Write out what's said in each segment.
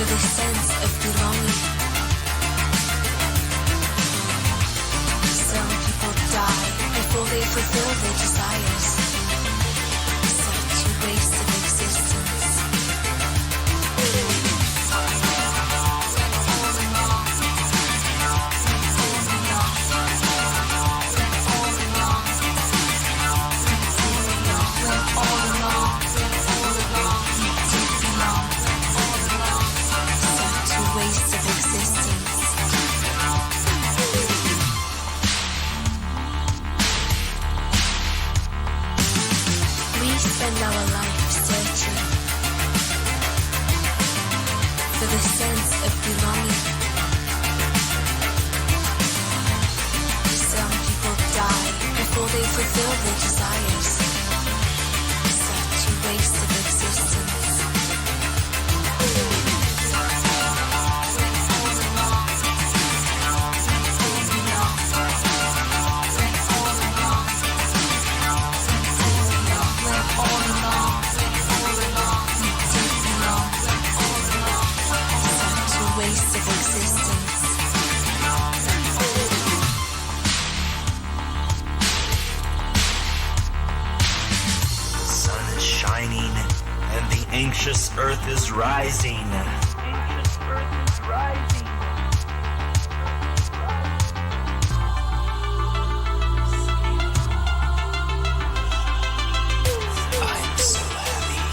the sense of belonging. Some people die before they fulfill their desires. Such a waste of existence. Spend our life searching for the sense of belonging. Some people die before they fulfill their desires. Such a waste of existence. Waste of existence. The sun is shining and the anxious earth is rising. I'm so happy.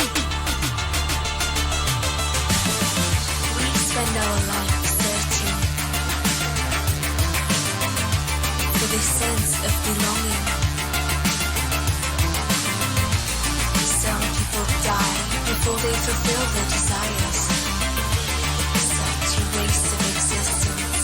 We spend our life searching for the sense of belonging. Some people die before they fulfill their desires. Such a waste of existence.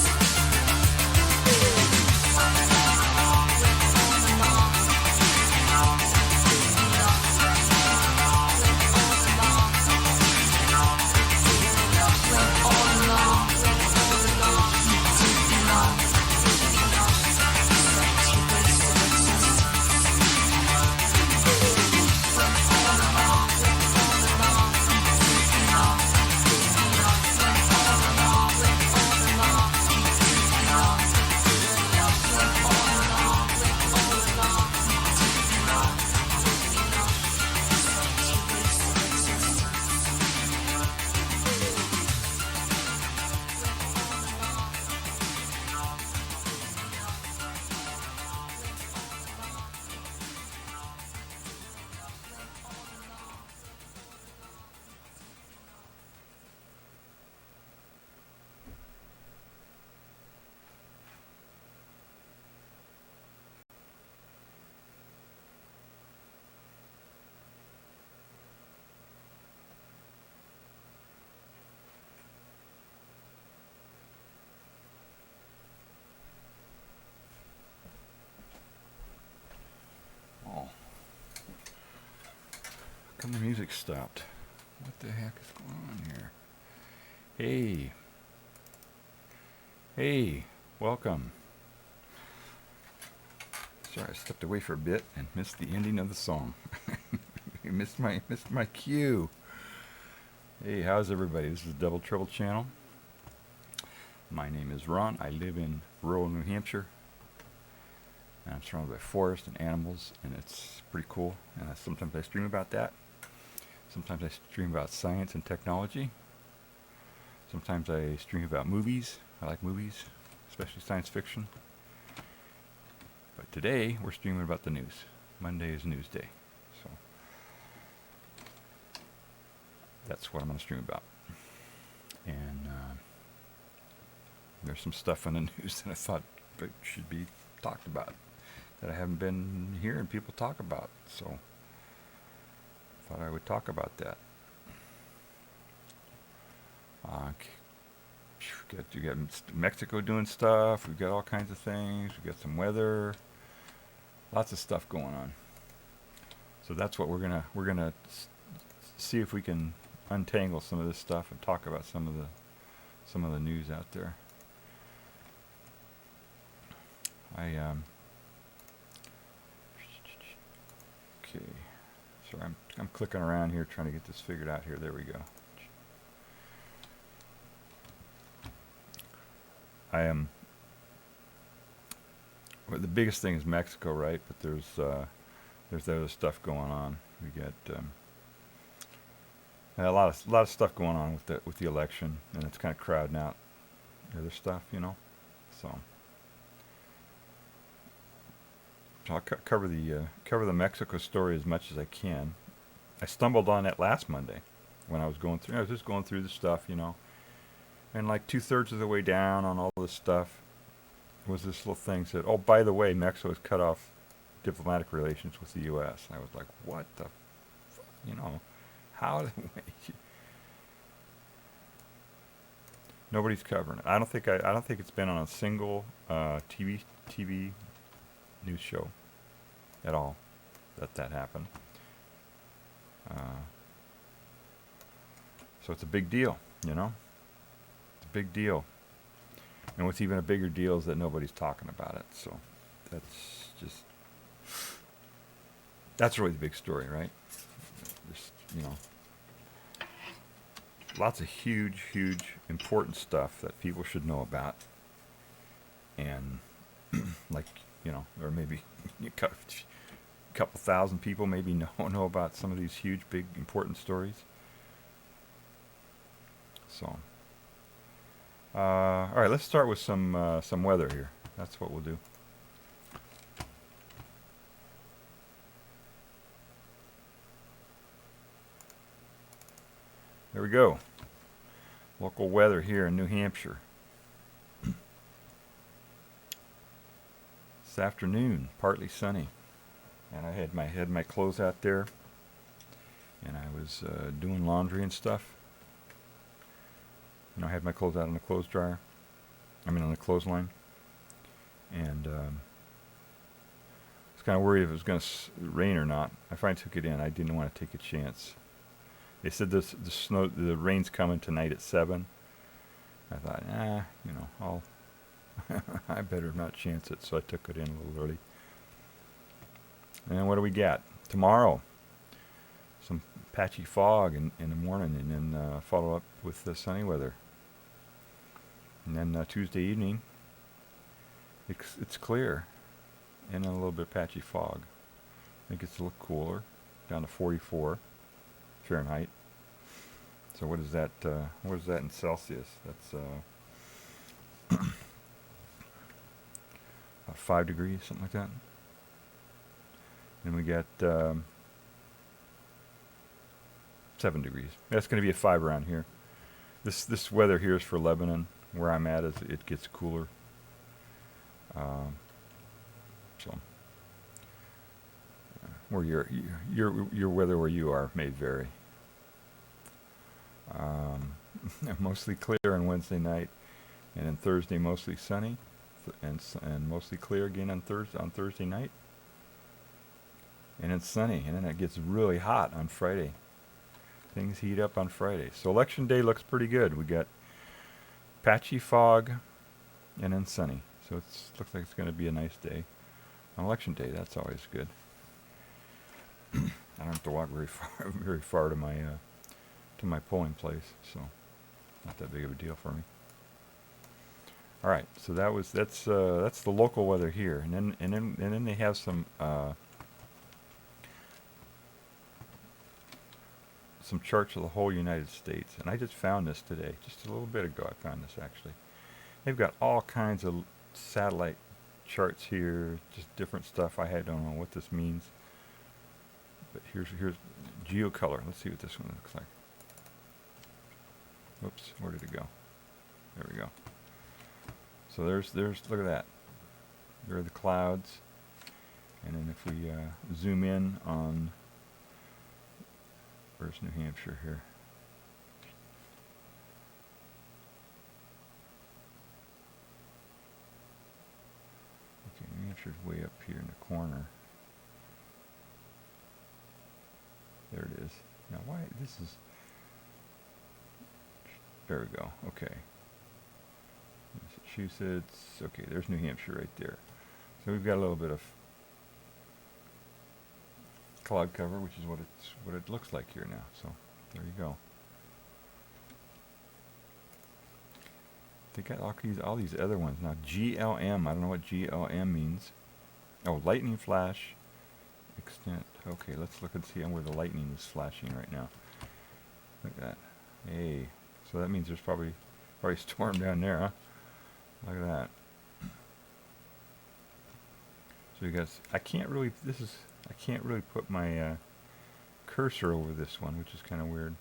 Come the music stopped. What the heck is going on here? Hey. Hey, welcome. Sorry, I stepped away for a bit and missed the ending of the song. You missed my cue. Hey, how's everybody? This is the Double Trouble channel. My name is Ron. I live in rural New Hampshire. And I'm surrounded by forest and animals, and it's pretty cool. Sometimes I stream about that. Sometimes I stream about science and technology. Sometimes I stream about movies. I like movies, especially science fiction. But today, we're streaming about the news. Monday is news day. So that's what I'm going to stream about. And there's some stuff in the news that I thought should be talked about that I haven't been hearing people talk about. So I thought I would talk about that. You got Mexico doing stuff. We've got all kinds of things. We've got some weather. Lots of stuff going on. So that's what we're gonna see if we can untangle some of this stuff and talk about some of the news out there. Okay. Sorry, I'm clicking around here trying to get this figured out here. There we go. I am. Well, the biggest thing is Mexico, right? But there's other stuff going on. We got a lot of stuff going on with the election, and it's kind of crowding out the other stuff, you know. So I'll cover the Mexico story as much as I can. I stumbled on it last Monday when I was going through. I was just going through the stuff, you know, and like 2/3 of the way down on all this stuff was this little thing said, "Oh, by the way, Mexico has cut off diplomatic relations with the U.S." And I was like, "What the, you know, how?" Nobody's covering it. I don't think it's been on a single TV news show at all that happened. So it's a big deal, you know. It's a big deal. And what's even a bigger deal is that nobody's talking about it. So that's really the big story, right? Just, you know, lots of huge, important stuff that people should know about. And like, you know, or maybe a couple thousand people maybe know about some of these huge, big, important stories. So, all right, let's start with some weather here. That's what we'll do. There we go. Local weather here in New Hampshire. This afternoon, partly sunny, and I had my clothes out there, and I was doing laundry and stuff. You know, I had my clothes out on the clothes dryer. I mean, on the clothesline, and I was kind of worried if it was going to rain or not. I finally took it in. I didn't want to take a chance. They said the rain's coming tonight at 7. I thought, you know, I better not chance it, so I took it in a little early. And what do we got? Tomorrow, some patchy fog in the morning, and then follow up with the sunny weather. And then Tuesday evening, it's clear, and a little bit of patchy fog. I think it's a little cooler, down to 44 Fahrenheit. So what is that? What is that in Celsius? That's 5 degrees, something like that. And we got 7 degrees. That's going to be a 5 around here. This weather here is for Lebanon. Where I'm at is it gets cooler. So where your weather where you are may vary. Mostly clear on Wednesday night, and then Thursday mostly sunny, and mostly clear again on Thursday night, and it's sunny, and then it gets really hot on Friday. Things heat up on Friday. So election day looks pretty good. We got patchy fog, and then sunny. So it looks like it's going to be a nice day on election day. That's always good. I don't have to walk very far to my polling place, so not that big of a deal for me. All right, so that's the local weather here, and then they have some charts of the whole United States, and I just found this today, just a little bit ago. I found this actually. They've got all kinds of satellite charts here, just different stuff. I don't know what this means, but here's geocolor. Let's see what this one looks like. Oops, where did it go? There we go. So there's look at that. There are the clouds, and then if we zoom in on, where's New Hampshire here? Okay, New Hampshire's way up here in the corner. There it is. Now why this is? There we go. Okay. Massachusetts. Okay, there's New Hampshire right there. So we've got a little bit of cloud cover, which is what it looks like here now. So there you go. They got all these other ones now. GLM. I don't know what GLM means. Oh, lightning flash extent. Okay, let's look and see where the lightning is flashing right now. Look at that. Hey, so that means there's probably a storm down there, huh? Look at that. So you guys, I can't really put my cursor over this one, which is kind of weird.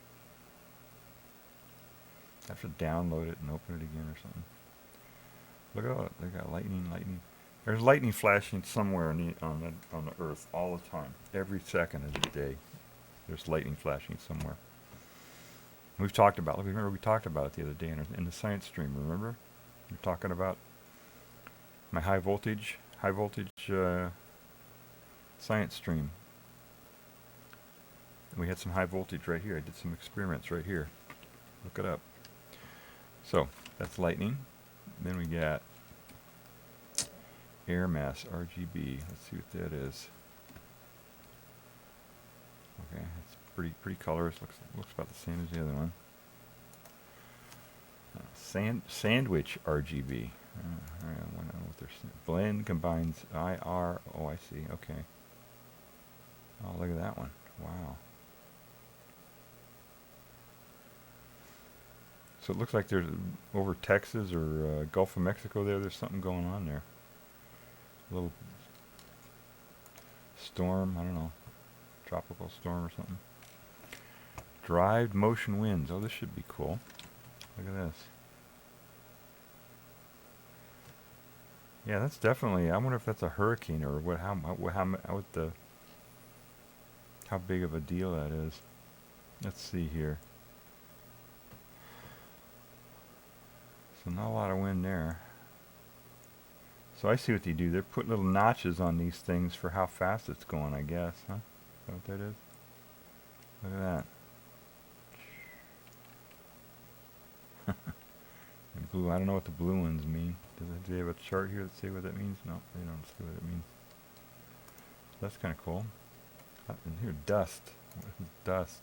I have to download it and open it again or something. Look at all it. They got lightning. There's lightning flashing somewhere on the Earth all the time. Every second of the day, there's lightning flashing somewhere. We've talked about it. Remember, we talked about it the other day in the science stream. Remember, we're talking about my high voltage science stream. We had some high voltage right here. I did some experiments right here. Look it up. So that's lightning. Then we got air mass RGB. Let's see what that is. Okay, it's pretty colors. Looks about the same as the other one. Sandwich RGB. I don't know what they're saying. Blend combines IR. Oh, I see. Okay. Oh, look at that one. Wow. So it looks like there's over Texas or Gulf of Mexico there's something going on there. A little storm, I don't know, tropical storm or something. Derived motion winds. Oh, this should be cool. Look at this. Yeah, that's definitely. I wonder if that's a hurricane or what? How big of a deal that is. Let's see here. So not a lot of wind there. So I see what they do. They're putting little notches on these things for how fast it's going, I guess, huh? Is that what that is? Look at that. And blue, I don't know what the blue ones mean. Do they have a chart here that say what that means? No, they don't say what it means. So that's kind of cool. And here, dust. What is dust?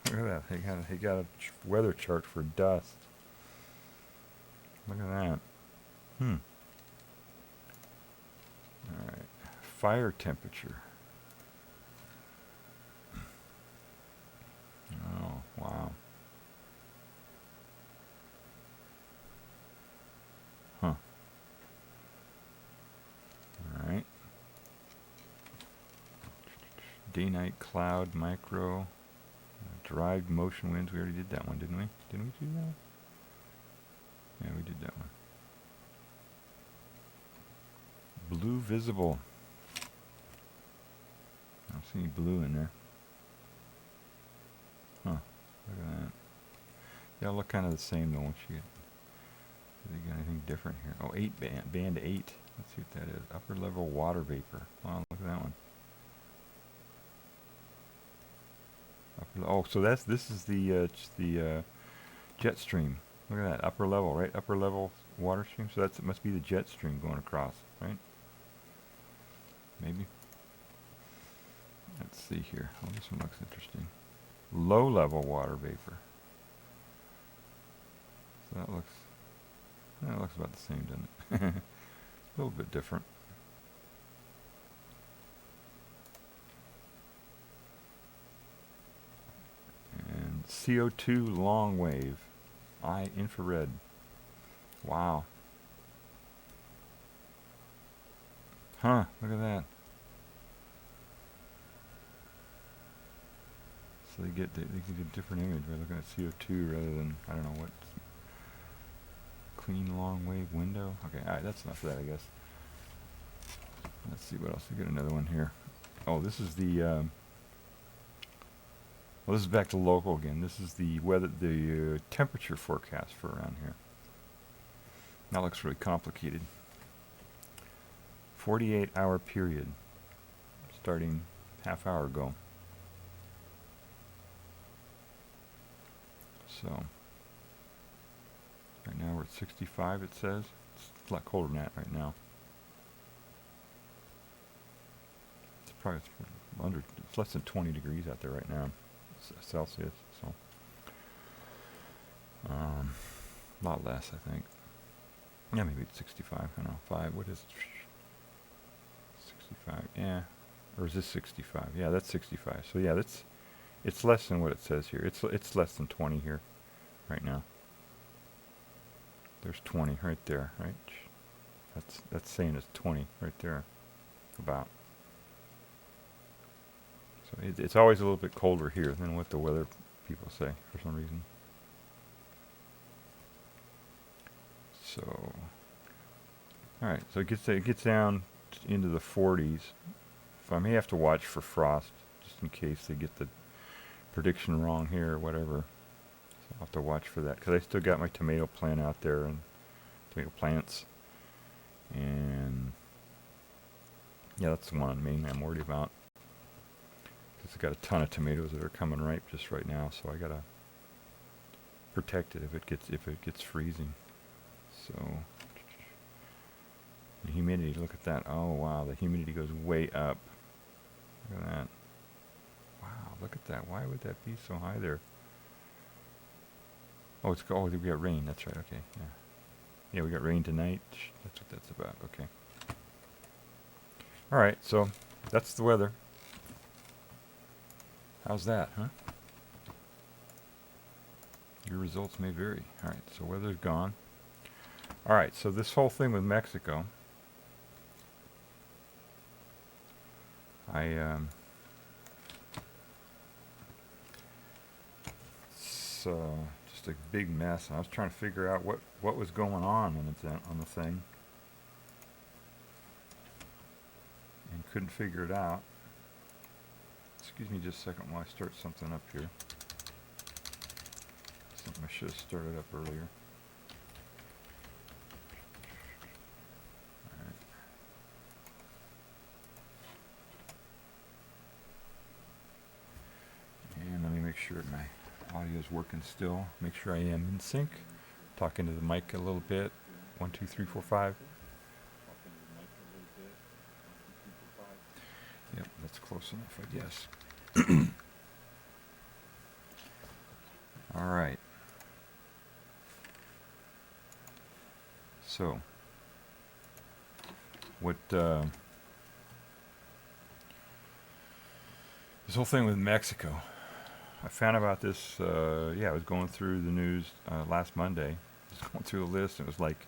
Look at that. He got a weather chart for dust. Look at that. Alright. Fire temperature. Oh, wow. Huh. Alright. Day-night cloud, micro. Derived motion winds. We already did that one, didn't we? Didn't we do that? Yeah, we did that one. Blue visible. I don't see any blue in there. Huh. Look at that. They all look kind of the same though once you get... Do they got anything different here? Oh, 8 band 8. Let's see what that is. Upper level water vapor. Wow, look at that one. Oh, so this is the jet stream. Look at that, upper level, right? Upper level water stream. So it must be the jet stream going across, right? Maybe. Let's see here. Oh, this one looks interesting. Low level water vapor. So that looks about the same, doesn't it? A little bit different. And CO2 long wave. Infrared. Wow. Huh, look at that. So they get a different image by looking at CO2 rather than, I don't know what. Clean long wave window. Okay, alright, that's enough of that, I guess. Let's see what else. We got another one here. Oh, this is the well, this is back to local again. This is the weather, the temperature forecast for around here. That looks really complicated. 48-hour period, starting half hour ago. So, right now we're at 65, it says. It's a lot colder than that right now. It's probably it's less than 20 degrees out there right now. Celsius. So A lot less, I think. Yeah, maybe it's 65. I don't know. 5. What is it? 65. Yeah. Or is this 65? Yeah, that's 65. So yeah, it's less than what it says here. It's less than 20 here right now. There's 20 right there, right? That's saying it's 20 right there. About. So it's always a little bit colder here than what the weather people say for some reason. So, all right. So it gets down into the 40s. So I may have to watch for frost just in case they get the prediction wrong here or whatever. So I'll have to watch for that because I still got my tomato plant out there and tomato plants. And yeah, that's the one mainly I'm worried about. Because I've got a ton of tomatoes that are coming ripe just right now, so I gotta protect it if it gets freezing. So the humidity, look at that. Oh wow, the humidity goes way up. Look at that. Wow, look at that. Why would that be so high there? Oh, we got rain. That's right. Okay, yeah. Yeah, we got rain tonight. That's what that's about. Okay. All right, so that's the weather. How's that, huh? Your results may vary. All right, so weather's gone. All right, so this whole thing with Mexico, it's just a big mess. And I was trying to figure out what was going on the thing, and couldn't figure it out. Excuse me just a second while I start something up here. Something I should have started up earlier. And let me make sure my audio is working still. Make sure I am in sync. Talking to the mic a little bit. 1, 2, 3, 4, 5. Yep, that's close enough, I guess. All right. So, what this whole thing with Mexico, I found about this, I was going through the news last Monday, just going through the list, and it was like,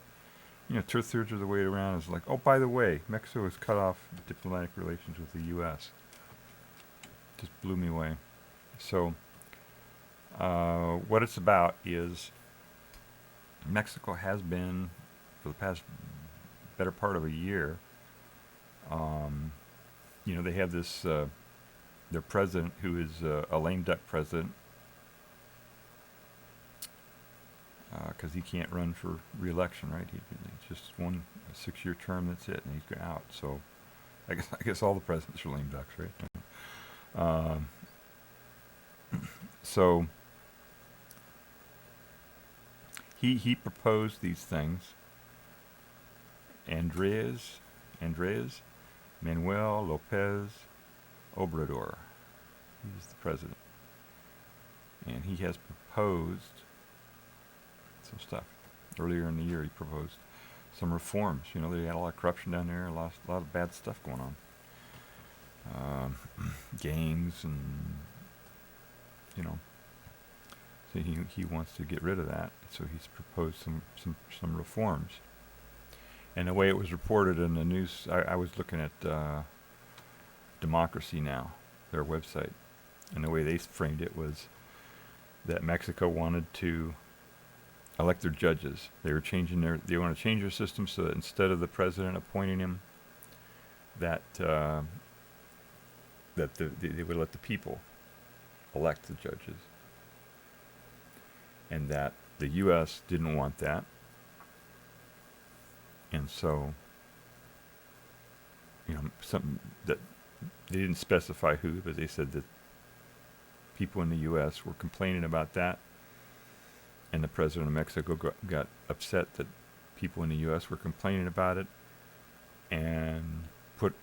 two-thirds of the way around is like, oh, by the way, Mexico has cut off diplomatic relations with the U.S. Just blew me away. So, what it's about is Mexico has been, for the past better part of a year, they have this, their president, who is a lame duck president, because he can't run for re-election, right? It's just one 6-year term, that's it, and he's out. So I guess all the presidents are lame ducks, right? So he proposed these things. Andrés Manuel López Obrador. He's the president. And he has proposed some stuff. Earlier in the year, he proposed some reforms. They had a lot of corruption down there, a lot of bad stuff going on. Gangs and, so he wants to get rid of that. So he's proposed some reforms. And the way it was reported in the news, I was looking at Democracy Now!, their website, and the way they framed it was that Mexico wanted to elect their judges. They want to change their system so that instead of the president appointing him, that they would let the people elect the judges, and that the U.S. didn't want that. And so, something that they didn't specify who, but they said that people in the U.S. were complaining about that, and the president of Mexico got upset that people in the U.S. were complaining about it, and put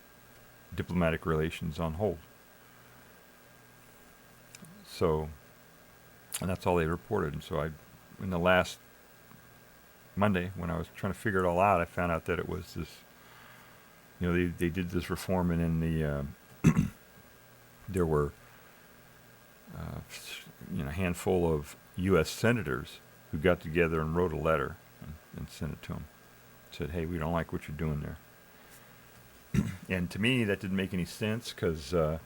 diplomatic relations on hold. So, and that's all they reported. And so in the last Monday, when I was trying to figure it all out, I found out that it was this, they did this reform, and in the, there were, a handful of U.S. senators who got together and wrote a letter and sent it to him. Said, hey, we don't like what you're doing there. And to me, that didn't make any sense, because the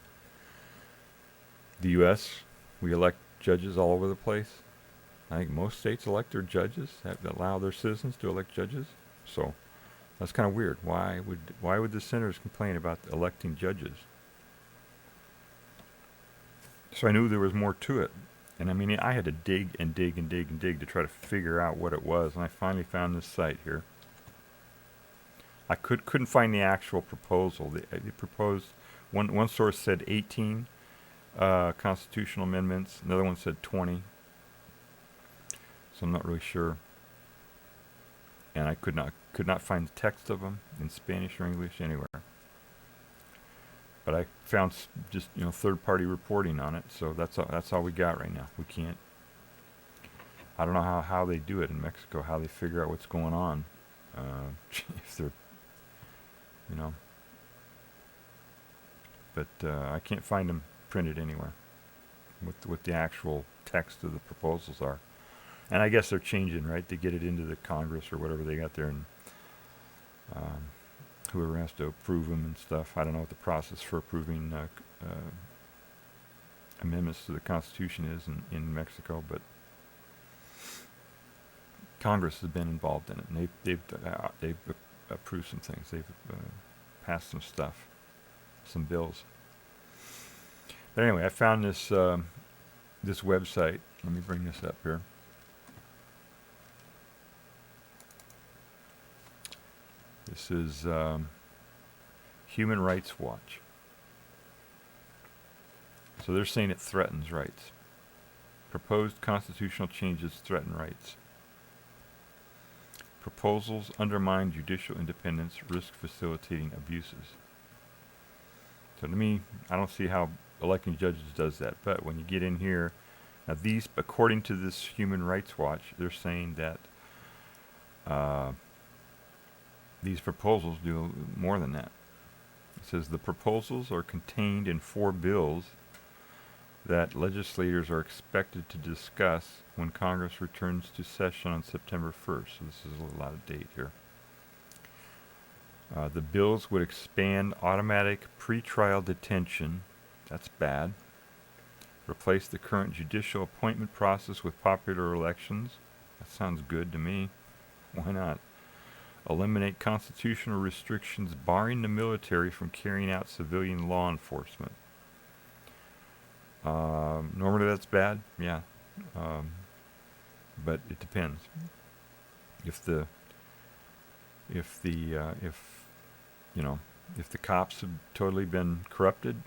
U.S., we elect judges all over the place. I think most states elect their judges, allow their citizens to elect judges. So that's kind of weird. Why would the senators complain about electing judges? So I knew there was more to it. And I mean, I had to dig and dig and dig and dig to try to figure out what it was. And I finally found this site here. I couldn't find the actual proposal. They proposed, one source said 18 constitutional amendments. Another one said 20. So I'm not really sure. And I could not find the text of them in Spanish or English anywhere. But I found just third-party reporting on it. So that's all we got right now. We can't. I don't know how they do it in Mexico. How they figure out what's going on. If they're, But I can't find them printed anywhere. What the actual text of the proposals are. And I guess they're changing, right? They get it into the Congress or whatever they got there, and whoever has to approve them and stuff. I don't know what the process for approving amendments to the Constitution is in Mexico, but Congress has been involved in it, and they've approved some things. They've passed some stuff, some bills. But anyway, I found this this website. Let me bring this up here. This is Human Rights Watch. So they're saying it threatens rights. Proposed constitutional changes threaten rights. Proposals undermine judicial independence, risk facilitating abuses. So to me, I don't see how electing judges does that. But when you get in here, now these, according to this Human Rights Watch, they're saying that these proposals do more than that. It says the proposals are contained in 4 bills that legislators are expected to discuss when Congress returns to session on September 1st. So this is a lot of date here. The bills would expand automatic pretrial detention. That's bad. Replace the current judicial appointment process with popular elections. That sounds good to me. Why not? Eliminate constitutional restrictions barring the military from carrying out civilian law enforcement. Normally that's bad, yeah. But it depends. If the cops have totally been corrupted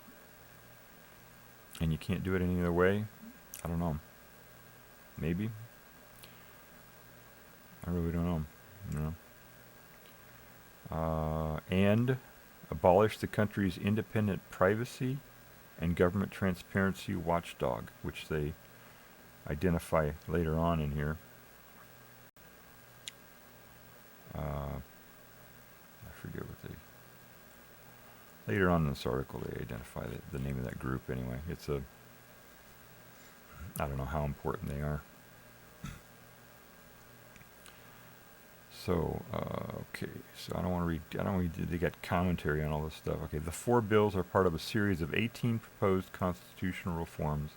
and you can't do it any other way, I don't know. Maybe. I really don't know. And abolish the country's independent privacy and government transparency watchdog, which they identify later on in here. I forget what later on in this article they identify the name of that group anyway. I don't know how important they are. So, okay, so I don't want to read, they got commentary on all this stuff. Okay, the 4 bills are part of a series of 18 proposed constitutional reforms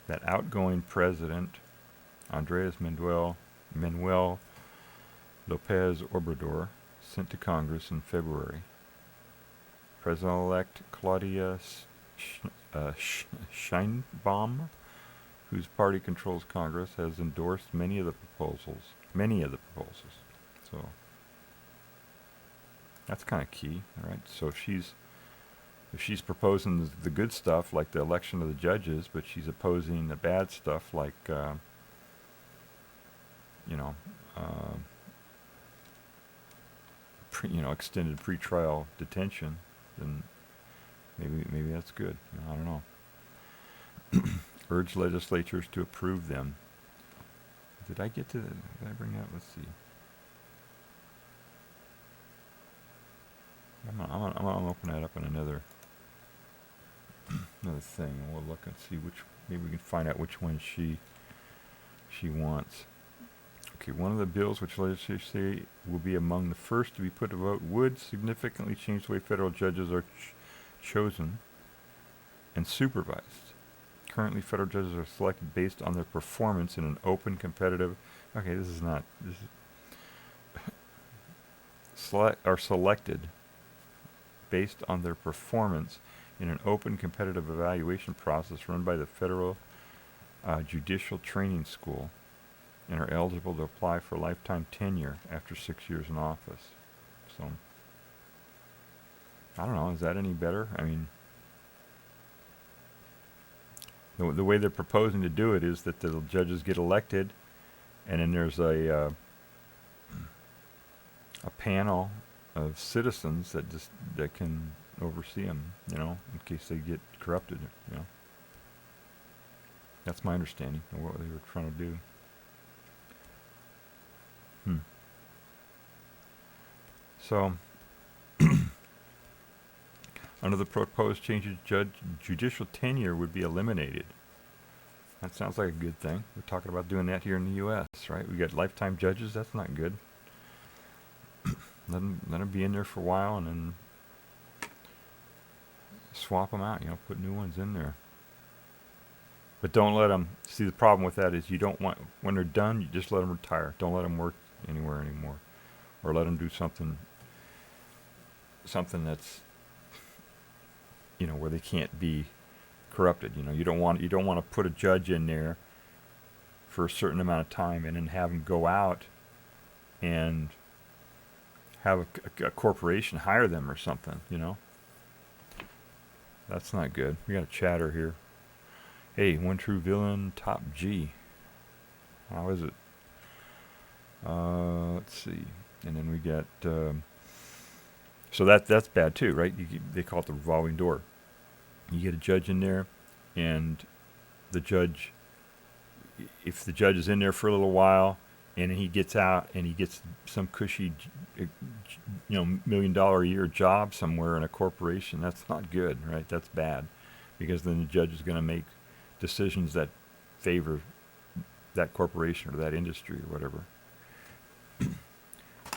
that outgoing President Andrés Manuel López Obrador sent to Congress in February. President-elect Claudia Sheinbaum, whose party controls Congress, has endorsed many of the proposals. So that's kind of key, all right? So if she's proposing the good stuff like the election of the judges, but she's opposing the bad stuff like extended pretrial detention, then maybe that's good. I don't know. Urge legislatures to approve them. Did I get to the, did I bring that? Let's see. I'm gonna open that up in another thing, and we'll look and see which, maybe we can find out which one she wants. Okay, one of the bills which legislators say will be among the first to be put to vote would significantly change the way federal judges are chosen and supervised. Currently, federal judges are selected based on their performance in an open, competitive. Okay, this is not. This is are selected based on their performance in an open, competitive evaluation process run by the Federal Judicial Training School, and are eligible to apply for lifetime tenure after 6 years in office. So, I don't know. Is that any better? I mean, the way they're proposing to do it is that the judges get elected, and then there's a panel of citizens that can oversee them, in case they get corrupted, That's my understanding of what they were trying to do. So, under the proposed changes, judicial tenure would be eliminated. That sounds like a good thing. We're talking about doing that here in the U.S., right? We got lifetime judges. That's not good. Let them be in there for a while and then swap them out, put new ones in there. But don't let them, see, the problem with that is you don't want, when they're done, you just let them retire. Don't let them work anywhere anymore. Or let them do something that's, where they can't be corrupted. You don't want to put a judge in there for a certain amount of time and then have them go out and have a corporation hire them or something, That's not good. We got a chatter here. Hey, one true villain, top G. How is it? Let's see. And then we get, so that's bad too, right? They call it the revolving door. You get a judge in there, and the judge, if the judge is in there for a little while, and he gets out and he gets some cushy, $1 million a year job somewhere in a corporation, that's not good, right? That's bad, because then the judge is going to make decisions that favor that corporation or that industry or whatever.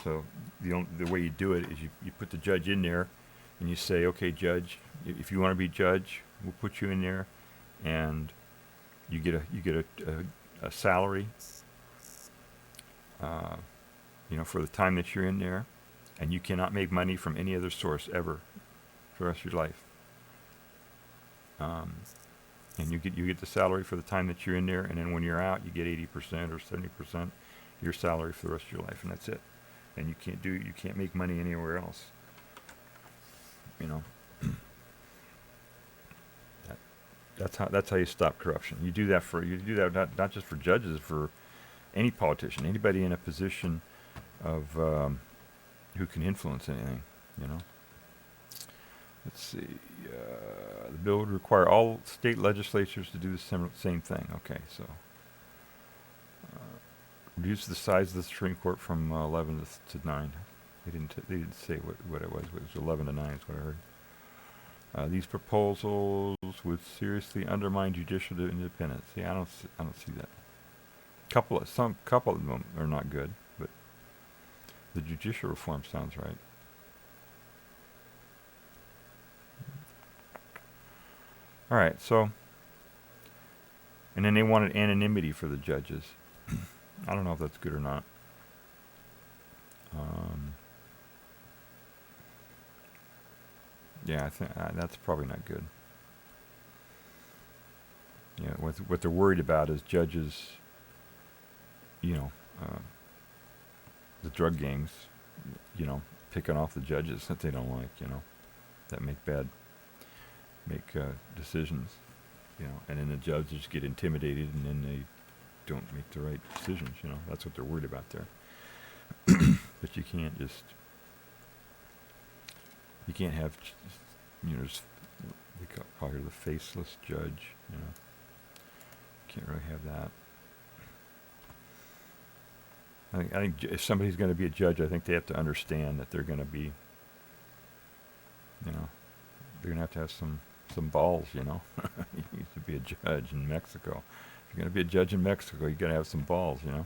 So the way you do it is you put the judge in there, and you say, okay, judge, if you want to be judge, we'll put you in there, and you get a salary, for the time that you're in there, and you cannot make money from any other source ever for the rest of your life. And you get the salary for the time that you're in there, and then when you're out, you get 80% or 70% of your salary for the rest of your life, and that's it. And you can't make money anywhere else. That's how you stop corruption. You do that not just for judges, for any politician, anybody in a position of who can influence anything. Let's see. The bill would require all state legislatures to do the same thing. Okay, so reduce the size of the Supreme Court from 11 to 9. They didn't say what it was. It was 11 to 9 is what I heard. These proposals would seriously undermine judicial independence. See, I don't see that. Couple of them are not good, but the judicial reform sounds right. All right, so, and then they wanted anonymity for the judges. I don't know if that's good or not. Yeah, I think that's probably not good. Yeah, what they're worried about is judges, the drug gangs, picking off the judges that they don't like, that make decisions, and then the judges get intimidated, and then they don't make the right decisions. That's what they're worried about there. But you can't have, just, they call her the faceless judge. Can't really have that. I think if somebody's going to be a judge, I think they have to understand that they're going to be, you know, they're going to have some balls, you know. You need to be a judge in Mexico. If you're going to be a judge in Mexico, you got to have some balls, you know.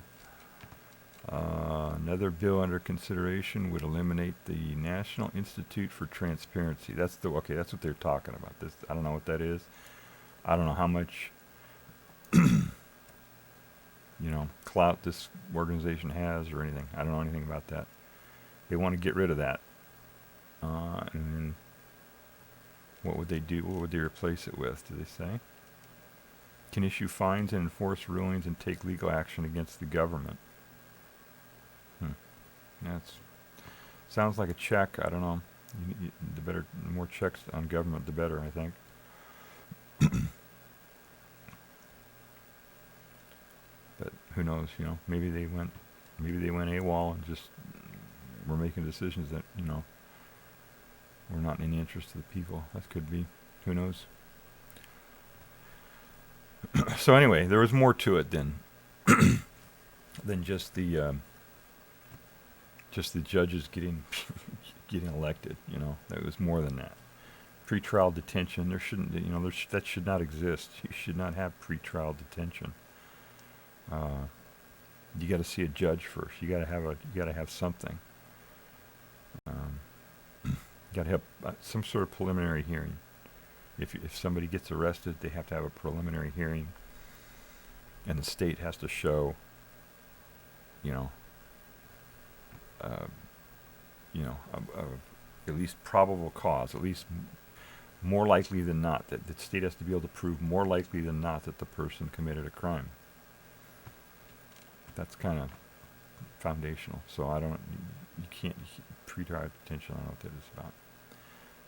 Another bill under consideration would eliminate the National Institute for Transparency. That's what they're talking about. This, I don't know what that is. I don't know how much, clout this organization has or anything. I don't know anything about that. They want to get rid of that. And then what would they do? What would they replace it with? Do they say? Can issue fines and enforce rulings and take legal action against the government. That's sounds like a check. I don't know. The more checks on government, the better, I think. But who knows? Maybe they went AWOL and just were making decisions that were not in the interest of the people. That could be. Who knows? So anyway, there was more to it than just the judges getting elected. That was more than that. Pretrial detention. There shouldn't. That should not exist. You should not have pretrial detention. You got to see a judge first. You got to have something. You got to have some sort of preliminary hearing. If somebody gets arrested, they have to have a preliminary hearing, and the state has to show, at least probable cause, at least more likely than not, that the state has to be able to prove more likely than not that the person committed a crime. That's kind of foundational. So you can't, pretrial detention, I don't know what that is about.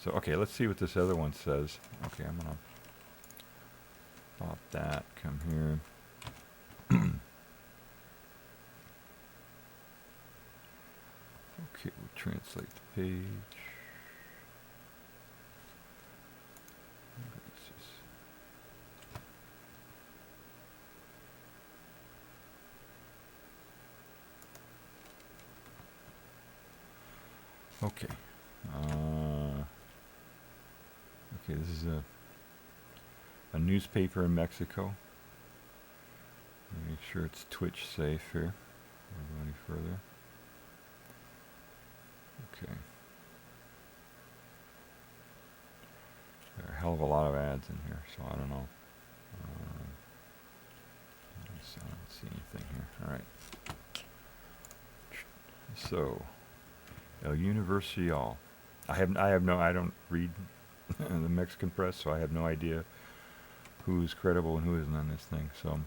So, okay, let's see what this other one says. Okay, I'm going to stop that, come here. Okay, we'll translate the page. Okay. Okay, this is a newspaper in Mexico. Make sure it's Twitch safe here. We'll go any further. Okay. There are a hell of a lot of ads in here, so I don't know. I don't see anything here. All right. So, El Universal. I don't read the Mexican press, so I have no idea who's credible and who isn't on this thing. So,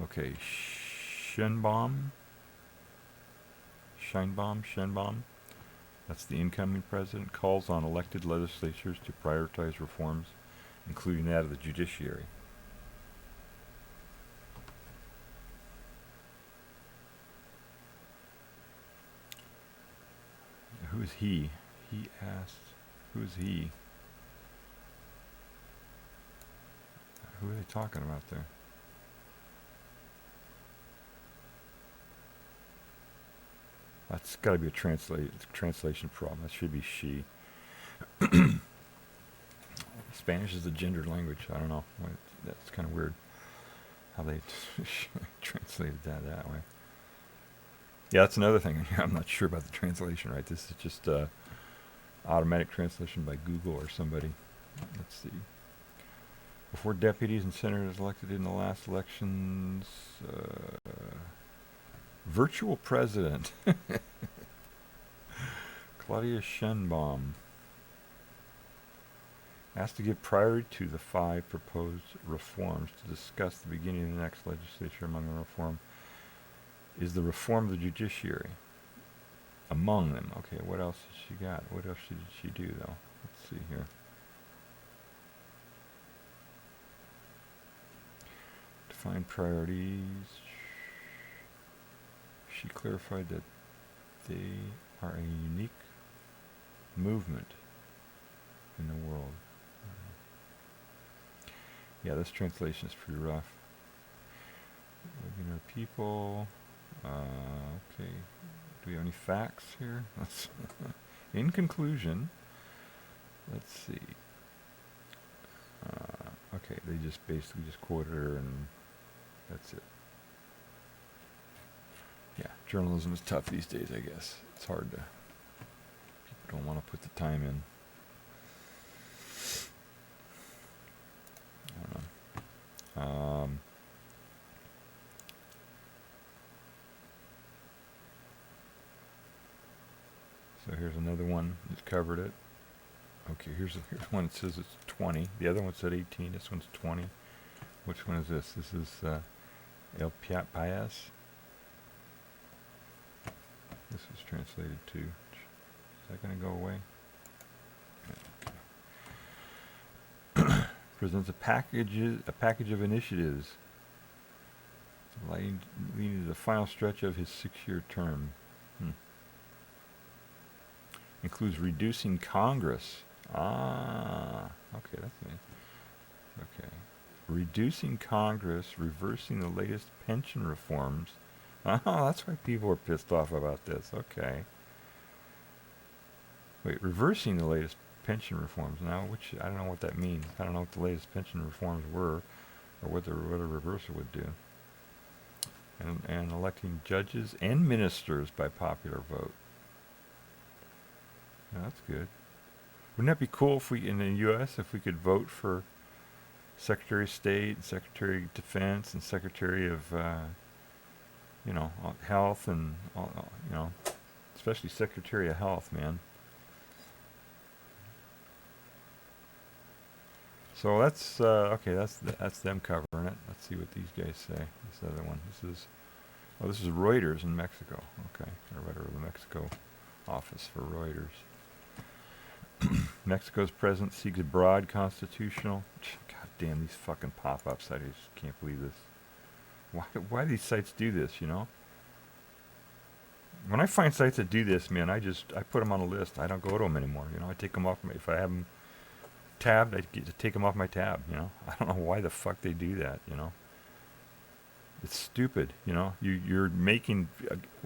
okay, Sheinbaum. That's the incoming president, calls on elected legislatures to prioritize reforms, including that of the judiciary. Who is he? He asked, who is he? Who are they talking about there? That's got to be a translation problem. That should be she. Spanish is a gendered language. I don't know. That's kind of weird how they translated that way. Yeah, that's another thing. I'm not sure about the translation, right? This is just automatic translation by Google or somebody. Let's see. Before deputies and senators elected in the last elections, virtual president Claudia Sheinbaum asked to give priority to the 5 proposed reforms to discuss the beginning of the next legislature. Among the reform is the reform of the judiciary. Among them. Okay, what else has she got? What else did she do, though? Let's see here. Define priorities. She clarified that they are a unique movement in the world. Yeah, this translation is pretty rough. Living our people. Okay. Do we have any facts here? In conclusion, let's see. Okay, they just basically just quoted her and that's it. Yeah, journalism is tough these days, I guess. It's hard to... People don't want to put the time in. I don't know. So here's another one that's covered it. Okay, here's one that says it's 20. The other one said 18. This one's 20. Which one is this? This is El Pias. This is translated to... Is that going to go away? Okay. Presents a package of initiatives leading to the final stretch of his 6-year term. Includes reducing Congress. Okay, that's neat. Okay. Reducing Congress, reversing the latest pension reforms. Oh, that's why people are pissed off about this. Okay. Wait, reversing the latest pension reforms. Now, which, I don't know what that means. I don't know what the latest pension reforms were, or what a reversal would do. And electing judges and ministers by popular vote. Yeah, that's good. Wouldn't that be cool if we, in the U.S., if we could vote for Secretary of State, and Secretary of Defense, and Secretary of, Health, and, especially Secretary of Health, man. So that's, okay, that's them covering it. Let's see what these guys say. This other one. This is Reuters in Mexico. Okay, or whatever, the Mexico office for Reuters. Mexico's president seeks a broad constitutional... God damn, these fucking pop-ups. I just can't believe this. Why do these sites do this, When I find sites that do this, man, I put them on a list. I don't go to them anymore, I take them off if I have them tabbed, I get to take them off my tab, I don't know why the fuck they do that, It's stupid, You're making,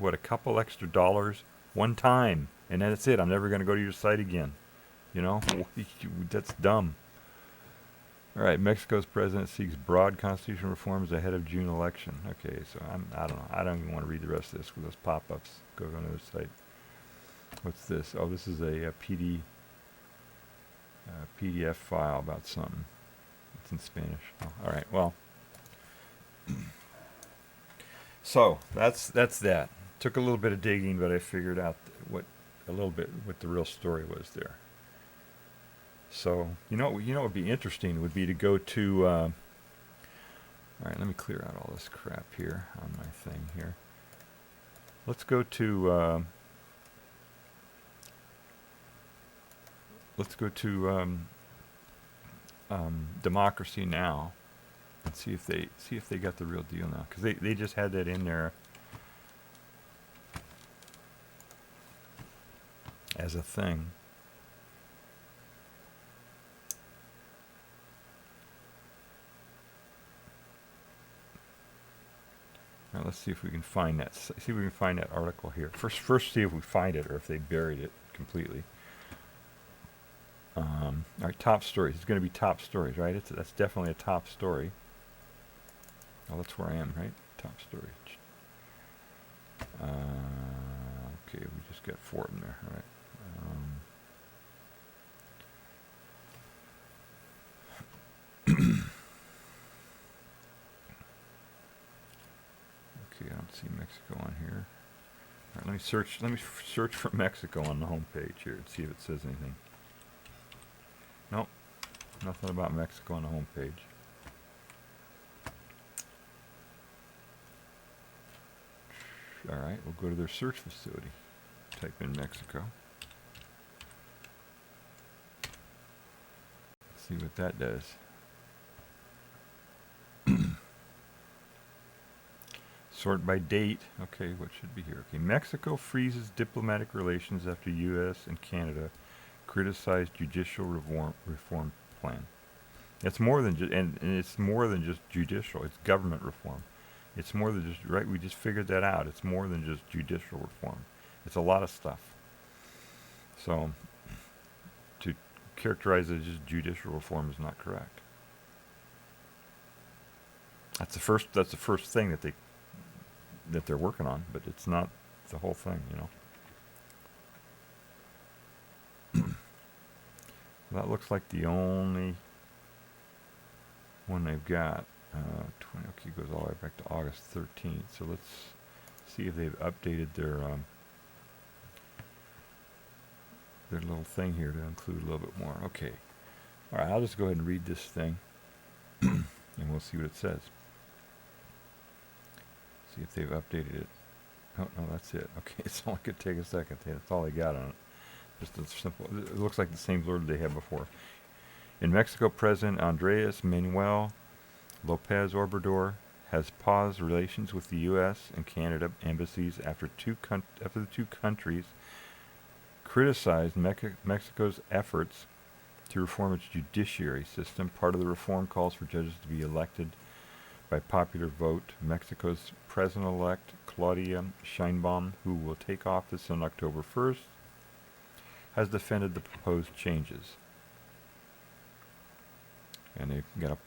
a couple extra dollars one time, and that's it. I'm never going to go to your site again. That's dumb. All right, Mexico's president seeks broad constitutional reforms ahead of June election. Okay, so I don't know. I don't even want to read the rest of this with those pop-ups. Go to another site. What's this? Oh, this is a PDF file about something. It's in Spanish. Oh, all right, well. So that's that. Took a little bit of digging, but I figured out what the real story was there. So, what would be interesting would be to go to, all right, let me clear out all this crap here on my thing here. Let's go to, Democracy Now! And see if they got the real deal now, because they just had that in there as a thing. Now let's see if we can find that. See if we can find that article here. First, see if we find it or if they buried it completely. All right, top stories. It's going to be top stories, right? That's definitely a top story. Oh, that's where I am, right? Top story. Okay, we just got 4 in there, all right. Okay, I don't see Mexico on here. All right, let me search for Mexico on the home page here and see if it says anything. Nope, nothing about Mexico on the home page. All right, we'll go to their search facility. Type in Mexico. See what that does. Sort by date. Okay, what should be here? Okay, Mexico freezes diplomatic relations after U.S. and Canada criticize judicial reform plan. It's more than and it's more than just judicial. It's government reform. It's more than just, right, we just figured that out. It's more than just judicial reform. It's a lot of stuff. So, to characterize it as just judicial reform is not correct. That's the first thing that they're working on, but it's not the whole thing, you know. That looks like the only one they've got. 20, okay, goes all the way back to August 13th. So let's see if they've updated their little thing here to include a little bit more. Okay. All right, I'll just go ahead and read this thing, and we'll see what it says. See if they've updated it. Oh, no, that's it. Okay, it's only going to take a second. That's all they got on it. Just a simple. It looks like the same word they had before. In Mexico, President Andres Manuel Lopez Obrador has paused relations with the U.S. and Canada embassies after the two countries criticized Mexico's efforts to reform its judiciary system. Part of the reform calls for judges to be elected by popular vote. Mexico's president-elect Claudia Sheinbaum, who will take office on October 1st, has defended the proposed changes. And they've got a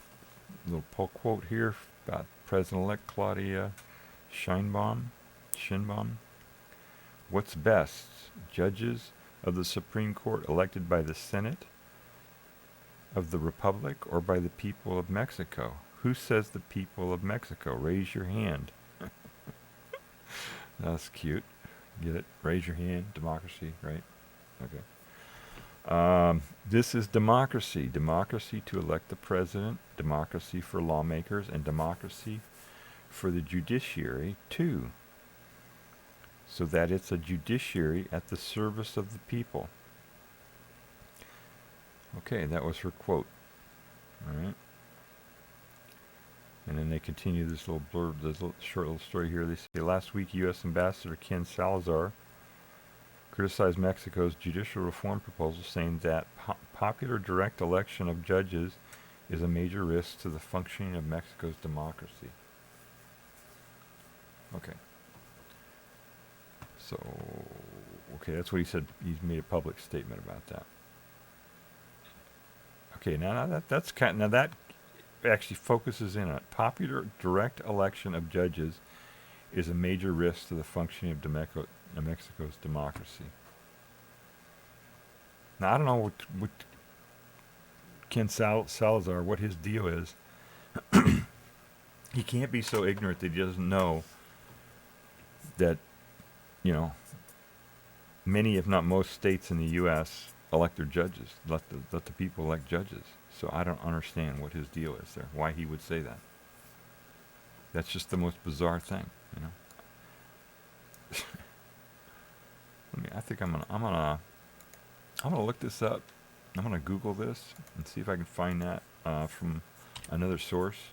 little poll quote here about President-elect Claudia Sheinbaum. What's best, judges of the Supreme Court elected by the Senate of the Republic or by the people of Mexico? Who says the people of Mexico? Raise your hand. That's cute. Get it? Raise your hand. Democracy, right? Okay. This is democracy. Democracy to elect the president, democracy for lawmakers, and democracy for the judiciary, too. So that it's a judiciary at the service of the people. Okay, that was her quote. All right. And then they continue this little blurb, this short little story here. They say, last week, U.S. Ambassador Ken Salazar criticized Mexico's judicial reform proposal, saying that popular direct election of judges is a major risk to the functioning of Mexico's democracy. Okay. So, okay, that's what he said. He's made a public statement about that. Okay, now that actually focuses in on it. Popular direct election of judges is a major risk to the functioning of Mexico's democracy. Now, I don't know what Ken Salazar, what his deal is. He can't be so ignorant that he doesn't know that, you know, many, if not most states in the U.S. elect their judges, let the people elect judges. So I don't understand what his deal is there, why he would say that. That's just the most bizarre thing, you know. I think I'm gonna look this up. I'm gonna Google this and see if I can find that from another source,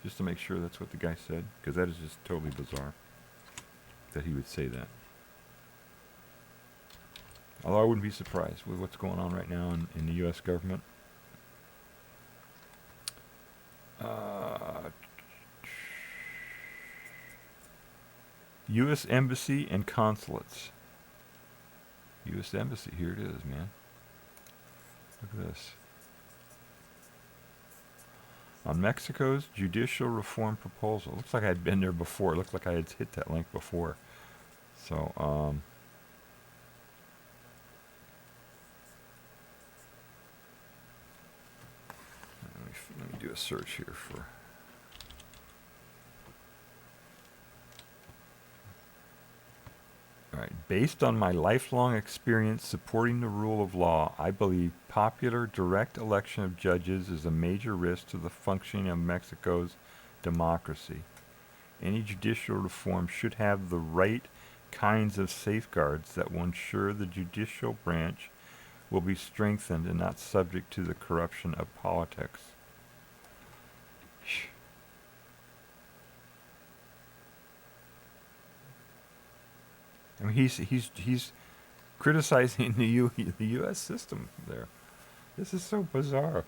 just to make sure that's what the guy said, because that is just totally bizarre that he would say that. Although I wouldn't be surprised with what's going on right now in the U.S. government. U.S. Embassy and consulates. U.S. Embassy, here it is, man. Look at this. On Mexico's judicial reform proposal. Looks like I'd been there before. It looked like I had hit that link before. So, let me do a search here for... All right. Based on my lifelong experience supporting the rule of law, I believe popular direct election of judges is a major risk to the functioning of Mexico's democracy. Any judicial reform should have the right kinds of safeguards that will ensure the judicial branch will be strengthened and not subject to the corruption of politics. I mean, he's criticizing the U.S. system there. This is so bizarre.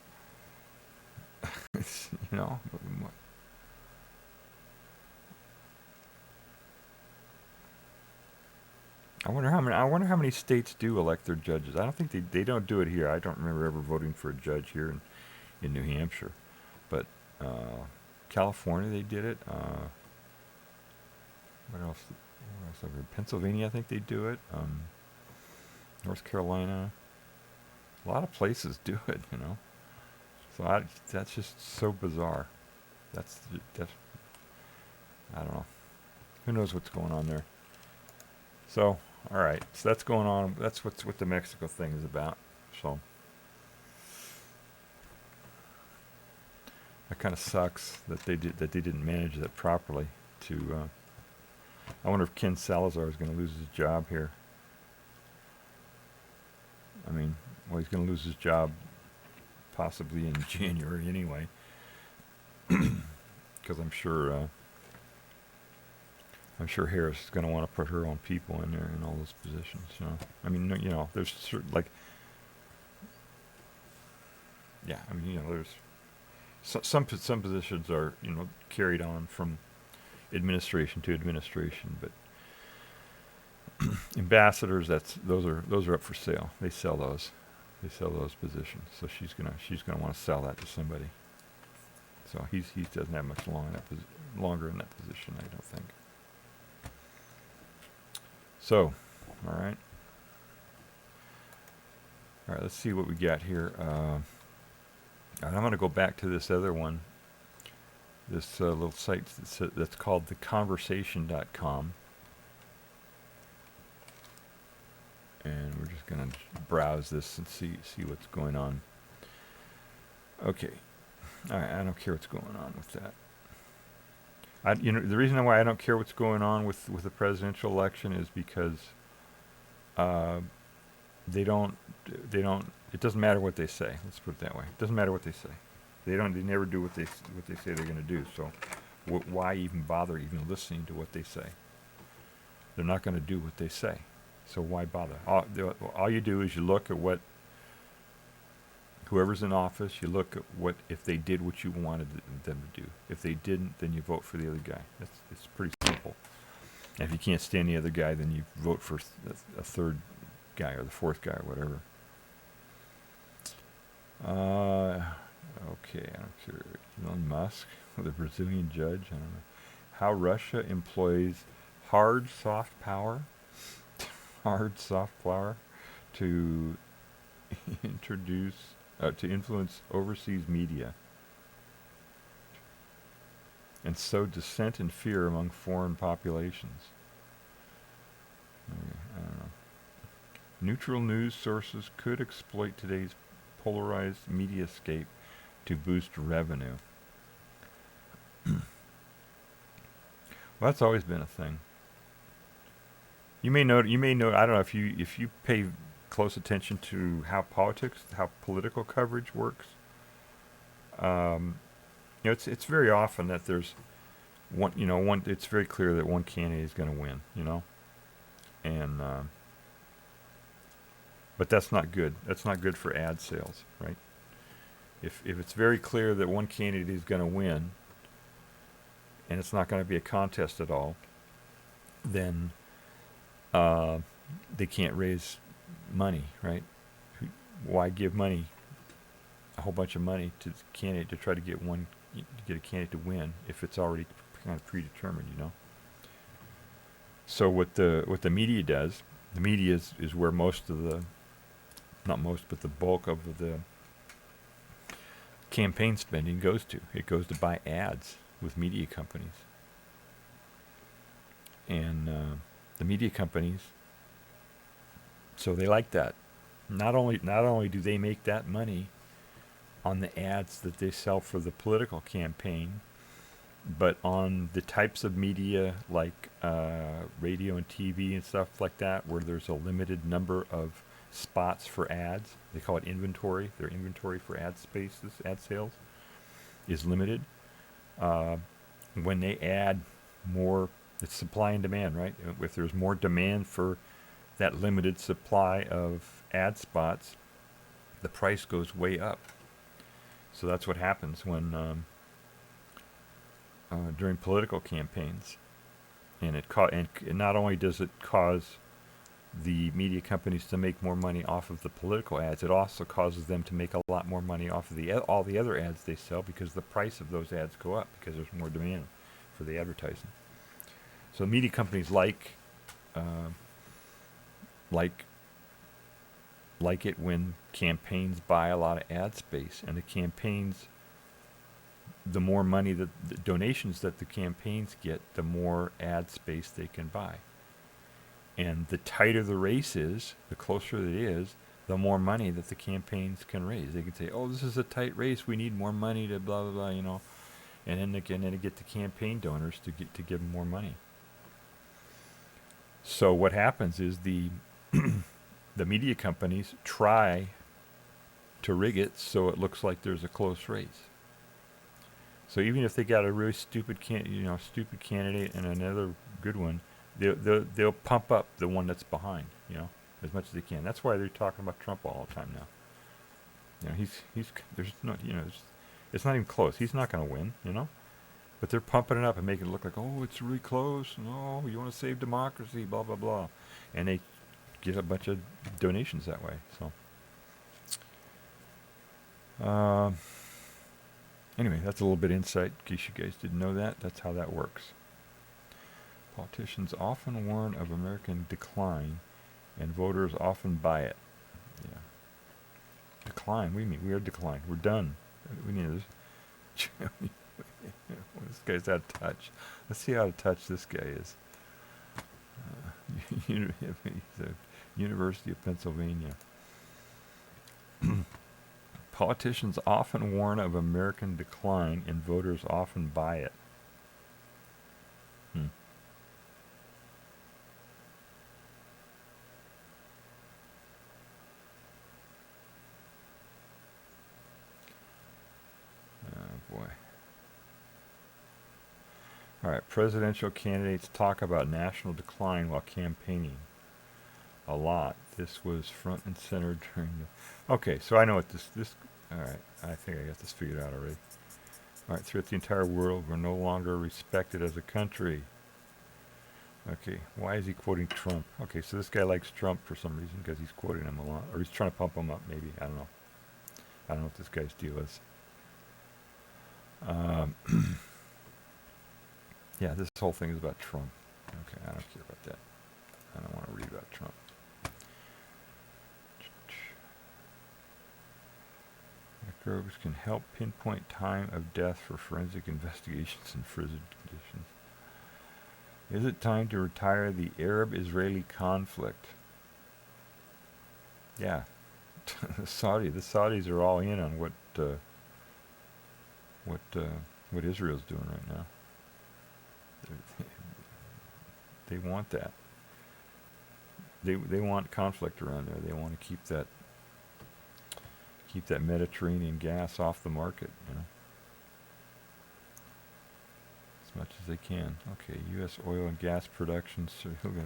You know, I wonder how many states do elect their judges. I don't think they don't do it here. I don't remember ever voting for a judge here in New Hampshire, but California they did it. What else? Where else over? Pennsylvania, I think they do it. North Carolina. A lot of places do it, you know. So that's just so bizarre. That's I don't know. Who knows what's going on there? So, all right. So that's going on. That's what the Mexico thing is about. So that kind of sucks that they didn't manage that properly. I wonder if Ken Salazar is going to lose his job here. I mean, well, he's going to lose his job possibly in January anyway, because I'm sure Harris is going to want to put her own people in there in all those positions. You know, I mean, you know, there's certain yeah, I mean, you know, there's some positions are, you know, carried on from administration to administration, but ambassadors, those are up for sale. They sell those positions. So she's gonna want to sell that to somebody. So he doesn't have much longer in that position, I don't think. So, all right, let's see what we got here. And I'm going to go back to this other one, this little site that's called theconversation.com. And we're just going to browse this and see what's going on. Okay. All right, I don't care what's going on with that. The reason why I don't care what's going on with the presidential election is because they don't it doesn't matter what they say. Let's put it that way. It doesn't matter what they say. They never do what they say they're going to do. So why even bother even listening to what they say? They're not going to do what they say. So why bother? All you do is you look at what whoever's in office, you look at if they did what you wanted them to do. If they didn't, then you vote for the other guy. It's pretty simple. And if you can't stand the other guy, then you vote for a third guy or the fourth guy or whatever. Okay, I don't care. Elon Musk, the Brazilian judge, I don't know. How Russia employs hard soft power to influence overseas media and sow dissent and fear among foreign populations. I don't know. Neutral news sources could exploit today's polarized mediascape to boost revenue. Well, that's always been a thing. You may know. I don't know if you pay close attention to how political coverage works. It's very often that there's one. It's very clear that one candidate is going to win. And but that's not good. That's not good for ad sales, right? If it's very clear that one candidate is going to win, and it's not going to be a contest at all, then they can't raise money, right? Why give a whole bunch of money to the candidate to try to get a candidate to win if it's already kind of predetermined, So what the media does, the media is where but the bulk of the campaign spending goes to. It goes to buy ads with media companies. And the media companies, so they like that. Not only do they make that money on the ads that they sell for the political campaign, but on the types of media like radio and TV and stuff like that, where there's a limited number of spots for ads. They call it inventory. Their inventory for ad spaces, ad sales, is limited. When they add more, it's supply and demand, right? If there's more demand for that limited supply of ad spots, the price goes way up. So that's what happens when during political campaigns, and not only does it cause the media companies to make more money off of the political ads. It also causes them to make a lot more money off of all the other ads they sell, because the price of those ads go up because there's more demand for the advertising. So media companies like like it when campaigns buy a lot of ad space, and the campaigns, the more money that the donations that the campaigns get, the more ad space they can buy. And the tighter the race is, the closer it is, the more money that the campaigns can raise. They can say, "Oh, this is a tight race. We need more money to blah blah blah," and then they get the campaign donors to give them more money. So what happens is the media companies try to rig it so it looks like there's a close race. So even if they got a really stupid candidate and another good one, they'll pump up the one that's behind, as much as they can. That's why they're talking about Trump all the time now. There's no, it's not even close. He's not going to win, But they're pumping it up and making it look like, oh, it's really close. No, you want to save democracy, blah blah blah, and they get a bunch of donations that way. So. Anyway, that's a little bit insight in case you guys didn't know that. That's how that works. Politicians often warn of American decline, and voters often buy it. Yeah. Decline? We are declined. We're done. We need this. This guy's out of touch. Let's see how out of touch this guy is. He's at University of Pennsylvania. Politicians often warn of American decline, and voters often buy it. Oh, boy. All right, presidential candidates talk about national decline while campaigning. A lot. This was front and center during the... Okay, so I know what this... All right, I think I got this figured out already. All right, throughout the entire world, we're no longer respected as a country. Okay, why is he quoting Trump? Okay, so this guy likes Trump for some reason because he's quoting him a lot. Or he's trying to pump him up, maybe. I don't know. I don't know what this guy's deal is. Yeah, this whole thing is about Trump. Okay, I don't care about that. I don't want to read about Trump. Microbes can help pinpoint time of death for forensic investigations in frigid conditions. Is it time to retire the Arab-Israeli conflict? Yeah. The Saudis are all in on what Israel's doing right now. They want that. They want conflict around there. They want to keep that Mediterranean gas off the market, as much as they can. Okay, U.S. oil and gas production.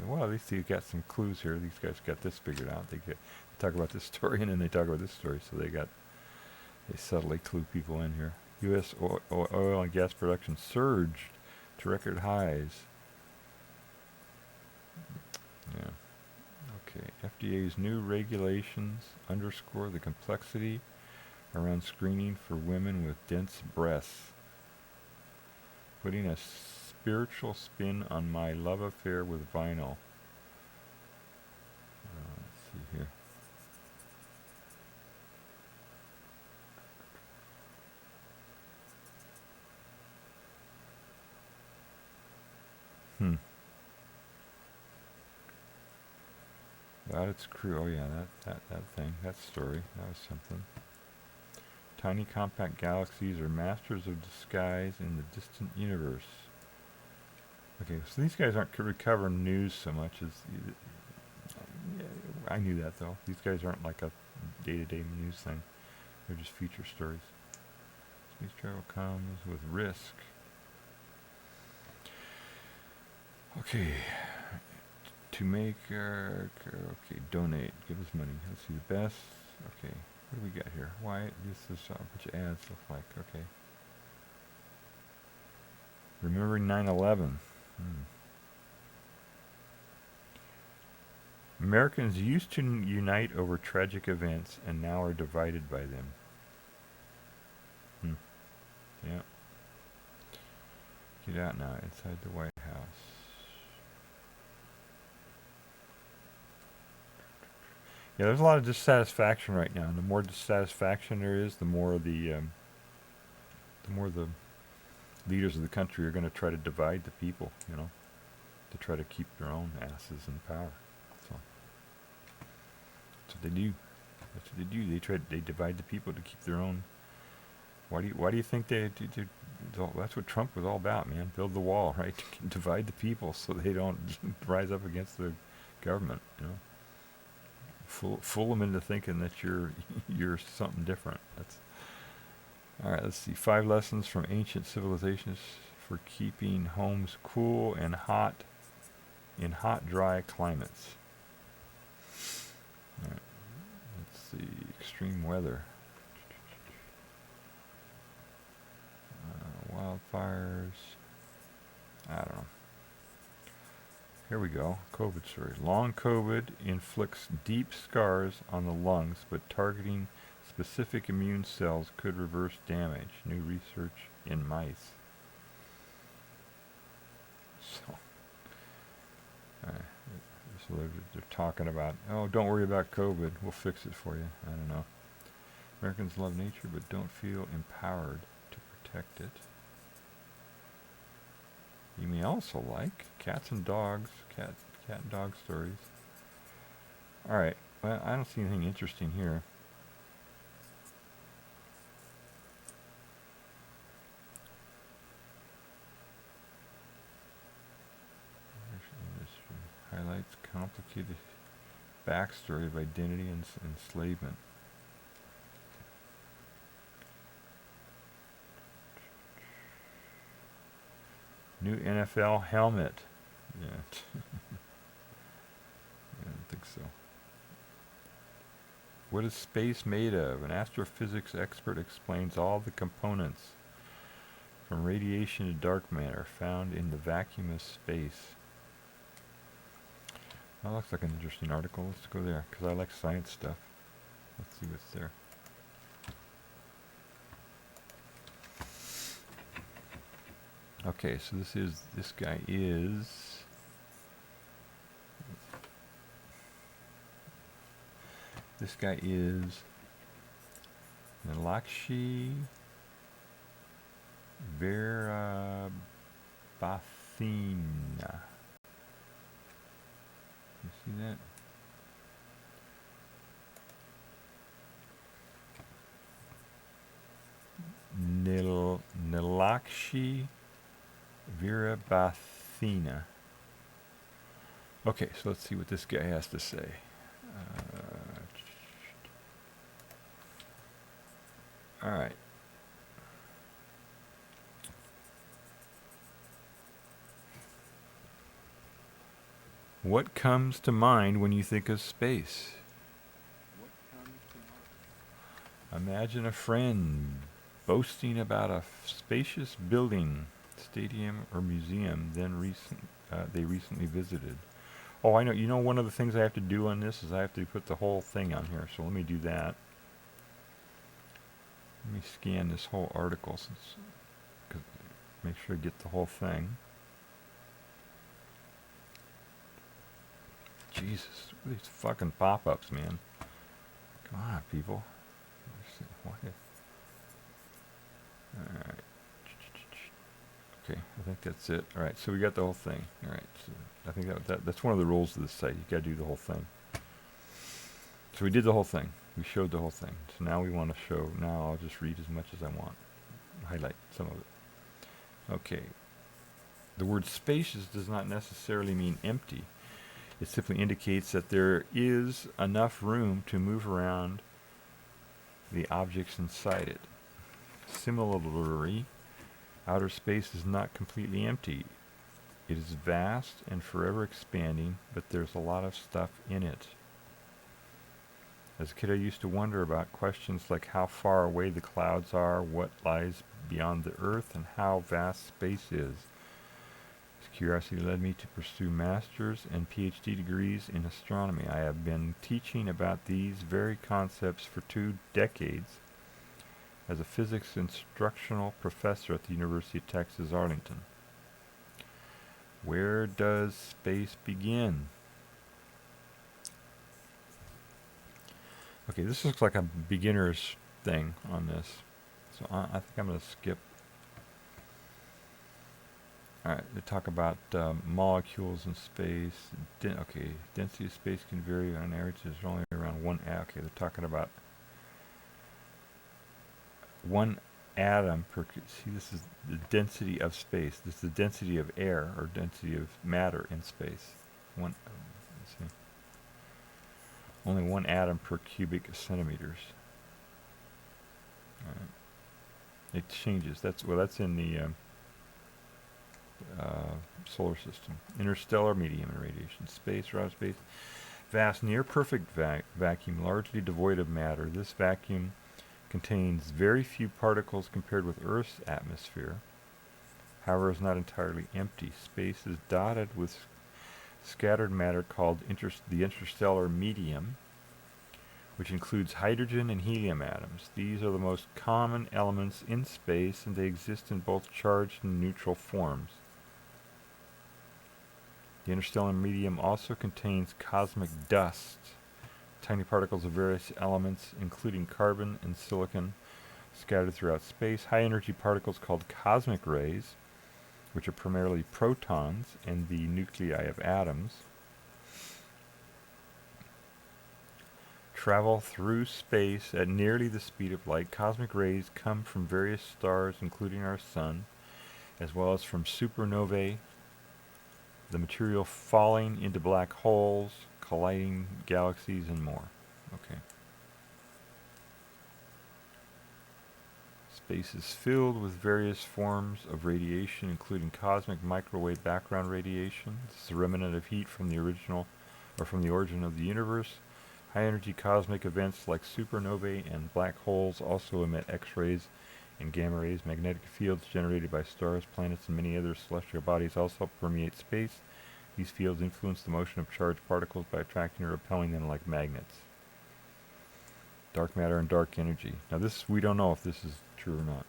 Well, at least they got some clues here. These guys got this figured out. They talk about this story and then they talk about this story, so they subtly clue people in here. U.S. oil and gas production surged to record highs. Yeah. Okay. FDA's new regulations underscore the complexity around screening for women with dense breasts, putting a spiritual spin on my love affair with vinyl. Let's see here. About its crew. Oh yeah, that thing, that story. That was something. Tiny compact galaxies are masters of disguise in the distant universe. Okay, so these guys aren't recovering news so much as... I knew that though. These guys aren't like a day-to-day news thing. They're just feature stories. Space travel comes with risk. Okay. To make, okay, donate, give us money. Let's see the best. Okay, what do we got here? Why, this is a bunch of ads look like, okay. Remembering 9/11. Americans used to unite over tragic events and now are divided by them. Yeah. Get out now, inside the White House. Yeah, there's a lot of dissatisfaction right now, and the more dissatisfaction there is, the more the leaders of the country are going to try to divide the people, to try to keep their own asses in power. So that's what they do. That's what they do. They divide the people to keep their own. Why do you think they that's what Trump was all about, man? Build the wall, right? Divide the people so they don't rise up against the government, Fool them into thinking that you're something different. That's all right. Let's see. 5 lessons from ancient civilizations for keeping homes cool and hot in hot, dry climates. All right. Let's see. Extreme weather. Wildfires. I don't know. Here we go. COVID story. Long COVID inflicts deep scars on the lungs, but targeting specific immune cells could reverse damage. New research in mice. So they're talking about, don't worry about COVID. We'll fix it for you. I don't know. Americans love nature, but don't feel empowered to protect it. You may also like cats and dogs, cat and dog stories. All right. Well, I don't see anything interesting here. Industry highlights complicated backstory of identity and enslavement. New NFL helmet. Yeah. I don't think so. What is space made of? An astrophysics expert explains all the components from radiation to dark matter found in the vacuum of space. That looks like an interesting article. Let's go there, because I like science stuff. Let's see what's there. Okay, so this guy is Nalakshi Verabathina. You see that? Nalakshi Verabathina. Okay, so let's see what this guy has to say. All right. What comes to mind when you think of space? Imagine a friend boasting about a spacious building, stadium, or museum they recently visited. Oh, I know. You know, one of the things I have to do on this is I have to put the whole thing on here. So let me do that. Let me scan this whole article, make sure I get the whole thing. Jesus, these fucking pop-ups, man. Come on, people. Alright. Okay, I think that's it. Alright, so we got the whole thing. Alright, so I think that's one of the rules of this site. You gotta do the whole thing. So we did the whole thing. We showed the whole thing. So now we want to show, now I'll just read as much as I want. Highlight some of it. Okay. The word spacious does not necessarily mean empty. It simply indicates that there is enough room to move around the objects inside it. Similarly, outer space is not completely empty. It is vast and forever expanding, but there's a lot of stuff in it. As a kid, I used to wonder about questions like how far away the clouds are, what lies beyond the earth, and how vast space is. As curiosity led me to pursue master's and PhD degrees in astronomy. I have been teaching about these very concepts for 2 decades as a physics instructional professor at the University of Texas, Arlington. Where does space begin? Okay, this looks like a beginner's thing on this. So I think I'm going to skip. Alright, they talk about molecules in space. Okay, density of space can vary on average. There's only around one. Okay, they're talking about one atom per. See, this is the density of space. This is the density of air or density of matter in space. Let's see. Only one atom per cubic centimeters. Alright. It changes. That's in the solar system. Interstellar medium and radiation. Space, raw space. Vast, near-perfect vacuum, largely devoid of matter. This vacuum contains very few particles compared with Earth's atmosphere. However, is not entirely empty. Space is dotted with scattered matter called the interstellar medium, which includes hydrogen and helium atoms. These are the most common elements in space, and they exist in both charged and neutral forms. The interstellar medium also contains cosmic dust, tiny particles of various elements, including carbon and silicon, scattered throughout space. High-energy particles called cosmic rays, which are primarily protons and the nuclei of atoms, travel through space at nearly the speed of light. Cosmic rays come from various stars, including our sun, as well as from supernovae, the material falling into black holes, colliding galaxies, and more. Okay. Space is filled with various forms of radiation, including cosmic microwave background radiation. This is a remnant of heat from the origin of the universe. High-energy cosmic events like supernovae and black holes also emit X-rays and gamma rays. Magnetic fields generated by stars, planets, and many other celestial bodies also permeate space. These fields influence the motion of charged particles by attracting or repelling them like magnets. Dark matter and dark energy. Now we don't know if this is true or not.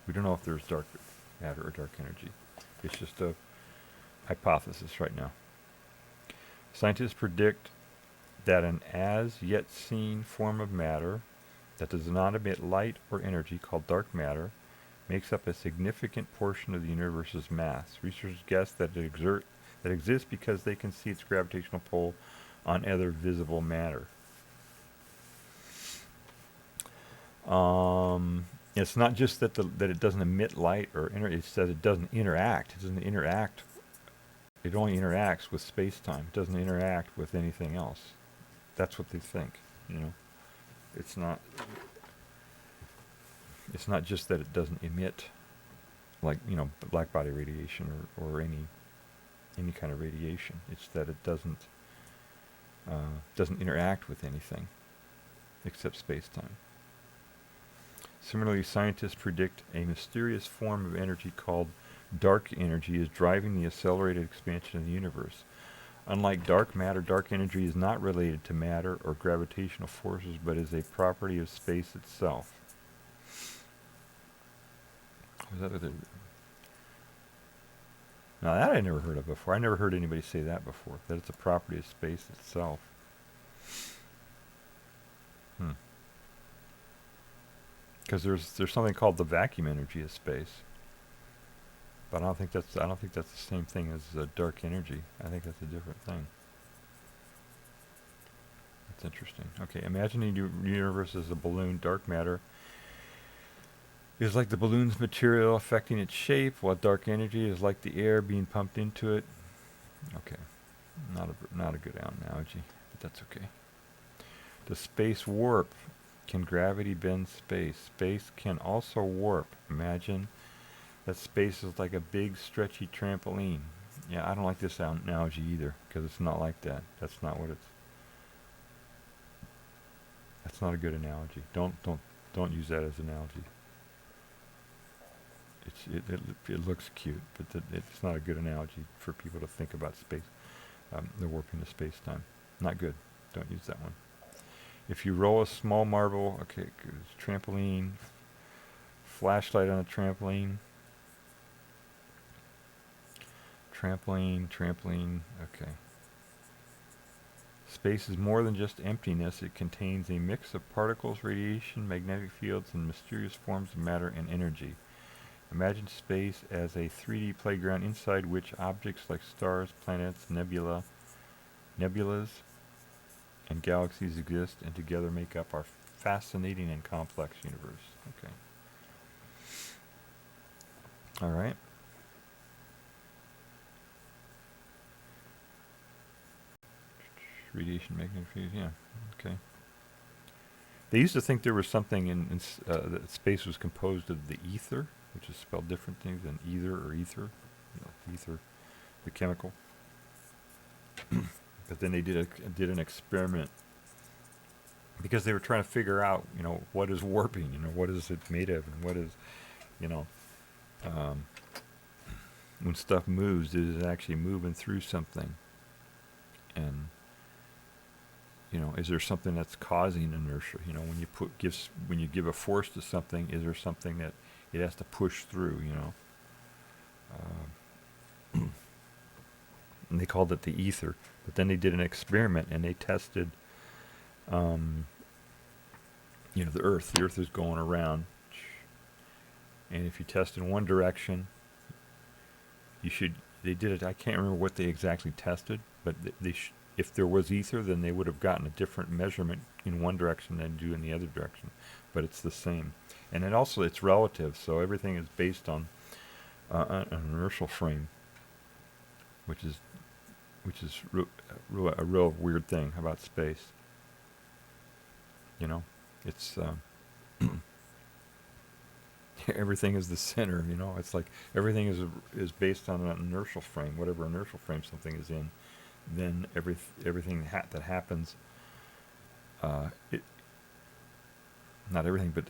We don't know if there's dark matter or dark energy. It's just a hypothesis right now. Scientists predict that an as-yet seen form of matter that does not emit light or energy, called dark matter, makes up a significant portion of the universe's mass. Researchers guess that it exists because they can see its gravitational pull on other visible matter. It's not just that it doesn't emit light or it says it doesn't interact. It doesn't interact. It only interacts with space-time. It doesn't interact with anything else. That's what they think. It's not just that it doesn't emit, like black body radiation or any kind of radiation. It's that it doesn't interact with anything except space-time. Similarly, scientists predict a mysterious form of energy called dark energy is driving the accelerated expansion of the universe. Unlike dark matter, dark energy is not related to matter or gravitational forces, but is a property of space itself. Now that I never heard of before. I never heard anybody say that before, that it's a property of space itself. Because there's something called the vacuum energy of space, but I don't think that's the same thing as dark energy. I think that's a different thing. That's interesting. Okay, imagine the universe as a balloon. Dark matter is like the balloon's material affecting its shape, while dark energy is like the air being pumped into it. Okay, not a good analogy, but that's okay. The space warp. Can gravity bend space? Space can also warp. Imagine that space is like a big, stretchy trampoline. Yeah, I don't like this analogy either, because it's not like that. That's not a good analogy. Don't use that as an analogy. it looks cute, but it's not a good analogy for people to think about space. The warping of space-time. Not good. Don't use that one. If you roll a small marble, okay, trampoline, flashlight on a trampoline, trampoline, okay. Space is more than just emptiness. It contains a mix of particles, radiation, magnetic fields, and mysterious forms of matter and energy. Imagine space as a 3D playground inside which objects like stars, planets, nebulas, and galaxies exist and together make up our fascinating and complex universe. Okay. All right. Radiation, magnetic field, yeah. Okay. They used to think there was something that space was composed of the ether, which is spelled different things than either or ether. Ether, the chemical. But then they did an experiment because they were trying to figure out, what is warping, what is it made of, and what is, when stuff moves, is it actually moving through something? And is there something that's causing inertia? When you give a force to something, is there something that it has to push through? And they called it the ether. But then they did an experiment and they tested, the Earth. The Earth is going around, and if you test in one direction, They did it. I can't remember what they exactly tested, but if there was ether, then they would have gotten a different measurement in one direction than do in the other direction. But it's the same, and then also it's relative. So everything is based on an inertial frame, which is a real weird thing about space. It's everything is the center. It's like everything is based on an inertial frame, whatever inertial frame something is in. Then everything that happens, not everything, but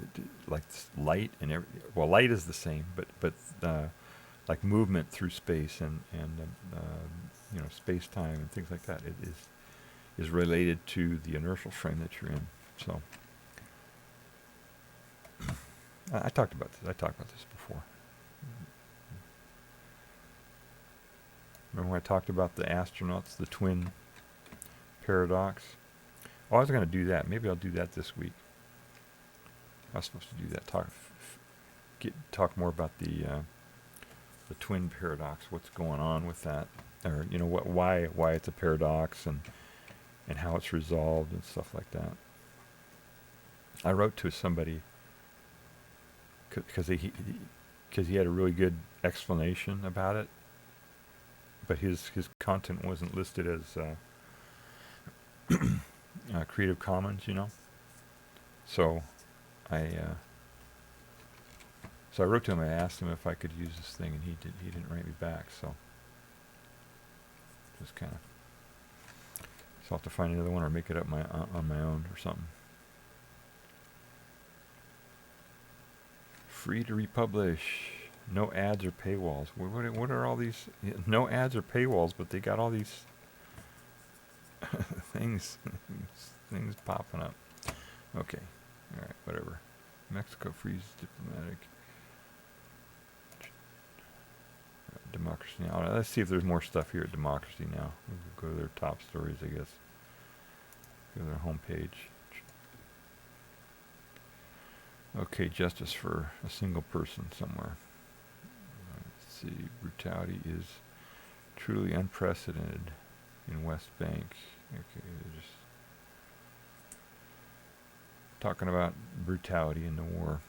like light and light is the same, but like movement through space and space time and things like that, it is related to the inertial frame that you're in. So I talked about this before. Remember when I talked about the astronauts, the twin paradox? Oh, I was going to do that. Maybe I'll do that this week. I was supposed to do that. Talk more about the twin paradox. What's going on with that, or why it's a paradox and how it's resolved and stuff like that. I wrote to somebody because he had a really good explanation about it, but his content wasn't listed as Creative Commons, So I wrote to him. I asked him if I could use this thing, and he didn't write me back. So just kind of, I'll have to find another one or make it up on my own or something. Free to republish. No ads or paywalls. What are all these? No ads or paywalls, but they got all these things popping up. Okay. All right. Whatever. Mexico freezes diplomatic democracy now. Let's see if there's more stuff here at Democracy Now. We'll go to their top stories, I guess. Go to their homepage. Okay, justice for a single person somewhere. Let's see. Brutality is truly unprecedented in West Bank. Okay, they're just talking about brutality in the war.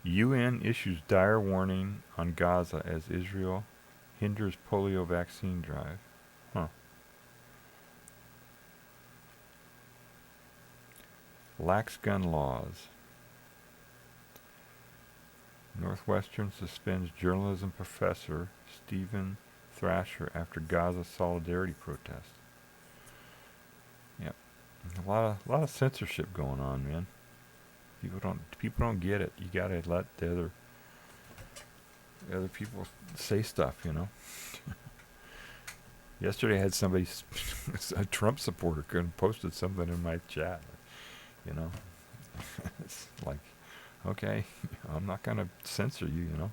UN issues dire warning on Gaza as Israel hinders polio vaccine drive. Huh. Lax gun laws. Northwestern suspends journalism professor Stephen Thrasher after Gaza solidarity protest. Yep. A lot of censorship going on, man. People don't get it. You gotta let the other people say stuff, you know. Yesterday I had somebody, a Trump supporter, posted something in my chat, you know. It's like, okay, I'm not gonna censor you, you know.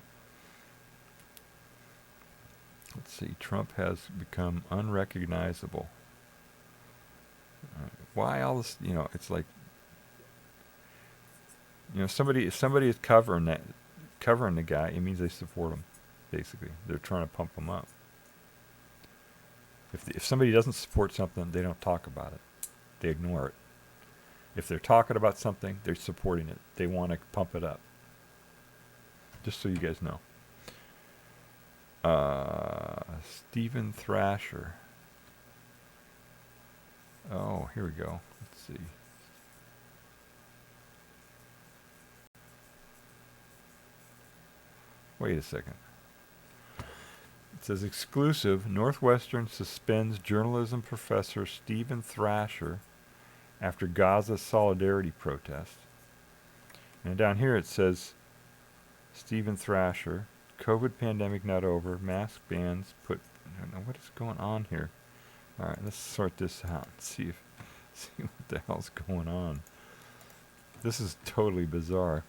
Let's see, Trump has become unrecognizable. Why all this, you know, it's like, you know, if somebody is covering the guy, it means they support him, basically. They're trying to pump him up. If somebody doesn't support something, they don't talk about it. They ignore it. If they're talking about something, they're supporting it. They want to pump it up. Just so you guys know. Stephen Thrasher. Oh, here we go. Let's see. Wait a second. It says exclusive, Northwestern suspends journalism professor Stephen Thrasher after Gaza solidarity protest. And down here it says Stephen Thrasher, COVID pandemic not over, mask bans put, I don't know what is going on here. All right, let's sort this out and see what the hell's going on. This is totally bizarre.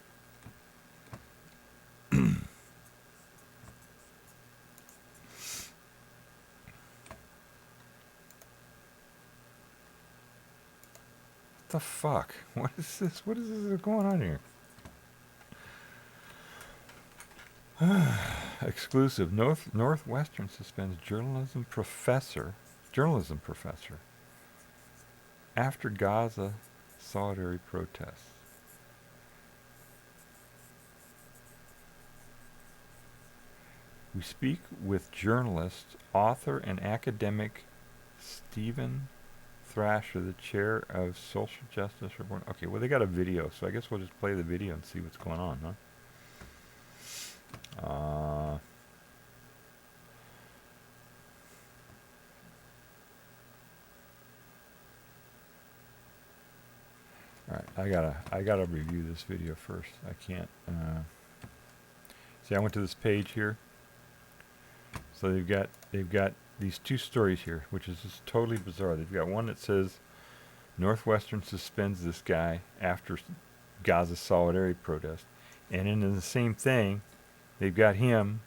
What the fuck? What is this? What is this going on here? Exclusive. Northwestern suspends journalism professor after Gaza solidarity protests. We speak with journalist, author, and academic Stephen Thrasher, the chair of Social Justice Report. Okay, well, they got a video, so I guess we'll just play the video and see what's going on, huh? All right, I gotta review this video first. I can't. See, I went to this page here. So they've got these two stories here, which is just totally bizarre. They've got one that says Northwestern suspends this guy after Gaza solidarity protest, and in the same thing, they've got him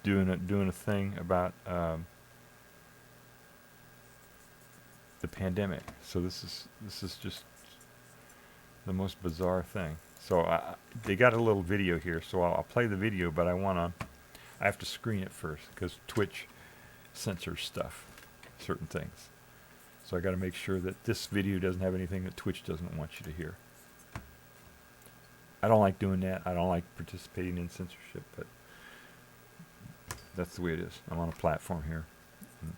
doing a thing about the pandemic. So this is just the most bizarre thing. So they got a little video here, so I'll play the video, but I have to screen it first because Twitch censors stuff, certain things. So I got to make sure that this video doesn't have anything that Twitch doesn't want you to hear. I don't like doing that. I don't like participating in censorship, but that's the way it is. I'm on a platform here. And,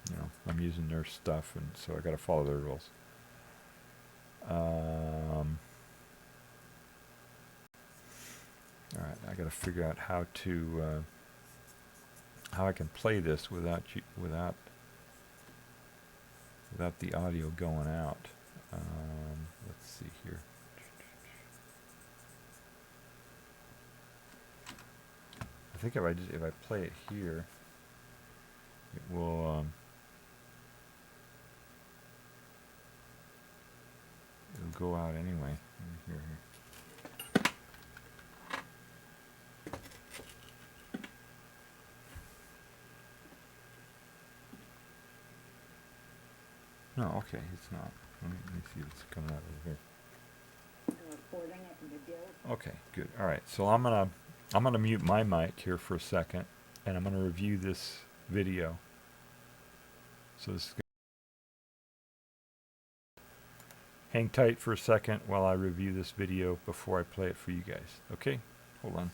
you know, I'm using their stuff, and so I got to follow their rules. All right, I got to figure out how I can play this without the audio going out. Let's see here. I think if I play it here, it will it'll go out anyway. Here. No, okay, it's not. Let me see what's coming out over here. Okay, good. All right, so I'm gonna mute my mic here for a second, and I'm gonna review this video. So this is hang tight for a second while I review this video before I play it for you guys. Okay, hold on.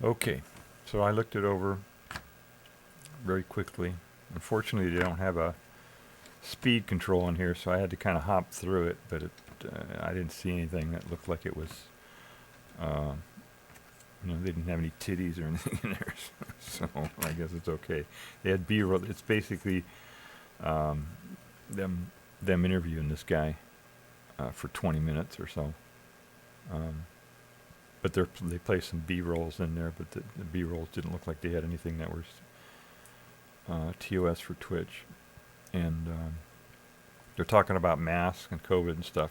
Okay, so I looked it over very quickly. Unfortunately, they don't have a speed control in here, so I had to kind of hop through it, but I didn't see anything that looked like it was, they didn't have any titties or anything in there, so I guess it's okay. They had B-roll. It's basically them interviewing this guy for 20 minutes or so. But they play some B-rolls in there, but the B-rolls didn't look like they had anything that was TOS for Twitch. And they're talking about masks and COVID and stuff.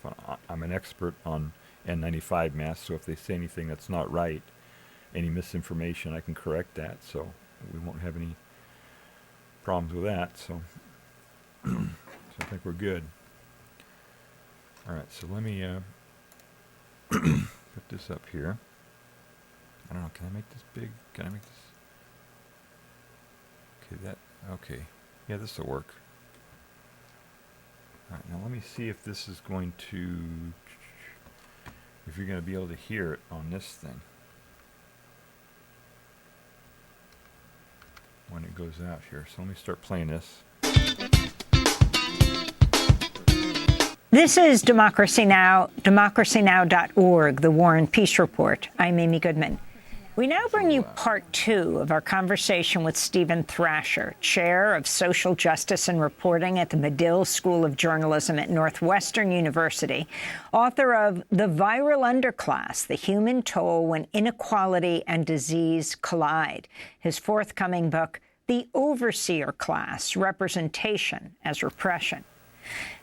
I'm an expert on N95 masks, so if they say anything that's not right, any misinformation, I can correct that. So we won't have any problems with that. So, so I think we're good. All right, so let me put this up here. I don't know, can I make this big? Can I make this? Okay, okay. Yeah, this will work. All right, now let me see if this is going to, if you're going to be able to hear it on this thing when it goes out here. So let me start playing this. This is Democracy Now!, democracynow.org, the War and Peace Report. I'm Amy Goodman. We now bring you part 2 of our conversation with Stephen Thrasher, chair of social justice and reporting at the Medill School of Journalism at Northwestern University, author of The Viral Underclass, The Human Toll When Inequality and Disease Collide, his forthcoming book, The Overseer Class, Representation as Repression.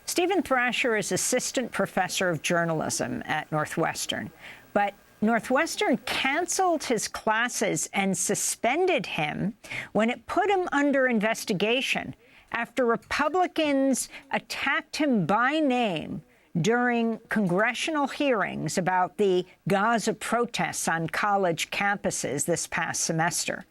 Stephen Thrasher is assistant professor of journalism at Northwestern, but Northwestern canceled his classes and suspended him when it put him under investigation after Republicans attacked him by name during congressional hearings about the Gaza protests on college campuses this past semester.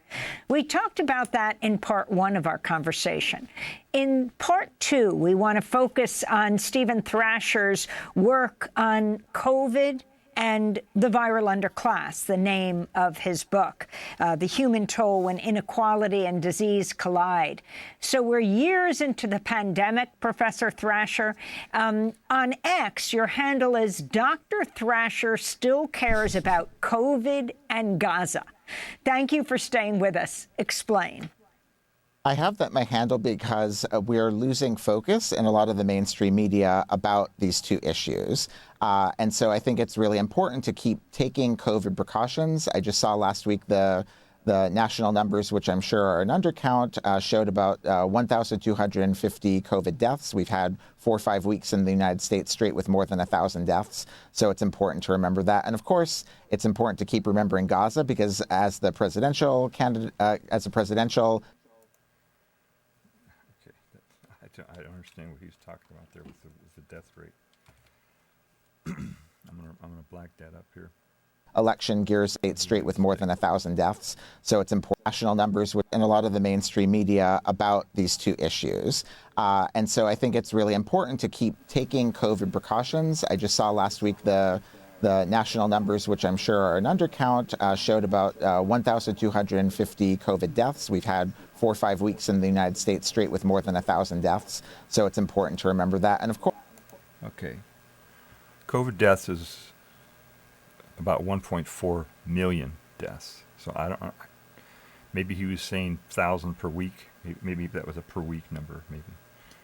We talked about that in part 1 of our conversation. In part 2, we want to focus on Stephen Thrasher's work on COVID and The Viral Underclass, the name of his book, The Human Toll When Inequality and Disease Collide. So we're years into the pandemic, Professor Thrasher. On X, your handle is Dr. Thrasher Still Cares About COVID and Gaza. Thank you for staying with us. Explain. I have that my handle because we're losing focus in a lot of the mainstream media about these two issues. And so I think it's really important to keep taking COVID precautions. I just saw last week the national numbers, which I'm sure are an undercount, showed about 1,250 COVID deaths. We've had 4 or 5 weeks in the United States straight with more than 1,000 deaths. So it's important to remember that. And of course, it's important to keep remembering Gaza because as the presidential candidate, I don't understand what he's talking about there with the death rate. I'm gonna black that up here. Election gears straight with more than 1,000 deaths. So it's important. National numbers in a lot of the mainstream media about these two issues. And so I think it's really important to keep taking COVID precautions. I just saw last week the national numbers, which I'm sure are an undercount, showed about 1,250 COVID deaths. We've had 4 or 5 weeks in the United States straight with more than 1,000 deaths. So it's important to remember that. And of course. Okay. COVID deaths is about 1.4 million deaths. So I don't. Maybe he was saying 1,000 per week. Maybe that was a per week number. Maybe,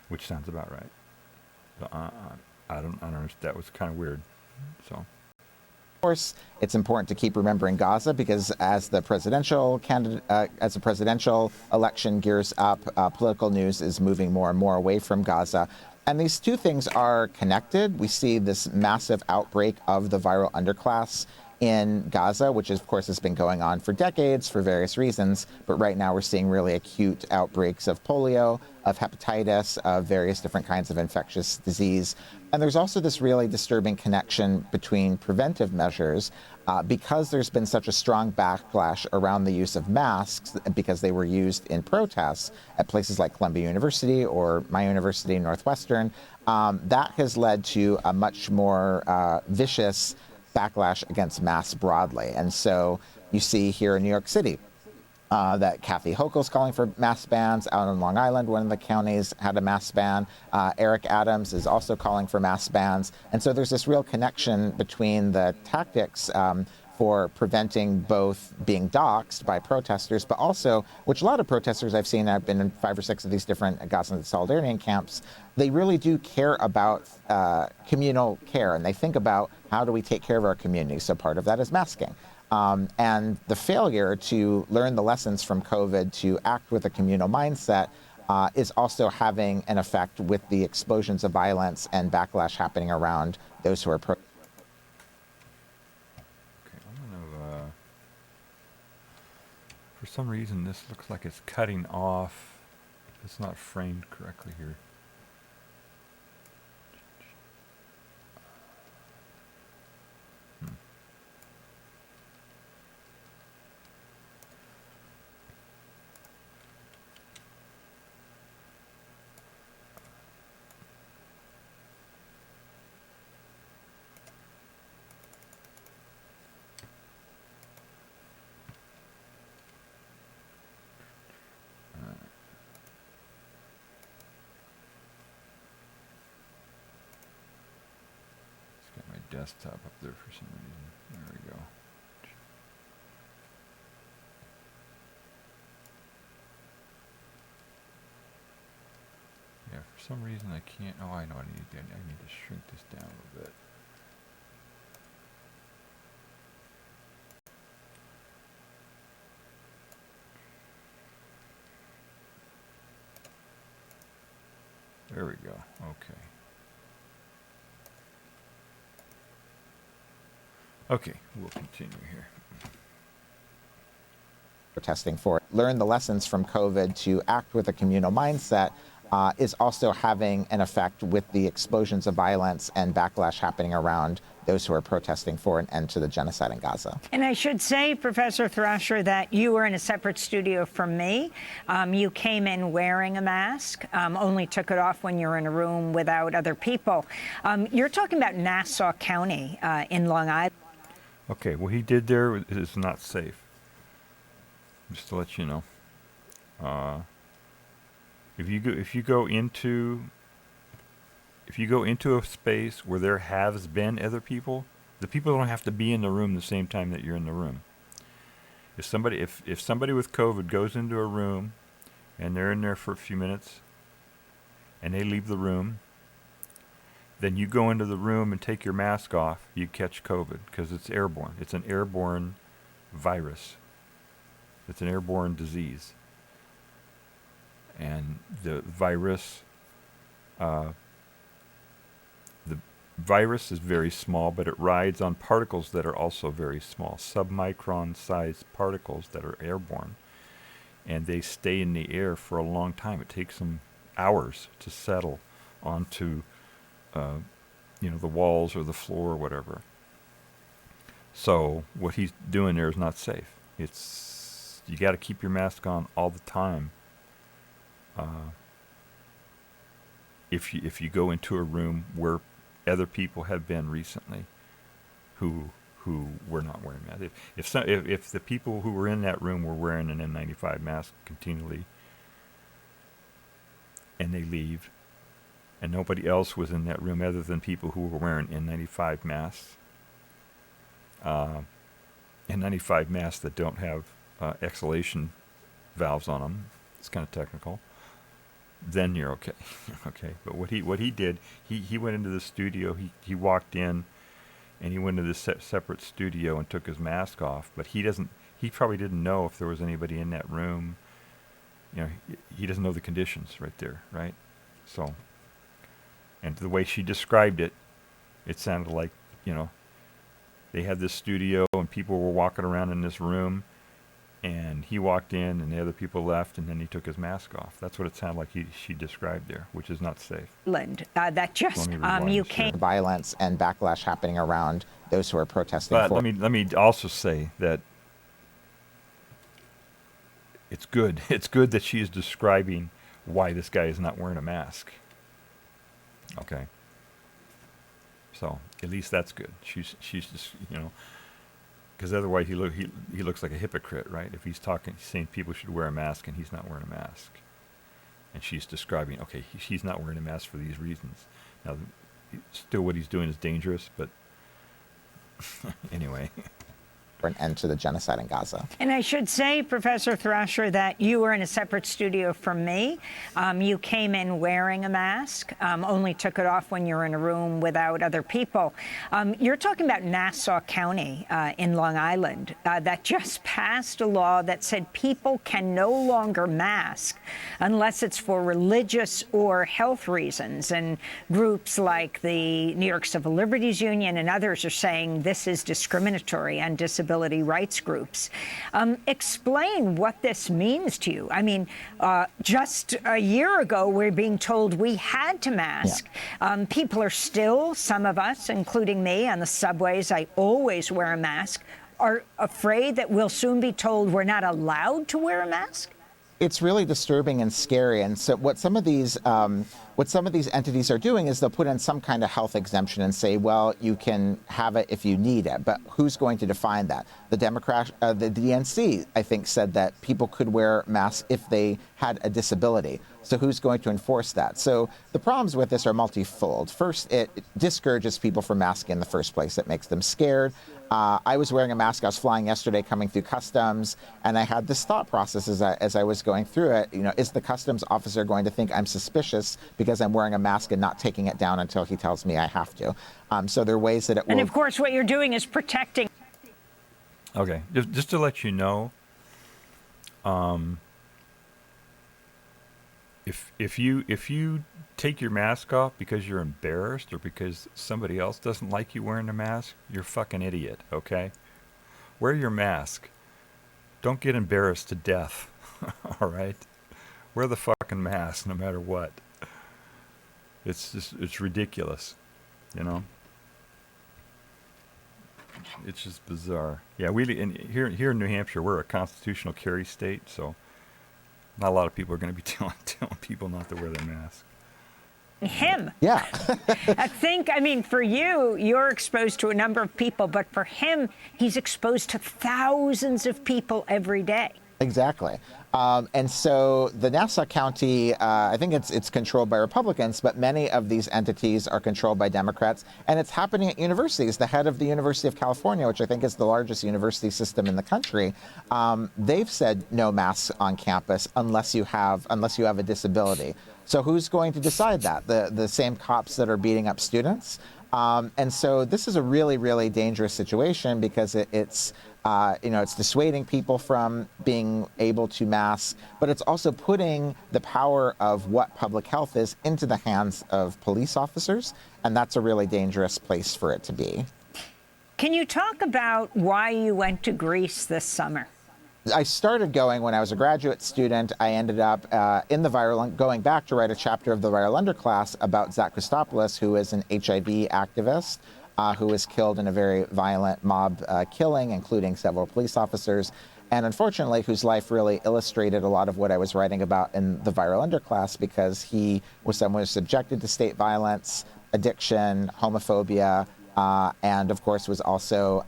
which sounds about right. So I don't understand. That was kind of weird. So. Of course, it's important to keep remembering Gaza because as the presidential election gears up, political news is moving more and more away from Gaza. And these two things are connected. We see this massive outbreak of the viral underclass in Gaza, which of course has been going on for decades for various reasons. But right now we're seeing really acute outbreaks of polio, of hepatitis, of various different kinds of infectious disease. And there's also this really disturbing connection between preventive measures because there's been such a strong backlash around the use of masks because they were used in protests at places like Columbia University or my university, Northwestern. That has led to a much more vicious backlash against masks broadly. And so, You see here in New York City that Kathy Hochul's calling for mask bans. Out in Long Island, one of the counties had a mask ban. Eric Adams is also calling for mask bans. And so there's this real connection between the tactics for preventing both being doxxed by protesters, but also, which a lot of protesters I've seen, I've been in 5 or 6 of these different Gaza Solidarity camps, they really do care about communal care, and they think about how do we take care of our community. So part of that is masking. And the failure to learn the lessons from COVID to act with a communal mindset is also having an effect with the explosions of violence and backlash happening around those who are for some reason, this looks like it's cutting off. It's not framed correctly here. Desktop up there for some reason. There we go. Yeah, for some reason I can't. Oh, I know what I need to do. I need to shrink this down a little bit. There we go. Okay. Okay, we'll continue here. Protesting for it. Learn the lessons from COVID to act with a communal mindset is also having an effect with the explosions of violence and backlash happening around those who are protesting for an end to the genocide in Gaza. And I should say, Professor Thrasher, that you were in a separate studio from me. You came in wearing a mask, only took it off when you're in a room without other people. You're talking about Nassau County in Long Island. Okay, what he did there is not safe. Just to let you know. If you go into a space where there has been other people, the people don't have to be in the room the same time that you're in the room. If somebody with COVID goes into a room and they're in there for a few minutes and they leave the room, then you go into the room and take your mask off, you catch COVID because it's airborne. It's an airborne virus. It's an airborne disease. And the virus is very small, but it rides on particles that are also very small, submicron-sized particles that are airborne. And they stay in the air for a long time. It takes them hours to settle onto the walls or the floor or whatever. So what he's doing there is not safe. You got to keep your mask on all the time. If you go into a room where other people have been recently, who were not wearing masks, if the people who were in that room were wearing an N95 mask continually, and they leave, and nobody else was in that room other than people who were wearing N95 masks, N95 masks that don't have exhalation valves on them, it's kind of technical, then you're okay. Okay, but what he did, he went into the studio, he walked in, and he went to this separate studio and took his mask off, but he probably didn't know if there was anybody in that room. He doesn't know the conditions right there, right? So, and the way she described it, it sounded like, they had this studio and people were walking around in this room, and he walked in and the other people left, and then he took his mask off. That's what it sounded like she described there, which is not safe. That just you came. Violence and backlash happening around those who are protesting. But let me also say that it's good. It's good that she is describing why this guy is not wearing a mask. Okay. So at least that's good. She's just because otherwise he looks like a hypocrite, right? If he's saying people should wear a mask and he's not wearing a mask, and she's describing, okay, he's not wearing a mask for these reasons. Now, still, what he's doing is dangerous, but anyway. An end to the genocide in Gaza. And I should say, Professor Thrasher, that you were in a separate studio from me. You came in wearing a mask, only took it off when you were in a room without other people. You're talking about Nassau County in Long Island that just passed a law that said people can no longer mask unless it's for religious or health reasons. And groups like the New York Civil Liberties Union and others are saying this is discriminatory and disability rights groups. Explain what this means to you. I mean, just a year ago, we're being told we had to mask. Yeah. People are still, some of us, including me, on the subways, I always wear a mask, are afraid that we'll soon be told we're not allowed to wear a mask? It's really disturbing and scary. And so what some of these entities are doing is they'll put in some kind of health exemption and say, well, you can have it if you need it. But who's going to define that? The DNC, I think, said that people could wear masks if they had a disability. So who's going to enforce that? So the problems with this are multifold. First, it discourages people from masking in the first place. It makes them scared. I was wearing a mask. I was flying yesterday coming through customs, and I had this thought process as I was going through it. You know, is the customs officer going to think I'm suspicious because I'm wearing a mask and not taking it down until he tells me I have to? So there are ways that it will... And of course, what you're doing is protecting... Okay, just to let you know, if you take your mask off because you're embarrassed or because somebody else doesn't like you wearing a mask, you're a fucking idiot, okay? Wear your mask. Don't get embarrassed to death, all right? Wear the fucking mask no matter what. It's ridiculous, you know? It's just bizarre. Yeah, here in New Hampshire, we're a constitutional carry state, so not a lot of people are going to be telling people not to wear their mask. Him. Yeah. I mean, for you, you're exposed to a number of people, but for him, he's exposed to thousands of people every day. Exactly. And so the Nassau County, I think it's controlled by Republicans, but many of these entities are controlled by Democrats. And it's happening at universities. The head of the University of California, which I think is the largest university system in the country, they've said no masks on campus unless you have a disability. So who's going to decide that? The same cops that are beating up students? And so this is a really, really dangerous situation because it's dissuading people from being able to mask, but it's also putting the power of what public health is into the hands of police officers, and that's a really dangerous place for it to be. Can you talk about why you went to Greece this summer? I started going when I was a graduate student. I ended up going back to write a chapter of the viral underclass about Zach Christopoulos, who is an HIV activist who was killed in a very violent mob killing, including several police officers, and unfortunately whose life really illustrated a lot of what I was writing about in the viral underclass, because he was someone who was subjected to state violence, addiction, homophobia, and of course was also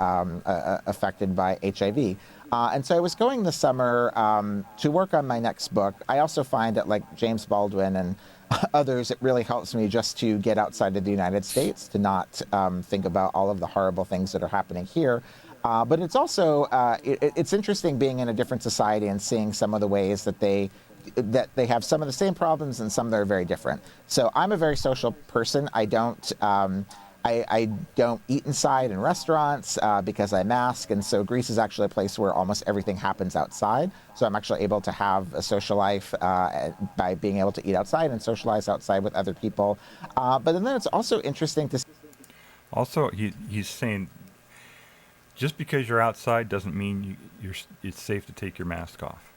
affected by HIV. And so I was going this summer to work on my next book. I also find that, like James Baldwin and others, it really helps me just to get outside of the United States, to not think about all of the horrible things that are happening here. But it's also, it's interesting being in a different society and seeing some of the ways that they have some of the same problems and some that are very different. So I'm a very social person. I don't eat inside in restaurants because I mask, and so Greece is actually a place where almost everything happens outside. So I'm actually able to have a social life by being able to eat outside and socialize outside with other people. But then it's also interesting to... Also, he's saying just because you're outside doesn't mean it's safe to take your mask off.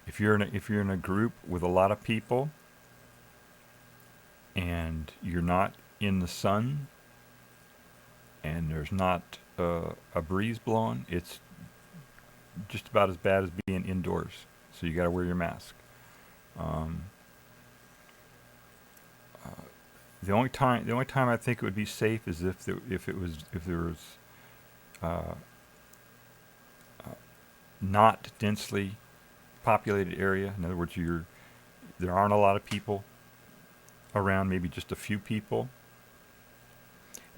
If you're in a group with a lot of people, and you're not in the sun, and there's not a breeze blowing, it's just about as bad as being indoors. So you got to wear your mask. the only time I think it would be safe is if there was not densely populated area. In other words, there aren't a lot of people around, maybe just a few people,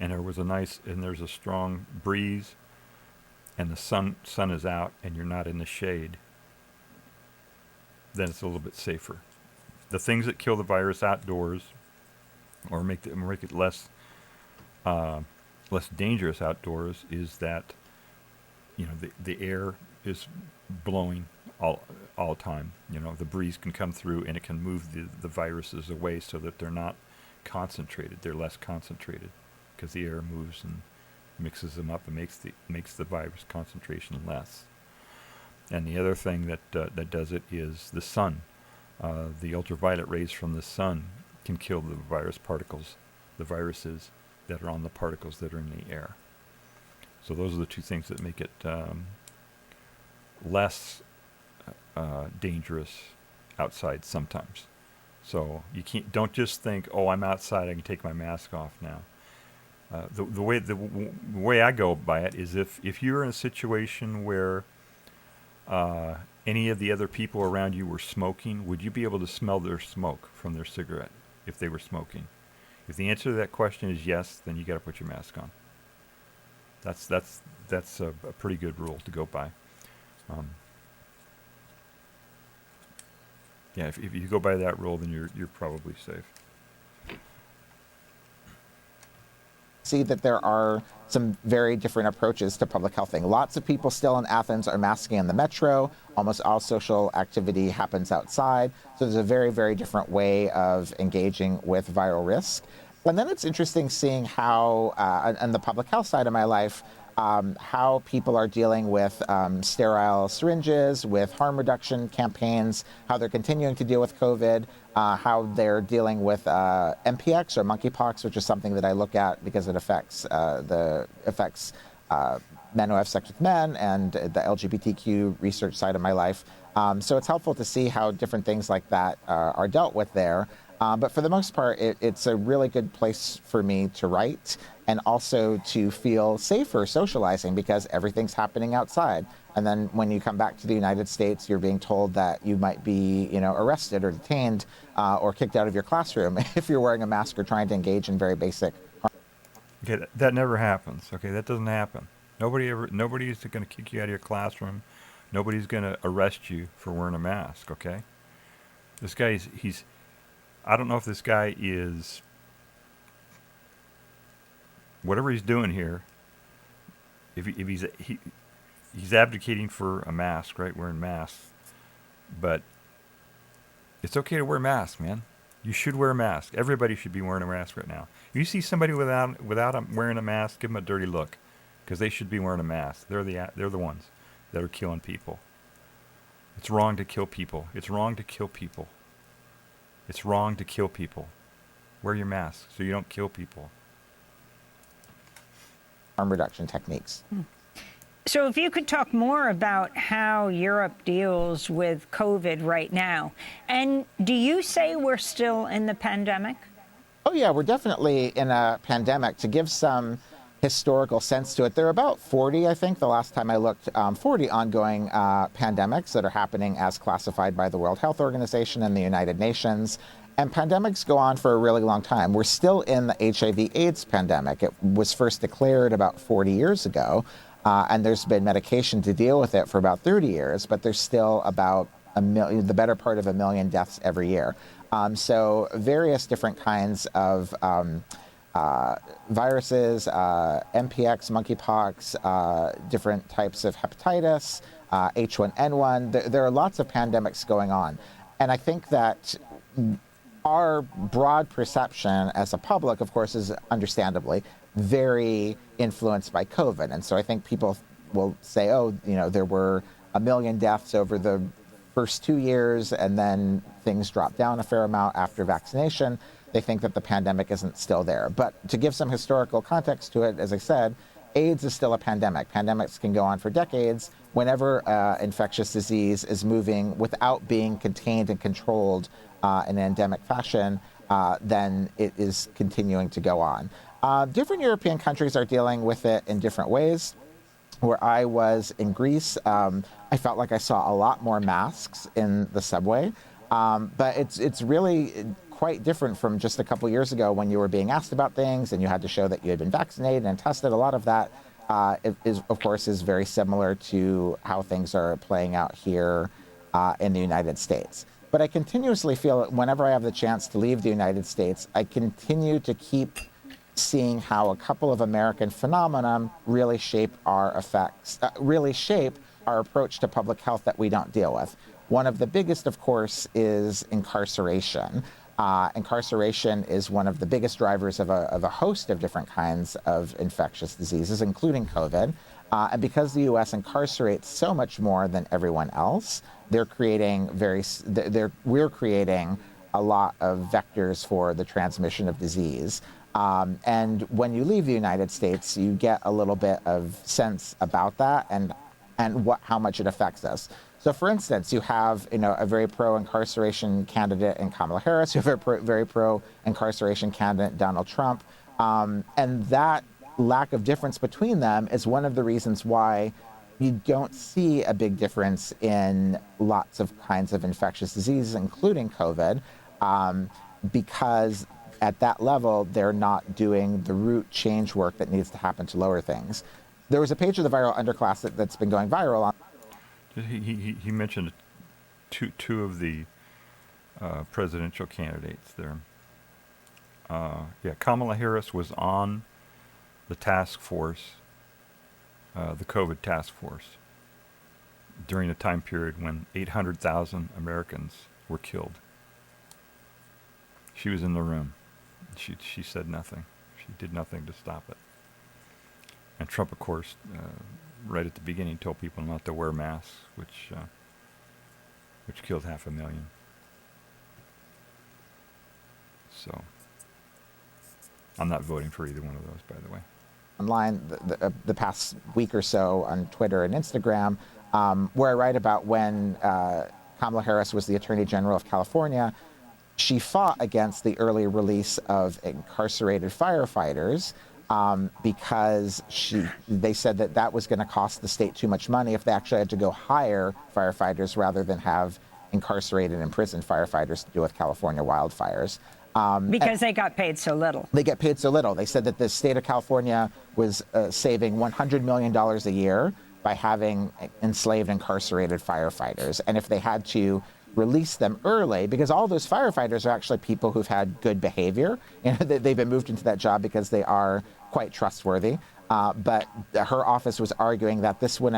and there's a strong breeze, and the sun is out, and you're not in the shade. Then it's a little bit safer. The things that kill the virus outdoors, or make it less dangerous outdoors, is that the air is blowing all the time. The breeze can come through and it can move the viruses away so that they're not concentrated. They're less concentrated because the air moves and mixes them up and makes the virus concentration less. And the other thing that does it is the sun. The ultraviolet rays from the sun can kill the the viruses that are on the particles that are in the air. So those are the two things that make it less dangerous outside sometimes. So don't just think, oh, I'm outside, I can take my mask off now. The way I go by it is if you're in a situation where any of the other people around you were smoking, would you be able to smell their smoke from their cigarette if they were smoking? If the answer to that question is yes, then you got to put your mask on. That's a pretty good rule to go by. If you go by that rule, then you're probably safe. See that there are some very different approaches to public health thing. Lots of people still in Athens are masking in the metro. Almost all social activity happens outside. So there's a very, very different way of engaging with viral risk. And then it's interesting seeing how, on the public health side of my life, how people are dealing with sterile syringes, with harm reduction campaigns, how they're continuing to deal with COVID, how they're dealing with MPX or monkeypox, which is something that I look at because it affects men who have sex with men and the LGBTQ research side of my life. So it's helpful to see how different things like that are dealt with there. But for the most part, it's a really good place for me to write and also to feel safer socializing because everything's happening outside. And then when you come back to the United States, you're being told that you might be, arrested or detained or kicked out of your classroom if you're wearing a mask or trying to engage in very basic. Okay, that never happens. Okay, that doesn't happen. Nobody's going to kick you out of your classroom. Nobody's going to arrest you for wearing a mask. Okay, this guy I don't know if this guy is, whatever he's doing here, if he's advocating for a mask, right, wearing masks, but it's okay to wear masks, man. You should wear a mask. Everybody should be wearing a mask right now. If you see somebody without wearing a mask, give them a dirty look, because they should be wearing a mask. They're the ones that are killing people. It's wrong to kill people. It's wrong to kill people. It's wrong to kill people. Wear your mask so you don't kill people. Harm reduction techniques. So if you could talk more about how Europe deals with COVID right now. And do you say we're still in the pandemic? Oh, yeah, we're definitely in a pandemic. To give some historical sense to it, there are about 40, I think, the last time I looked, 40 ongoing pandemics that are happening as classified by the World Health Organization and the United Nations. And pandemics go on for a really long time. We're still in the HIV/AIDS pandemic. It was first declared about 40 years ago, and there's been medication to deal with it for about 30 years, but there's still about the better part of 1 million deaths every year. So various different kinds of viruses, MPX, monkeypox, different types of hepatitis, H1N1. There are lots of pandemics going on. And I think that our broad perception as a public, of course, is understandably very influenced by COVID. And so I think people will say, oh, there were 1 million deaths over the first 2 years, and then things dropped down a fair amount after vaccination. They think that the pandemic isn't still there. But to give some historical context to it, as I said, AIDS is still a pandemic. Pandemics can go on for decades. Whenever infectious disease is moving without being contained and controlled in an endemic fashion, then it is continuing to go on. Different European countries are dealing with it in different ways. Where I was in Greece, I felt like I saw a lot more masks in the subway, but it's really quite different from just a couple years ago when you were being asked about things and you had to show that you had been vaccinated and tested. A lot of that of course, is very similar to how things are playing out here in the United States. But I continuously feel that whenever I have the chance to leave the United States, I continue to keep seeing how a couple of American phenomena really shape our effects, really shape our approach to public health that we don't deal with. One of the biggest, of course, is incarceration. Incarceration is one of the biggest drivers of a host of different kinds of infectious diseases, including COVID. And because the U.S. incarcerates so much more than everyone else, we're creating a lot of vectors for the transmission of disease. And when you leave the United States, you get a little bit of sense about that and how much it affects us. So, for instance, you have a very pro-incarceration candidate in Kamala Harris. You have a very pro-incarceration candidate, Donald Trump. And that lack of difference between them is one of the reasons why you don't see a big difference in lots of kinds of infectious diseases, including COVID, because at that level, they're not doing the root change work that needs to happen to lower things. There was a page of the viral underclass that's been going viral on. He mentioned two of the presidential candidates there. Kamala Harris was on the task force, the COVID task force, during a time period when 800,000 Americans were killed. She was in the room. She said nothing. She did nothing to stop it. And Trump, of course, right at the beginning, told people not to wear masks, which killed 500,000. So, I'm not voting for either one of those, by the way. Online the past week or so on Twitter and Instagram, where I write about when Kamala Harris was the Attorney General of California. She fought against the early release of incarcerated firefighters because they said that was going to cost the state too much money if they actually had to go hire firefighters rather than have incarcerated and imprisoned firefighters to deal with California wildfires. Because they got paid so little. They get paid so little. They said that the state of California was saving $100 million a year by having enslaved, incarcerated firefighters. And if they had to release them early, because all those firefighters are actually people who've had good behavior. They've been moved into that job because they are quite trustworthy. But her office was arguing that this would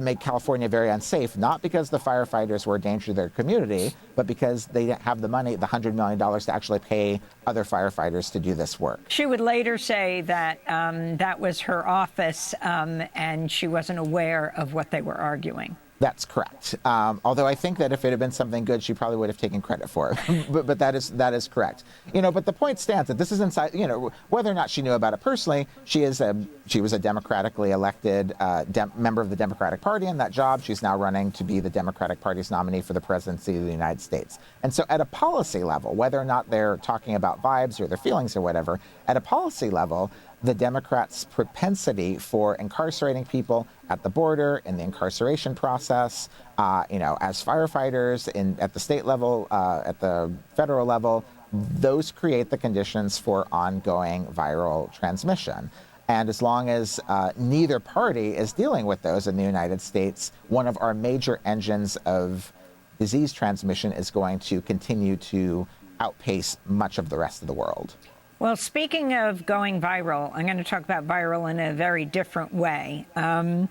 make California very unsafe, not because the firefighters were a danger to their community, but because they didn't have the money, the $100 million to actually pay other firefighters to do this work. She would later say that that was her office and she wasn't aware of what they were arguing. That's correct. Although I think that if it had been something good, she probably would have taken credit for it. but that is correct. But the point stands that this is inside. Whether or not she knew about it personally, she was a democratically elected member of the Democratic Party in that job. She's now running to be the Democratic Party's nominee for the presidency of the United States. And so, at a policy level, whether or not they're talking about vibes or their feelings or whatever, at a policy level, the Democrats' propensity for incarcerating people at the border, in the incarceration process, as firefighters, at the state level, at the federal level, those create the conditions for ongoing viral transmission. And as long as neither party is dealing with those in the United States, one of our major engines of disease transmission is going to continue to outpace much of the rest of the world. Well, speaking of going viral, I'm going to talk about viral in a very different way. The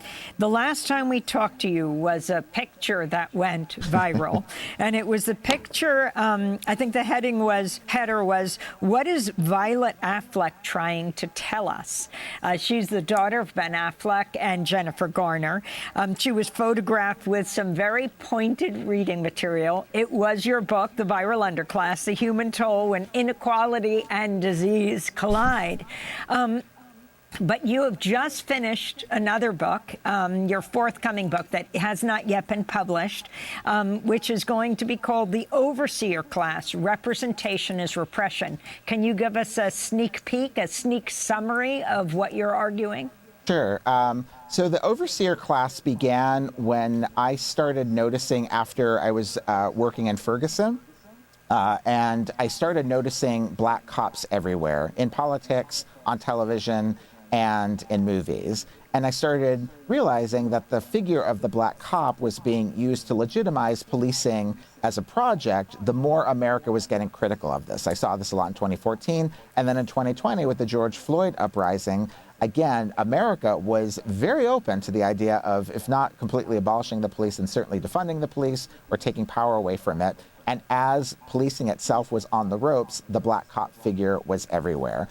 last time we talked to you was a picture that went viral, and it was the picture, I think the header was, "What is Violet Affleck trying to tell us?" She's the daughter of Ben Affleck and Jennifer Garner. She was photographed with some very pointed reading material. It was your book, The Viral Underclass, The Human Toll When Inequality and Disease Collide. But you have just finished another book, your forthcoming book that has not yet been published, which is going to be called The Overseer Class, Representation is Repression. Can you give us a sneak peek, a sneak summary of what you're arguing? Sure. So the Overseer class began when I started noticing after I was working in Ferguson. And I started noticing black cops everywhere, in politics, on television, and in movies. And I started realizing that the figure of the black cop was being used to legitimize policing as a project. The more America was getting critical of this. I saw this a lot in 2014. And then in 2020 with the George Floyd uprising, again, America was very open to the idea of, if not completely abolishing the police, and certainly defunding the police or taking power away from it. And as policing itself was on the ropes, the black cop figure was everywhere.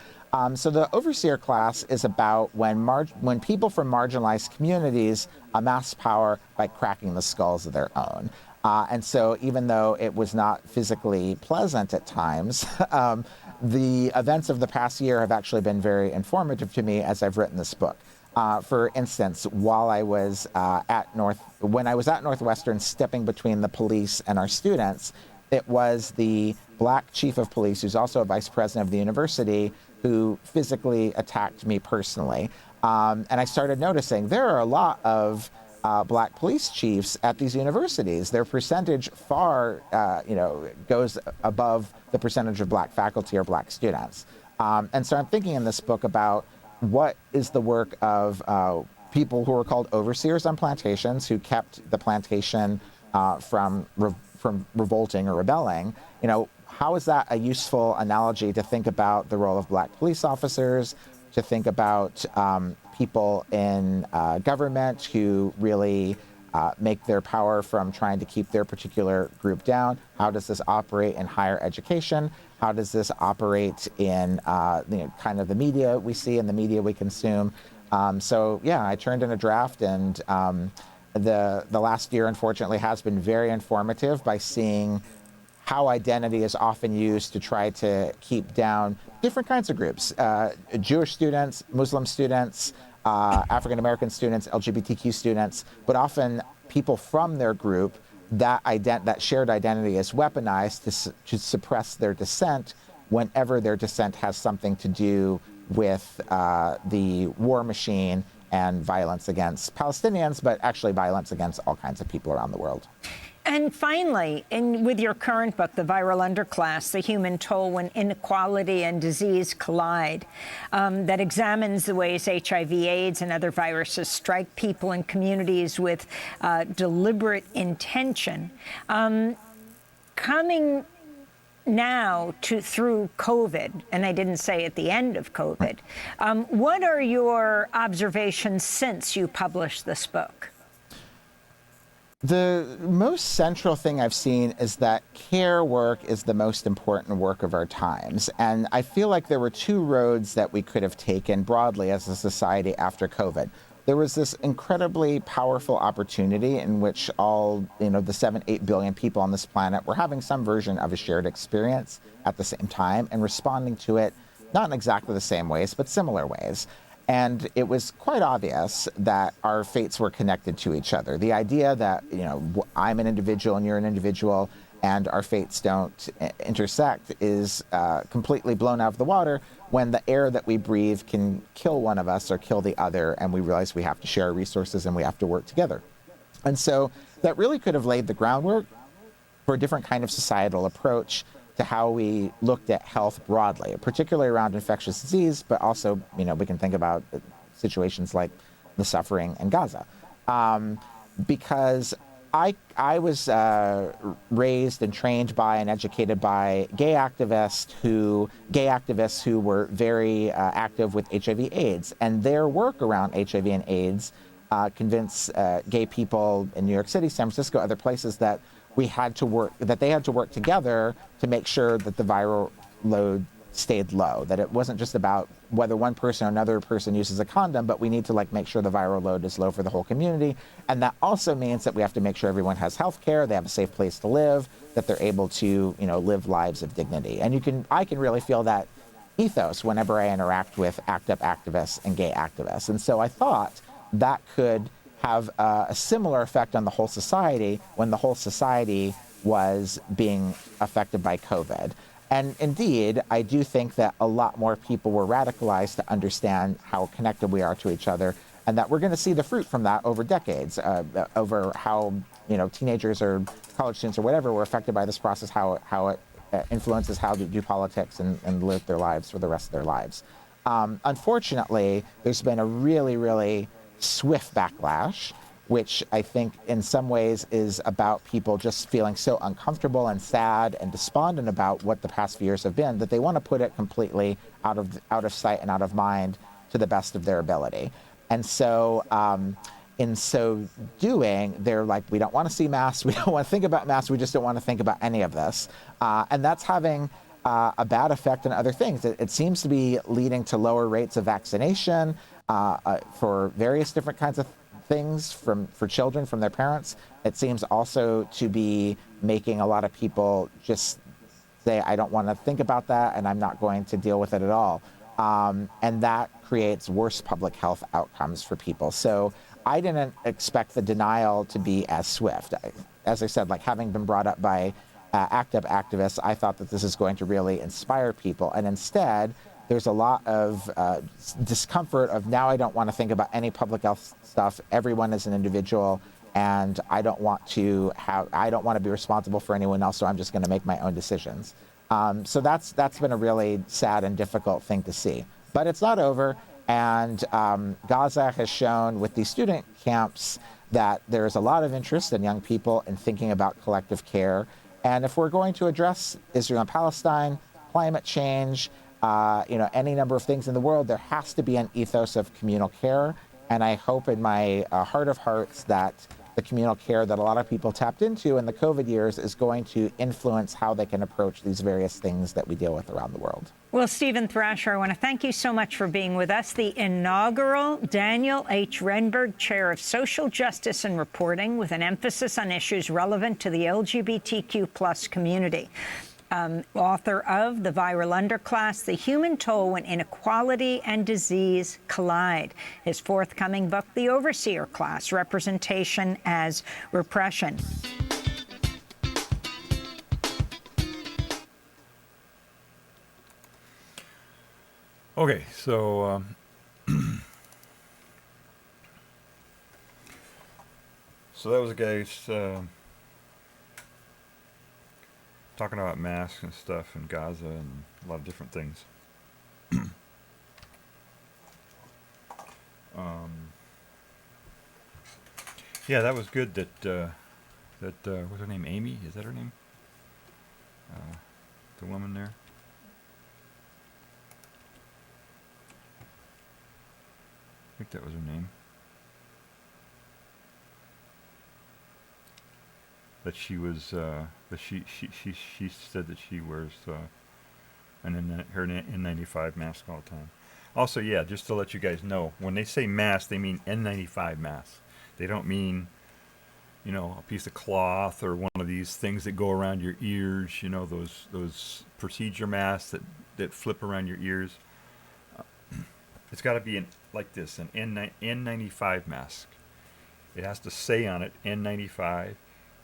So the Overseer class is about when people from marginalized communities amass power by cracking the skulls of their own. And so even though it was not physically pleasant at times, the events of the past year have actually been very informative to me as I've written this book. For instance, while I was when I was at Northwestern, stepping between the police and our students, it was the black chief of police, who's also a vice president of the university, who physically attacked me personally. And I started noticing there are a lot of black police chiefs at these universities. Their percentage far, goes above the percentage of black faculty or black students. And so I'm thinking in this book about what is the work of people who are called overseers on plantations, who kept the plantation from revolting or rebelling. How is that a useful analogy to think about the role of black police officers, to think about people in government who really make their power from trying to keep their particular group down? How does this operate in higher education? How does this operate in kind of the media we see and the media we consume? I turned in a draft, and the last year, unfortunately, has been very informative by seeing how identity is often used to try to keep down different kinds of groups, Jewish students, Muslim students, African-American students, LGBTQ students, but often people from their group. That shared identity is weaponized to suppress their dissent whenever their dissent has something to do with the war machine and violence against Palestinians, but actually violence against all kinds of people around the world. And finally, with your current book, The Viral Underclass, The Human Toll When Inequality and Disease Collide, that examines the ways HIV/AIDS and other viruses strike people and communities with deliberate intention. Coming now through COVID, and I didn't say at the end of COVID, what are your observations since you published this book? The most central thing I've seen is that care work is the most important work of our times. And I feel like there were two roads that we could have taken broadly as a society after COVID. There was this incredibly powerful opportunity in which all, the 7-8 billion people on this planet were having some version of a shared experience at the same time and responding to it, not in exactly the same ways, but similar ways. And it was quite obvious that our fates were connected to each other. The idea that, I'm an individual and you're an individual and our fates don't intersect is completely blown out of the water when the air that we breathe can kill one of us or kill the other, and we realize we have to share resources and we have to work together. And so that really could have laid the groundwork for a different kind of societal approach to how we looked at health broadly, particularly around infectious disease, but also, we can think about situations like the suffering in Gaza. Because I was raised and trained by and educated by gay activists who were very active with HIV/AIDS, and their work around HIV and AIDS convinced gay people in New York City, San Francisco, other places that they had to work together to make sure that the viral load stayed low, that it wasn't just about whether one person or another person uses a condom, but we need to make sure the viral load is low for the whole community. And that also means that we have to make sure everyone has health care, they have a safe place to live, that they're able to, live lives of dignity. And I can really feel that ethos whenever I interact with ACT UP activists and gay activists. And so I thought that could have a similar effect on the whole society when the whole society was being affected by COVID. And indeed, I do think that a lot more people were radicalized to understand how connected we are to each other, and that we're going to see the fruit from that over decades, over how, you know, teenagers or college students or whatever were affected by this process, how it influences how they do politics and live their lives for the rest of their lives. Unfortunately, there's been a really, really swift backlash, which I think in some ways is about people just feeling so uncomfortable and sad and despondent about what the past few years have been that they want to put it completely out of sight and out of mind to the best of their ability. And so in so doing, they're like, we don't want to see masks, we don't want to think about masks, we just don't want to think about any of this. And that's having a bad effect on other things. It seems to be leading to lower rates of vaccination for various different kinds of things for children from their parents. It seems also to be making a lot of people just say, I don't want to think about that and I'm not going to deal with it at all. And that creates worse public health outcomes for people. So I didn't expect the denial to be as swift. As I said, like having been brought up by ACT UP activists, I thought that this is going to really inspire people. And instead, there's a lot of discomfort of now I don't want to think about any public health stuff. Everyone is an individual, and I don't want to be responsible for anyone else, so I'm just going to make my own decisions. So that's been a really sad and difficult thing to see. But it's not over, and Gaza has shown with these student camps that there's a lot of interest in young people in thinking about collective care. And if we're going to address Israel and Palestine, climate change, any number of things in the world, there has to be an ethos of communal care. And I hope in my heart of hearts that the communal care that a lot of people tapped into in the COVID years is going to influence how they can approach these various things that we deal with around the world. Well, Stephen Thrasher, I want to thank you so much for being with us. The inaugural Daniel H. Renberg Chair of Social Justice and Reporting, with an emphasis on issues relevant to the LGBTQ+ community. Author of The Viral Underclass, The Human Toll When Inequality and Disease Collide. His forthcoming book, The Overseer Class, Representation as Repression. Okay, so so that was a guy's talking about masks and stuff in Gaza and a lot of different things. Yeah, that was good. That what's her name? Amy? Is that her name? The woman there. I think that was her name. That she was, that she said that she wears her N95 mask all the time. Also, yeah, just to let you guys know, when they say mask, they mean N95 mask. They don't mean, a piece of cloth or one of these things that go around your ears. Those procedure masks that flip around your ears. It's got to be like this, an N95 mask. It has to say on it N95.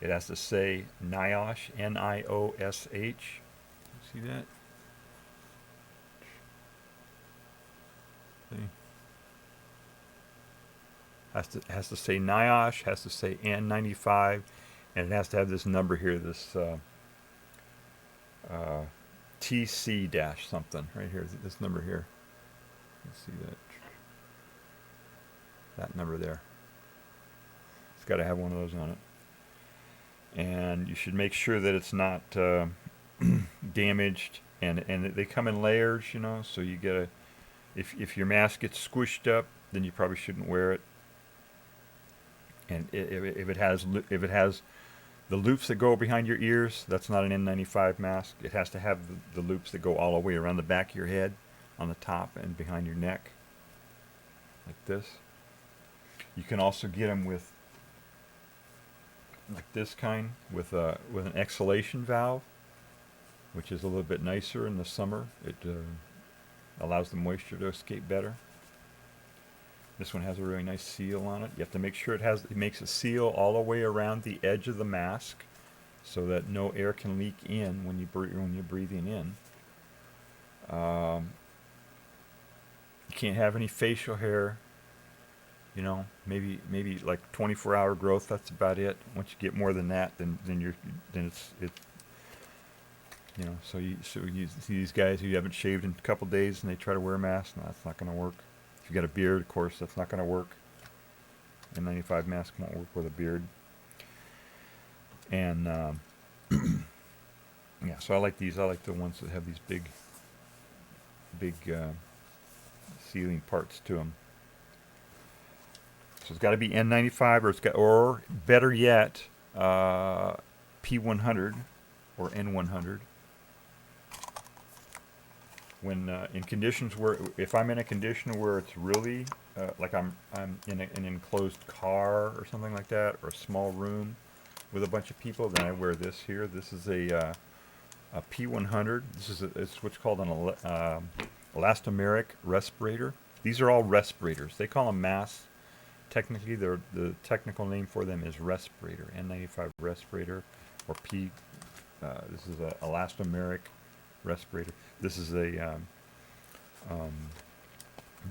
It has to say NIOSH, N-I-O-S-H. See that? See? Has to say NIOSH, has to say N95, and it has to have this number here, this TC dash something right here, this number here. Let's see that number there. It's got to have one of those on it. And you should make sure that it's not damaged, and they come in layers, so you gotta, if your mask gets squished up, then you probably shouldn't wear it. And if it has the loops that go behind your ears, that's not an N95 mask. It has to have the loops that go all the way around the back of your head, on the top and behind your neck, like this. You can also get them with like this kind, with an exhalation valve, which is a little bit nicer in the summer. allows the moisture to escape better. This one has a really nice seal on it. You have to make sure it makes a seal all the way around the edge of the mask, so that no air can leak in when you're breathing in. You can't have any facial hair. You know, maybe like 24-hour growth. That's about it. Once you get more than that, then it's you know. So you see these guys who haven't shaved in a couple days and they try to wear a mask. No, that's not going to work. If you got a beard, of course, that's not going to work. N95 mask won't work with a beard. And yeah, so I like these. I like the ones that have these big sealing parts to them. So it's got to be N95, or better yet, P100 or N100. When in conditions where, if I'm in a condition where it's really like I'm in an enclosed car or something like that, or a small room with a bunch of people, then I wear this here. This is a P100. It's what's called an elastomeric respirator. These are all respirators. They call them masks. Technically, the technical name for them is respirator, N95 respirator, or P. This is an elastomeric respirator. This is a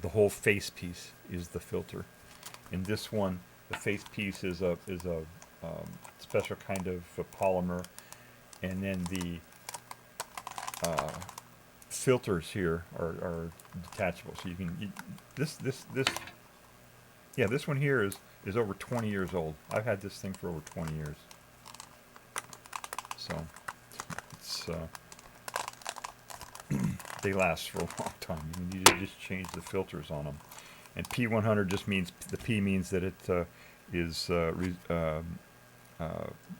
the whole face piece is the filter. In this one, the face piece is a special kind of polymer, and then the filters here are detachable. So you can this one here is over 20 years old. I've had this thing for over 20 years. So it's they last for a long time. You need to just change the filters on them. And P100 just means, the P means that it is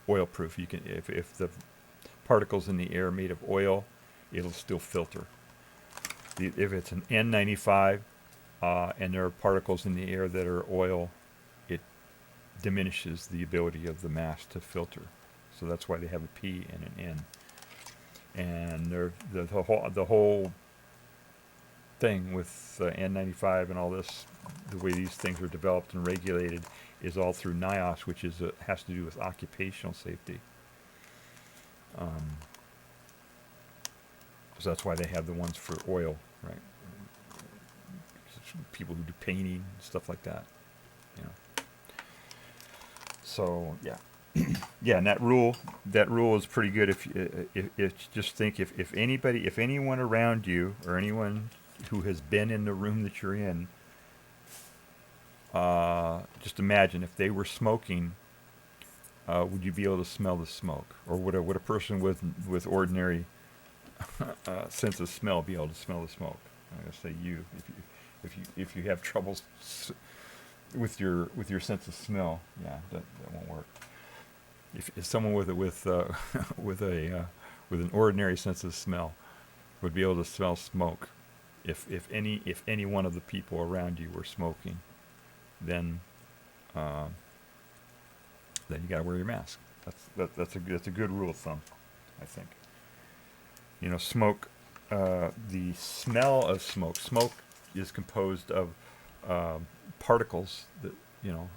oil proof. You can, if the particles in the air are made of oil, it'll still filter. If it's an N95 and there are particles in the air that are oil, it diminishes the ability of the mask to filter. So that's why they have a P and an N. And the whole thing with N95 and all this, the way these things are developed and regulated, is all through NIOSH, which is has to do with occupational safety. So that's why they have the ones for oil, right? People who do painting, stuff like that, you know. So yeah. Yeah, and that rule is pretty good. If just think, if anyone around you, or anyone who has been in the room that you're in, just imagine if they were smoking, would you be able to smell the smoke, or would a person with ordinary sense of smell be able to smell the smoke? I'm gonna say you, if you have troubles with your sense of smell, yeah, that won't work. If someone with an ordinary sense of smell would be able to smell smoke, if any one of the people around you were smoking, then you got to wear your mask. That's a good rule of thumb, I think. You know, smoke. The smell of smoke. Smoke is composed of particles that, you know,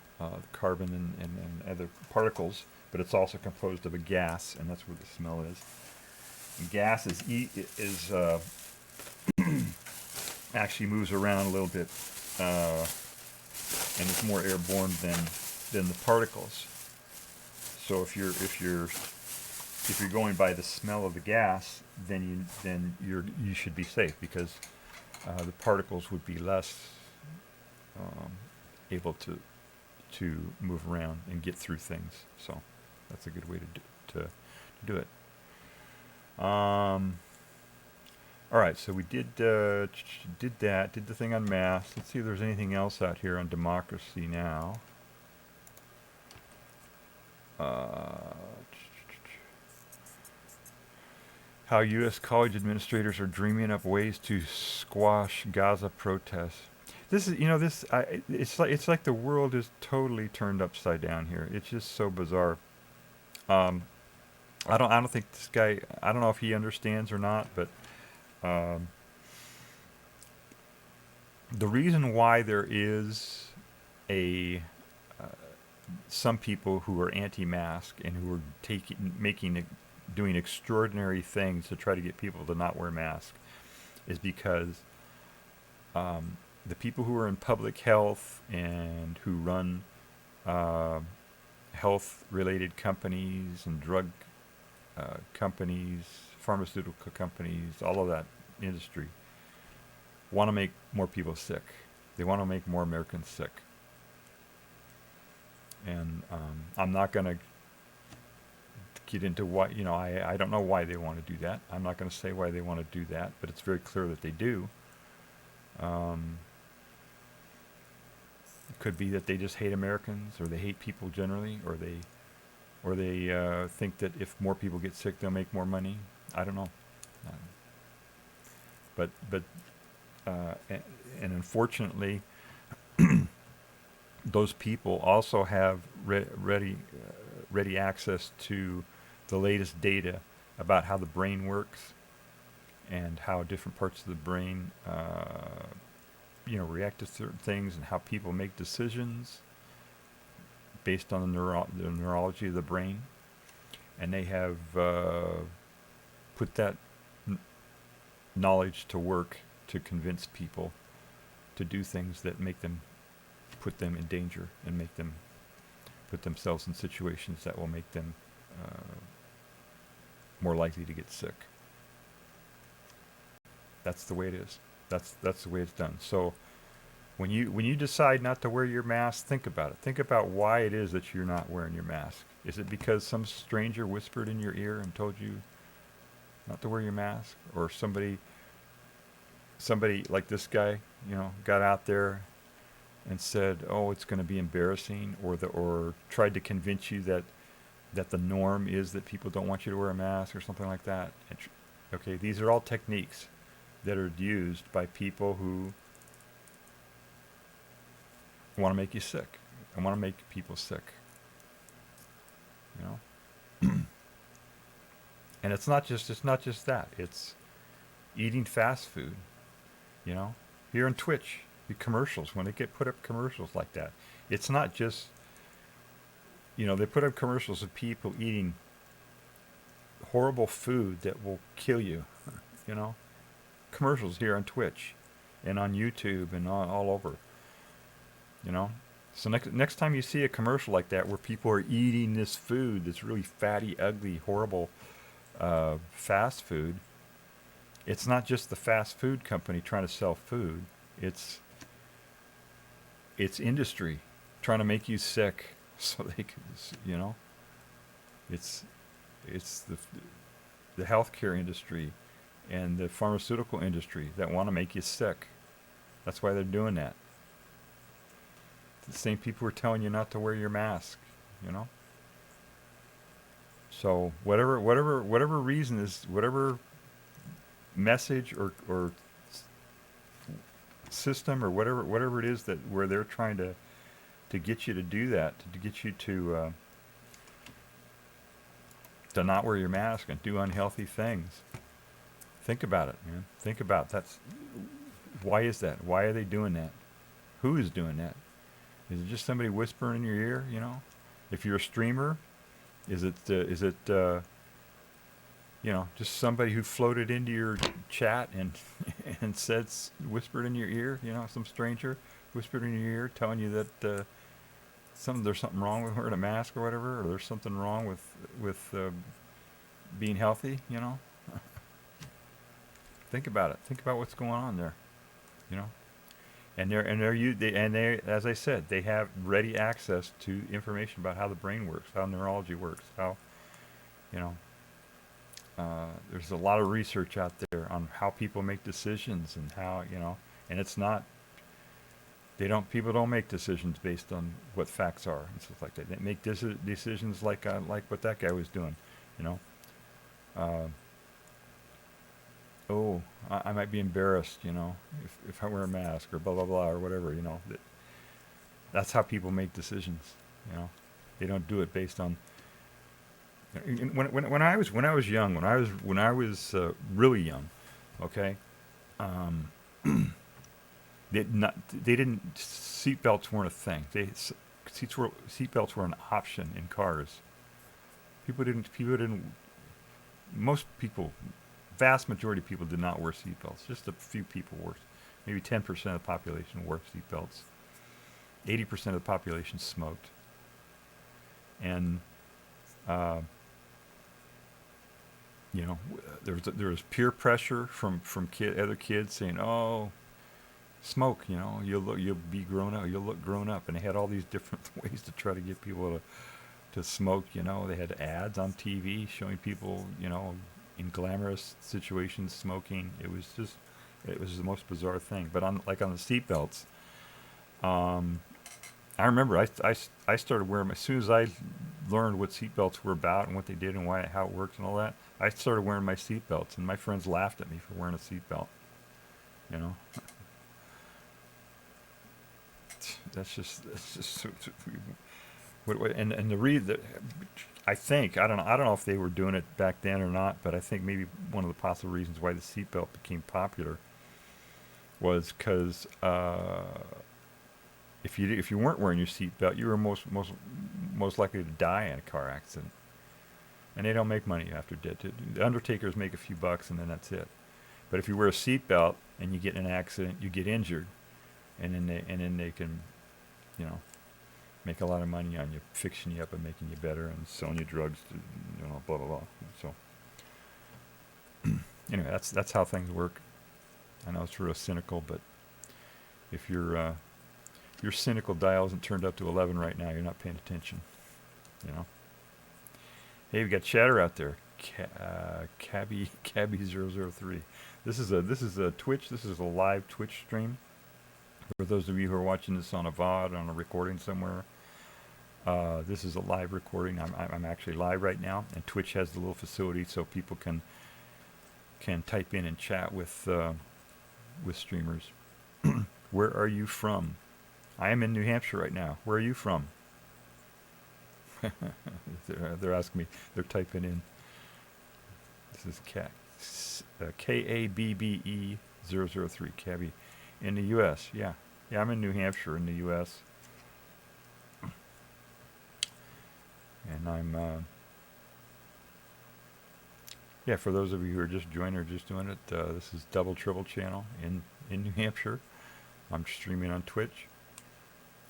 carbon and other particles. But it's also composed of a gas, and that's where the smell is. And gas is actually moves around a little bit, and it's more airborne than the particles. So if you're going by the smell of the gas, then you should be safe, because the particles would be less able to move around and get through things. So that's a good way to do it. All right, so we did the thing on masks. Let's see if there's anything else out here on Democracy Now. How U.S. college administrators are dreaming up ways to squash Gaza protests. This is, it's like the world is totally turned upside down here. It's just so bizarre. I don't think this guy, I don't know if he understands or not, but the reason why there is a some people who are anti-mask and who are doing extraordinary things to try to get people to not wear masks is because the people who are in public health and who run health-related companies and drug companies, pharmaceutical companies, all of that industry, want to make more people sick. They want to make more Americans sick. And I'm not going to get into why, I don't know why they want to do that. I'm not going to say why they want to do that, but it's very clear that they do. It could be that they just hate Americans, or they hate people generally, or they think that if more people get sick, they'll make more money. I don't know. But unfortunately, those people also have ready access to the latest data about how the brain works and how different parts of the brain react to certain things, and how people make decisions based on the neurology of the brain. And they have put that knowledge to work to convince people to do things that put them in danger and make them put themselves in situations that will make them more likely to get sick. That's the way it is. That's the way it's done. So when you decide not to wear your mask, think about it. Think about why it is that you're not wearing your mask. Is it because some stranger whispered in your ear and told you not to wear your mask, or somebody like this guy, got out there and said, "Oh, it's going to be embarrassing," or tried to convince you that the norm is that people don't want you to wear a mask or something like that? Okay, these are all techniques that are used by people who want to make you sick and want to make people sick. And it's not just that. It's eating fast food. Here on Twitch, the commercials, when they put up commercials like that, it's not just, they put up commercials of people eating horrible food that will kill you, commercials here on Twitch and on YouTube and all over, So next time you see a commercial like that where people are eating this food, this really fatty, ugly, horrible fast food, it's not just the fast food company trying to sell food. It's industry trying to make you sick so they can, it's the healthcare industry and the pharmaceutical industry that want to make you sick. That's why they're doing that. The same people who are telling you not to wear your mask, So whatever reason is, whatever message or system or whatever it is that where they're trying to get you to do that, to get you to not wear your mask and do unhealthy things. Think about it, man. Think about that's why is that? Why are they doing that? Who is doing that? Is it just somebody whispering in your ear? If you're a streamer, is it just somebody who floated into your chat and whispered in your ear? Some stranger whispered in your ear, telling you that there's something wrong with wearing a mask or whatever, or there's something wrong with being healthy. Think about it. Think about what's going on there. And they, as I said, they have ready access to information about how the brain works, how neurology works, how, there's a lot of research out there on how people make decisions and how, and it's not, people don't make decisions based on what facts are and stuff like that. They make decisions like what that guy was doing, I might be embarrassed, if I wear a mask, or blah, blah, blah, or whatever, That's how people make decisions, They don't do it based on. When I was young, when I was really young, okay, They didn't. Seatbelts weren't a thing. Seatbelts were an option in cars. People didn't. Most people, vast majority of people did not wear seatbelts. Just a few people wore. Maybe 10% of the population wore seatbelts. 80% of the population smoked. And there was peer pressure from other kids saying, "Oh, smoke, you'll be grown up, you'll look grown up," and they had all these different ways to try to get people to smoke. They had ads on TV showing people, in glamorous situations smoking. It was the most bizarre thing. But on the seatbelts, I remember I started wearing them as soon as I learned what seatbelts were about and what they did and how it worked and all that. I started wearing my seatbelts, and my friends laughed at me for wearing a seatbelt. That's just and the read that I don't know if they were doing it back then or not, but I think maybe one of the possible reasons why the seatbelt became popular was because if you weren't wearing your seatbelt, you were most likely to die in a car accident, and they don't make money after death. The undertakers make a few bucks, and then that's it. But if you wear a seatbelt and you get in an accident, you get injured, and then they can, make a lot of money on you, fixing you up and making you better and selling you drugs, blah blah blah. So anyway, that's how things work. I know it's real cynical, but if your cynical dial isn't turned up to 11 right now, you're not paying attention. Hey, we got chatter out there. Cabby003. This is a Twitch. This is a live Twitch stream. For those of you who are watching this on a VOD, on a recording somewhere, this is a live recording. I'm actually live right now, and Twitch has the little facility so people can type in and chat with streamers. Where are you from? I am in New Hampshire right now. Where are you from? They're asking me. They're typing in. This is KABBE003, Cabby. In the U.S., yeah, I'm in New Hampshire, in the U.S., and I'm, for those of you who are just joining or just doing it, this is Double Triple Channel in New Hampshire. I'm streaming on Twitch.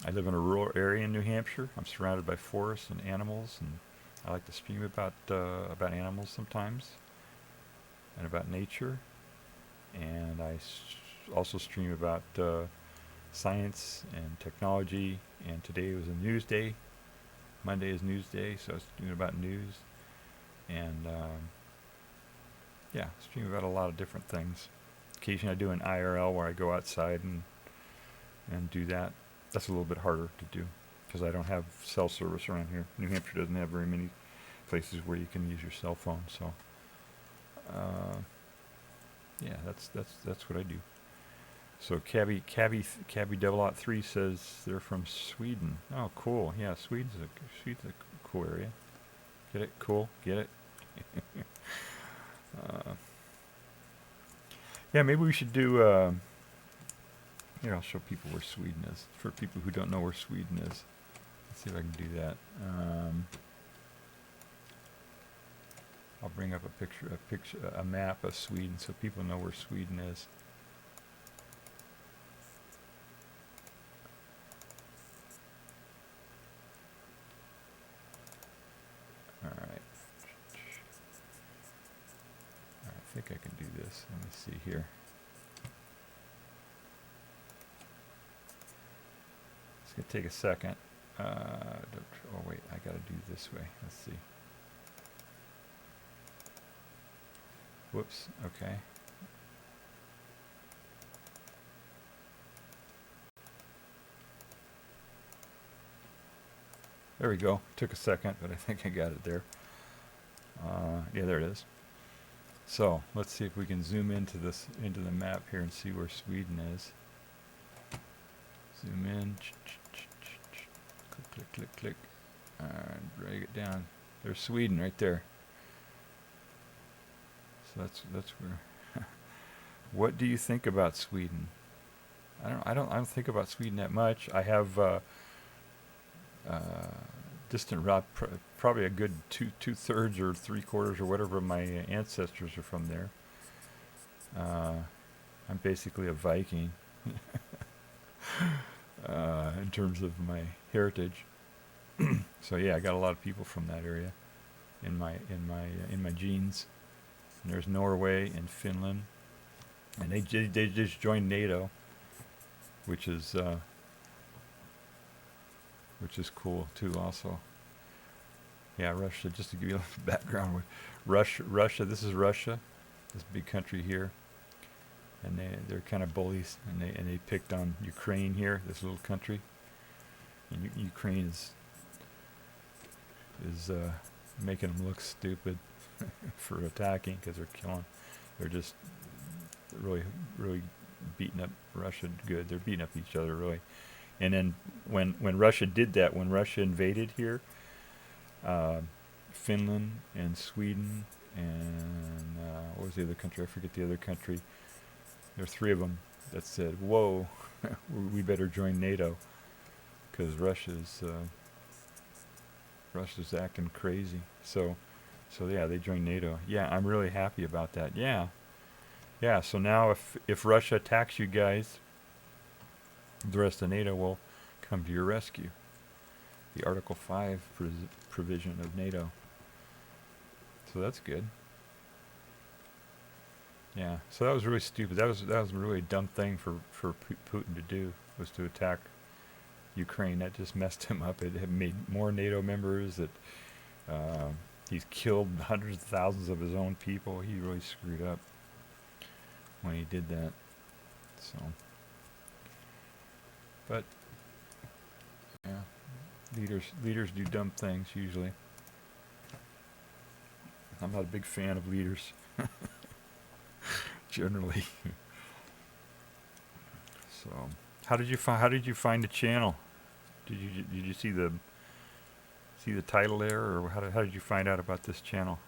I live in a rural area in New Hampshire. I'm surrounded by forests and animals, and I like to stream about animals sometimes, and about nature, and I also stream about science and technology, and today was a news day. Monday is news day, so I was doing about news, and stream about a lot of different things. Occasionally I do an IRL where I go outside and do that. That's a little bit harder to do because I don't have cell service around here. New Hampshire doesn't have very many places where you can use your cell phone, so that's what I do. So Cabby-3 says they're from Sweden. Oh, cool. Yeah, Sweden's a cool area. Get it? Cool. Get it? Maybe we should do. Here, I'll show people where Sweden is. For people who don't know where Sweden is, let's see if I can do that. I'll bring up a map of Sweden, so people know where Sweden is. All right. I think I can do this. Let me see here. It's going to take a second. Oh, wait. I got to do this way. Let's see. Whoops. Okay. There we go. Took a second, but I think I got it there. There it is. So let's see if we can zoom into the map here and see where Sweden is. Zoom in. Click, click, click. Drag it down. There's Sweden right there. So that's where. What do you think about Sweden? I I don't think about Sweden that much. I have distant probably a good two-thirds or three-quarters or whatever of my ancestors are from there. I'm basically a Viking in terms of my heritage. So yeah, I got a lot of people from that area in my genes. And there's Norway and Finland, and they just joined NATO, which is cool too. Also, yeah, Russia. Just to give you a little background, with Russia. This is Russia, this big country here, and they're kind of bullies, and they picked on Ukraine here, this little country, and Ukraine is making them look stupid for attacking because they're just really beating up Russia good. They're beating up each other really. And then when Russia did that, when Russia invaded here, Finland and Sweden and what was the other country? I forget the other country. There are three of them that said, "Whoa, we better join NATO," because Russia's acting crazy. So yeah, they joined NATO. Yeah, I'm really happy about that. Yeah. So now if Russia attacks you guys, the rest of NATO will come to your rescue. The Article 5 provision of NATO. So that's good. Yeah. So that was really stupid. That was a really dumb thing for Putin to do, was to attack Ukraine. That just messed him up. It had made more NATO members. He's killed hundreds of thousands of his own people. He really screwed up when he did that. So, but yeah, leaders do dumb things usually. I'm not a big fan of leaders generally. So, how did you find the channel? Did you see the title there, or how did you find out about this channel?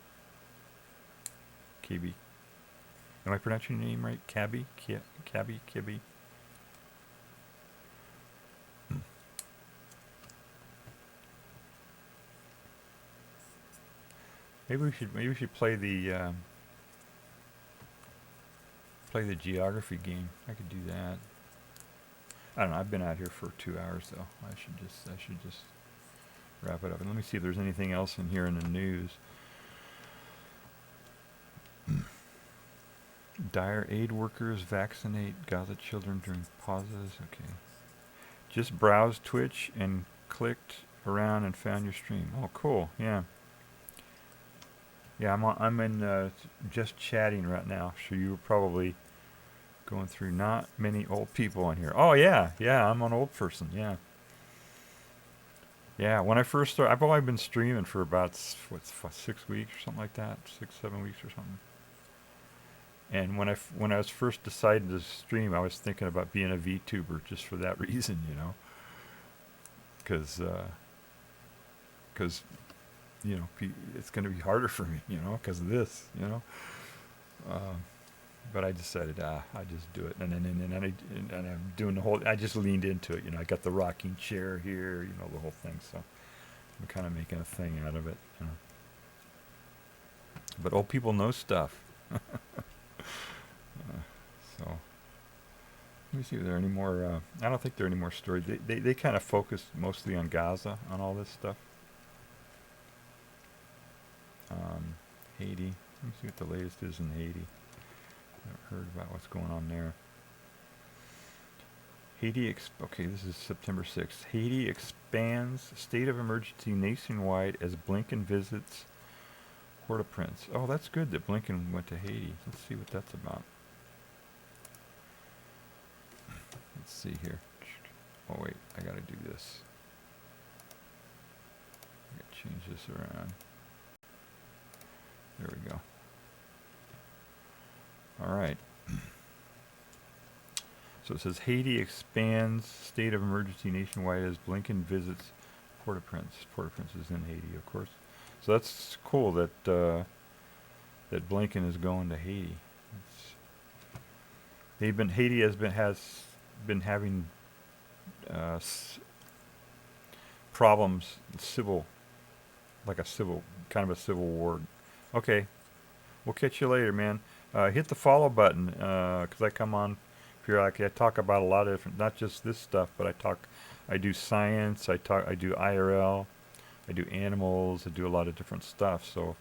KB. Am I pronouncing your name right? Cabby? Kibby? Maybe we should play the geography game. I could do that. I don't know. I've been out here for 2 hours though. I should just wrap it up. And let me see if there's anything else in here in the news. Dire aid workers vaccinate Gaza children during pauses. Okay. Just browsed Twitch and clicked around and found your stream. Oh, cool. Yeah. Yeah, I'm in just chatting right now. So you were probably going through not many old people on here. Oh yeah, I'm an old person. Yeah. Yeah, when I first started, I've only been streaming for about 6 weeks or something like that, 6-7 weeks or something. And when I was first deciding to stream, I was thinking about being a VTuber just for that reason, you know, because you know it's going to be harder for me, you know, because of this, you know. But I decided, I just do it, and I'm doing the whole. I just leaned into it, you know. I got the rocking chair here, you know, the whole thing. So I'm kind of making a thing out of it, you know. But old people know stuff. So let me see if there are any more. I don't think there are any more stories. They kind of focus mostly on Gaza, on all this stuff. Haiti. Let me see what the latest is in Haiti. I've heard about what's going on there. Haiti, okay, this is September 6th. Haiti expands state of emergency nationwide as Blinken visits Port-au-Prince. Oh, that's good that Blinken went to Haiti. Let's see what that's about. Let's see here. Oh, wait, I gotta do this. I gotta change this around. There we go. All right. So it says Haiti expands state of emergency nationwide as Blinken visits Port-au-Prince. Port-au-Prince is in Haiti, of course. So that's cool that that Blinken is going to Haiti. Haiti has been having problems, like a civil, kind of a civil war. Okay, we'll catch you later, man. Hit the follow button, because I come on periodically. I talk about a lot of different, not just this stuff, but I do science, I do IRL, I do animals, I do a lot of different stuff. So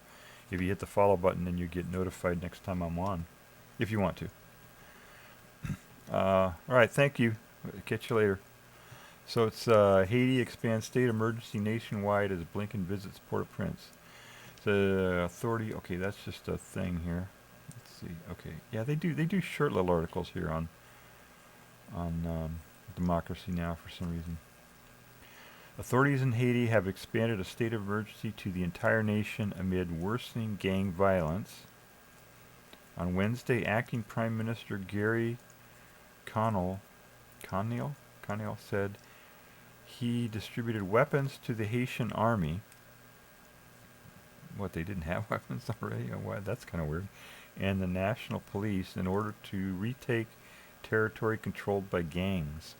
if you hit the follow button, then you get notified next time I'm on, if you want to. All right, thank you. Catch you later. So it's Haiti expands state emergency nationwide as Blinken visits Port-au-Prince. The authority. Okay, that's just a thing here. Let's see. Okay, yeah, they do short little articles here on Democracy Now! For some reason. Authorities in Haiti have expanded a state of emergency to the entire nation amid worsening gang violence. On Wednesday, acting Prime Minister Gary Conille said he distributed weapons to the Haitian army. What, they didn't have weapons already? Oh, what? That's kind of weird. And the national police in order to retake territory controlled by gangs.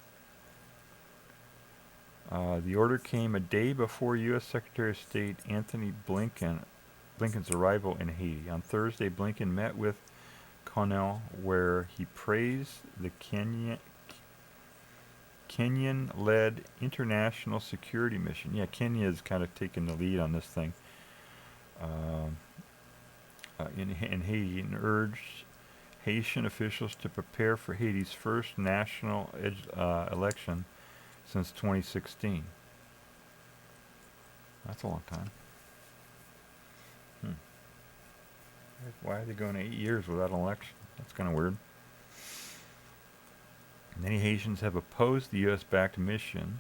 The order came a day before U.S. Secretary of State Anthony Blinken's arrival in Haiti. On Thursday, Blinken met with Conille, where he praised the Kenyan-led international security mission. Yeah, Kenya is kind of taking the lead on this thing in Haiti, and urged Haitian officials to prepare for Haiti's first national election since 2016. That's a long time. Why are they going 8 years without an election? That's kind of weird. Many Haitians have opposed the U.S.-backed mission,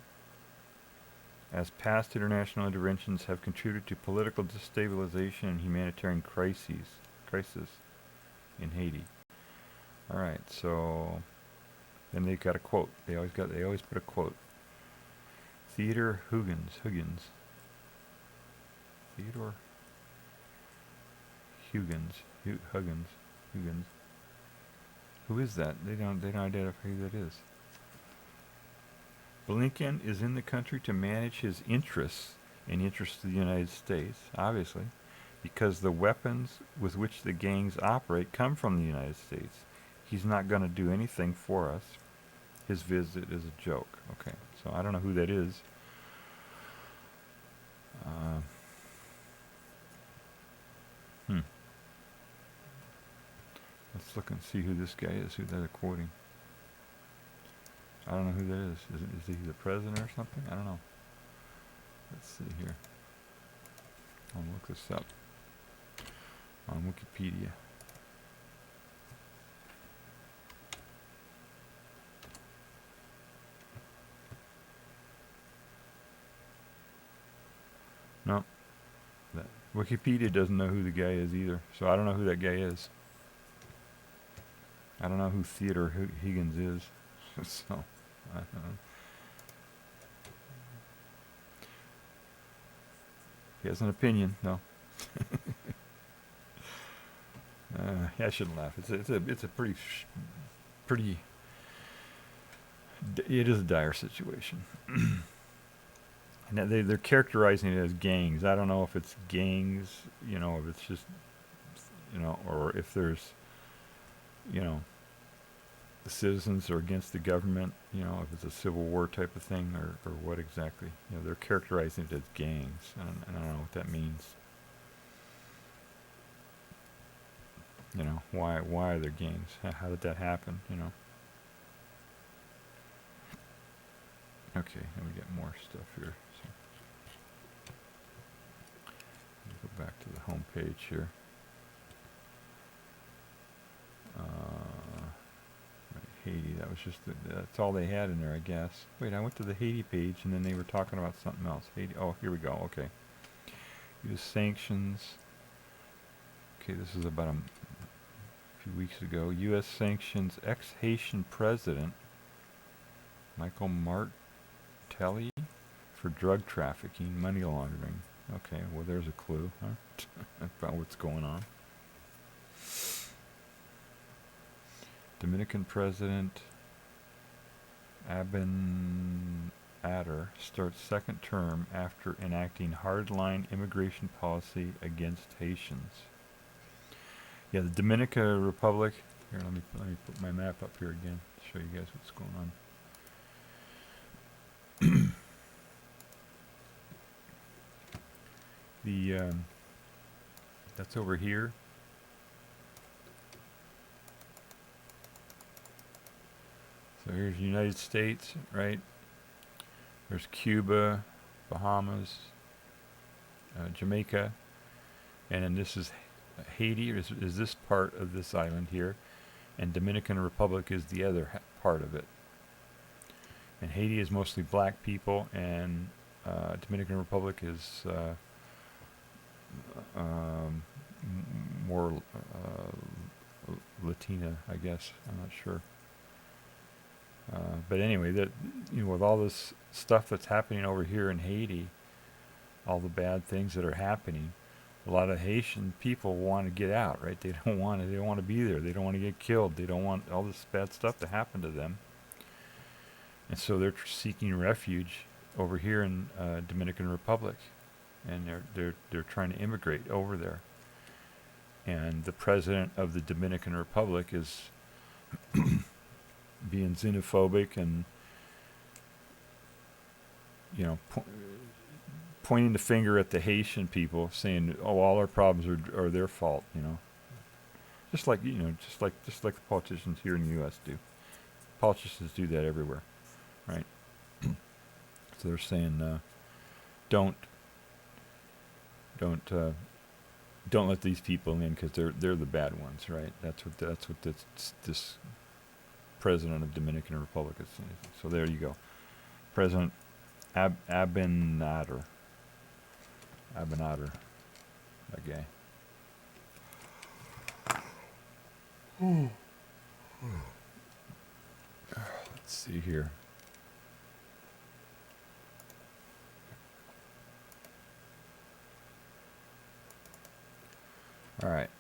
as past international interventions have contributed to political destabilization and humanitarian crisis in Haiti. All right, so then they got a quote. They always put a quote. Theodore Huggins. Theodore Huggins. Who is that? They don't identify who that is. Blinken is in the country to manage his interests and the interests of the United States, obviously, because the weapons with which the gangs operate come from the United States. He's not going to do anything for us. His visit is a joke. Okay, so I don't know who that is. Let's look and see who this guy is, who they're quoting. I don't know who that is. Is he the president or something? I don't know. Let's see here. I'll look this up on Wikipedia. No. Wikipedia doesn't know who the guy is either, so I don't know who that guy is. I don't know who Theodore Higgins is, so I don't know. He has an opinion, no. I shouldn't laugh. It's a pretty. It is a dire situation, and they're characterizing it as gangs. I don't know if it's gangs, if it's just, or if there's, the citizens are against the government, if it's a civil war type of thing, or what exactly. They're characterizing it as gangs, and I don't know what that means. Why are there gangs? How did that happen, Okay, and we get more stuff here. So go back to the home page here. Haiti, that was just that's all they had in there, I guess. Wait, I went to the Haiti page and then they were talking about something else. Haiti, oh, here we go, okay. U.S. sanctions. Okay, this is about a few weeks ago. U.S. sanctions ex-Haitian president Michael Martelly for drug trafficking, money laundering. Okay, well there's a clue, huh? About what's going on. Dominican president Abinader starts second term after enacting hardline immigration policy against Haitians. Yeah, the Dominican Republic. Here, let me put my map up here again to show you guys what's going on. That's over here. So here's the United States, right? There's Cuba, Bahamas, Jamaica, and then this is Haiti, is this part of this island here, and Dominican Republic is the other part of it. And Haiti is mostly black people, and Dominican Republic is more Latina, I guess. I'm not sure. But anyway, with all this stuff that's happening over here in Haiti, all the bad things that are happening, a lot of Haitian people want to get out, right? They don't want to be there. They don't want to get killed. They don't want all this bad stuff to happen to them. And so they're seeking refuge over here in Dominican Republic, and they're trying to immigrate over there. And the president of the Dominican Republic is being xenophobic and pointing the finger at the Haitian people, saying, "Oh, all our problems are their fault," just like the politicians here in the U.S. do. Politicians do that everywhere, right? So they're saying, don't let these people in because they're the bad ones, right? That's what this president of Dominican Republic is saying. So there you go, President Abinader, that guy. Let's see here. All right.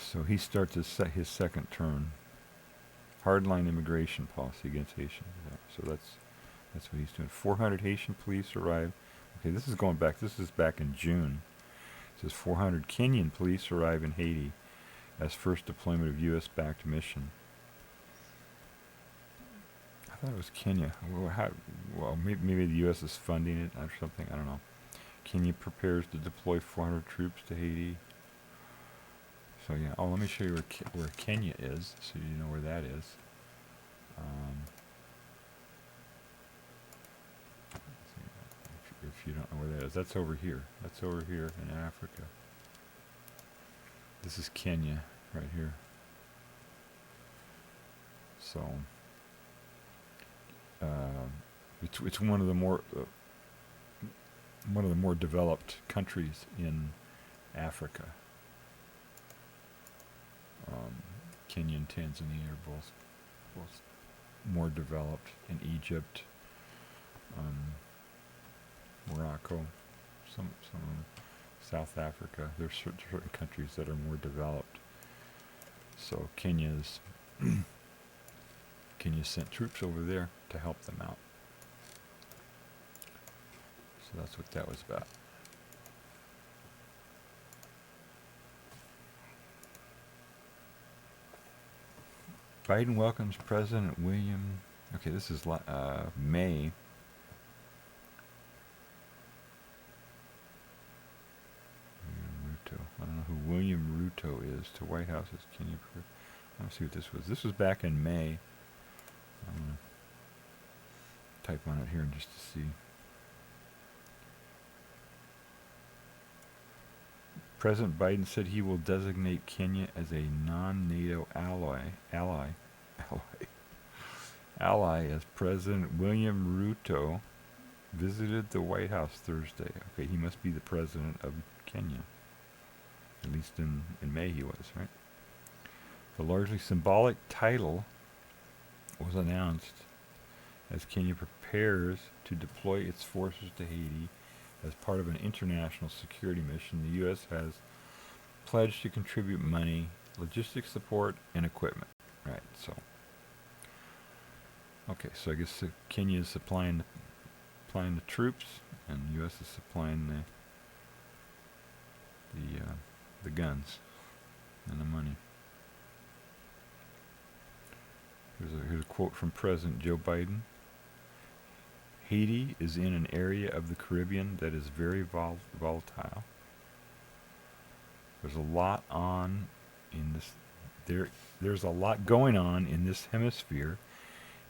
So he starts his second term. Hardline immigration policy against Haitians. So that's what he's doing. 400 Haitian police arrived. Okay, this is going back. This is back in June. It says 400 Kenyan police arrive in Haiti as first deployment of U.S.-backed mission. I thought it was Kenya. Well, maybe the U.S. is funding it or something. I don't know. Kenya prepares to deploy 400 troops to Haiti. So yeah. Oh, let me show you where Kenya is, so you know where that is. If you don't know where that is, that's over here. That's over here in Africa. This is Kenya, right here. So it's one of the more developed countries in Africa. Kenya and Tanzania are both more developed. In Egypt, Morocco, some South Africa. There's certain countries that are more developed. So Kenya sent troops over there to help them out. So that's what that was about. Biden welcomes President William. Okay, this is May. I don't know who William Ruto is to White House as Kenya. Let's see what this was. This was back in May. I'm going to type on it here just to see. President Biden said he will designate Kenya as a non-NATO ally as President William Ruto visited the White House Thursday. Okay, he must be the president of Kenya. At least in May he was, right? The largely symbolic title was announced as Kenya prepares to deploy its forces to Haiti as part of an international security mission. The U.S. has pledged to contribute money, logistics support, and equipment, Right. So. Okay. So I guess Kenya is supplying the troops, and the U.S. is supplying the guns and the money. Here's a quote from President Joe Biden. Haiti is in an area of the Caribbean that is very volatile. There's a lot on in this. There's a lot going on in this hemisphere,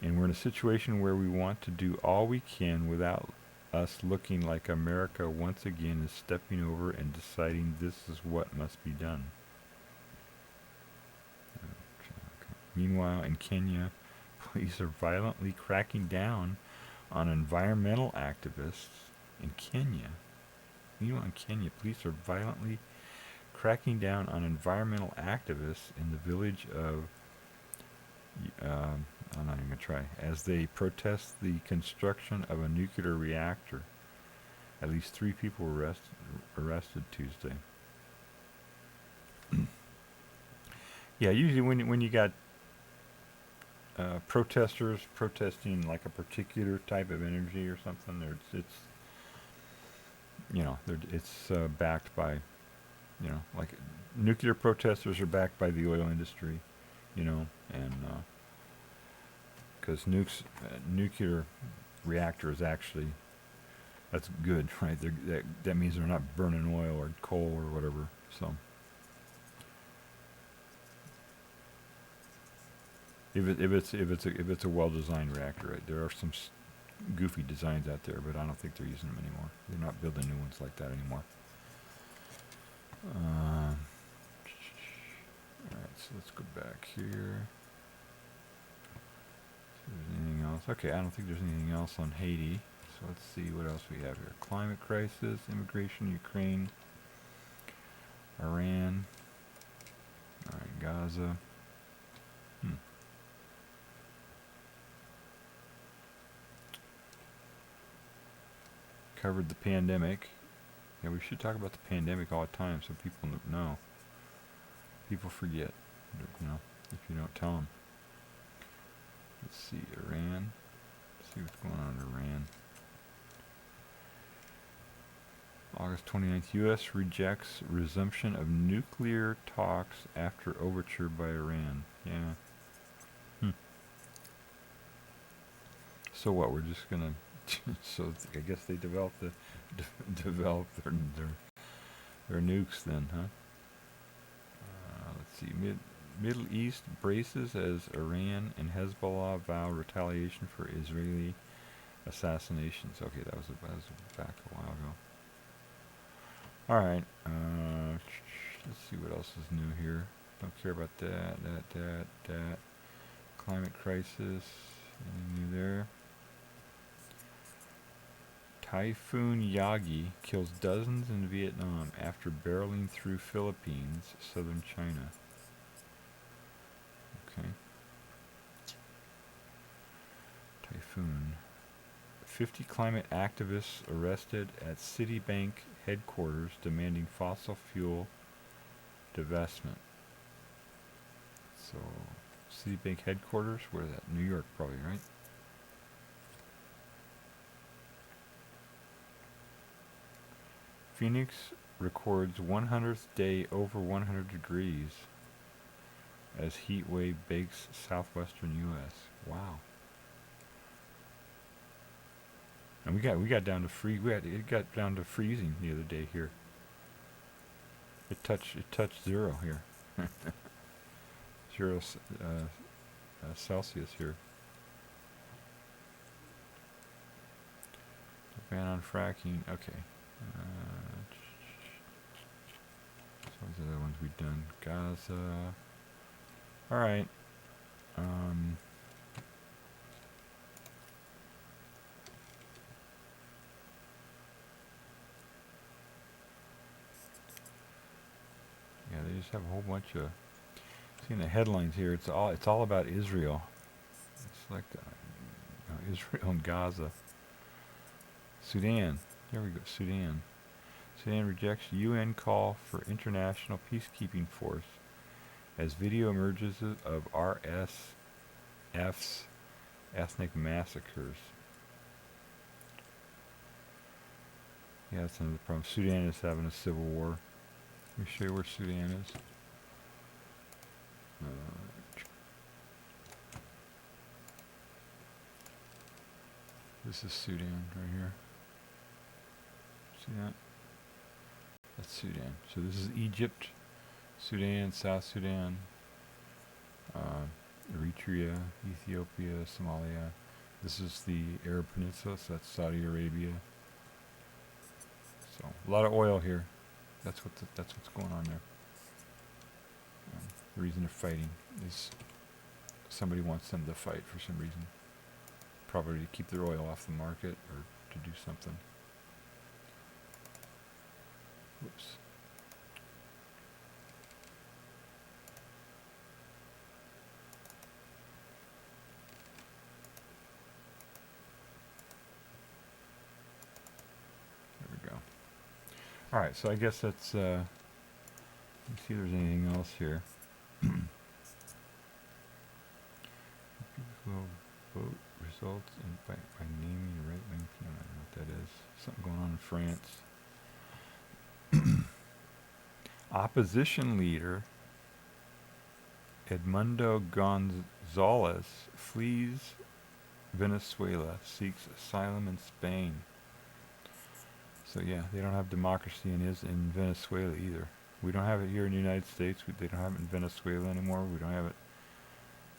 and we're in a situation where we want to do all we can without us looking like America once again is stepping over and deciding this is what must be done. Okay. Meanwhile, in Kenya, police are violently cracking down on environmental activists in Kenya. Meanwhile, in Kenya, police are violently cracking down on environmental activists in the village of, I'm not even going to try, as they protest the construction of a nuclear reactor. At least 3 people were arrested Tuesday. Yeah, usually when you got protesters protesting like a particular type of energy or something, it's backed by, like nuclear protesters are backed by the oil industry, and because nuclear reactors actually, that's good, right? That means they're not burning oil or coal or whatever. So if it's a well-designed reactor, right? There are some goofy designs out there, but I don't think they're using them anymore. They're not building new ones like that anymore. All right, so let's go back here. See if there's anything else. Okay, I don't think there's anything else on Haiti. So let's see what else we have here. Climate crisis, immigration, Ukraine, Iran. All right, Gaza. Covered the pandemic. Yeah, we should talk about the pandemic all the time so people know. People forget, if you don't tell them. Let's see, Iran. Let's see what's going on in Iran. August 29th, U.S. rejects resumption of nuclear talks after overture by Iran. Yeah. So what? We're just gonna. So I guess they develop their nukes then, huh? Let's see. Middle East braces as Iran and Hezbollah vow retaliation for Israeli assassinations. Okay, that was back a while ago. All right. Let's see what else is new here. Don't care about that. Climate crisis. Anything new there? Typhoon Yagi kills dozens in Vietnam after barreling through Philippines, southern China. Okay. Typhoon. 50 climate activists arrested at Citibank headquarters demanding fossil fuel divestment. So, Citibank headquarters, where is that? New York, probably, right? Phoenix records 100th day over 100 degrees as heat wave bakes southwestern U.S. Wow. And we got down to it got down to freezing the other day here. It touched 0 here. 0 Celsius here. Ban on fracking. Okay. So those are the ones we've done. Gaza. All right. Yeah, they just have a whole bunch of. Seeing the headlines here, it's all about Israel. It's like Israel and Gaza. Sudan. There we go. Sudan rejects UN call for international peacekeeping force as video emerges of RSF's ethnic massacres. Yeah, that's another problem. Sudan is having a civil war. Let me show you where Sudan is. This is Sudan right here. See that? That's Sudan. So this is Egypt, Sudan, South Sudan, Eritrea, Ethiopia, Somalia. This is the Arab Peninsula, so that's Saudi Arabia. So a lot of oil here. That's what's going on there. The reason they're fighting is somebody wants them to fight for some reason. Probably to keep their oil off the market or to do something. Whoops. There we go. All right, so I guess that's. Let me see if there's anything else here. Vote results by naming the right wing. I don't know what that is. Something going on in France. Opposition leader Edmundo Gonzalez flees Venezuela, seeks asylum in Spain. So yeah, they don't have democracy in Venezuela either. We don't have it here in the United States. They don't have it in Venezuela anymore. We don't have it.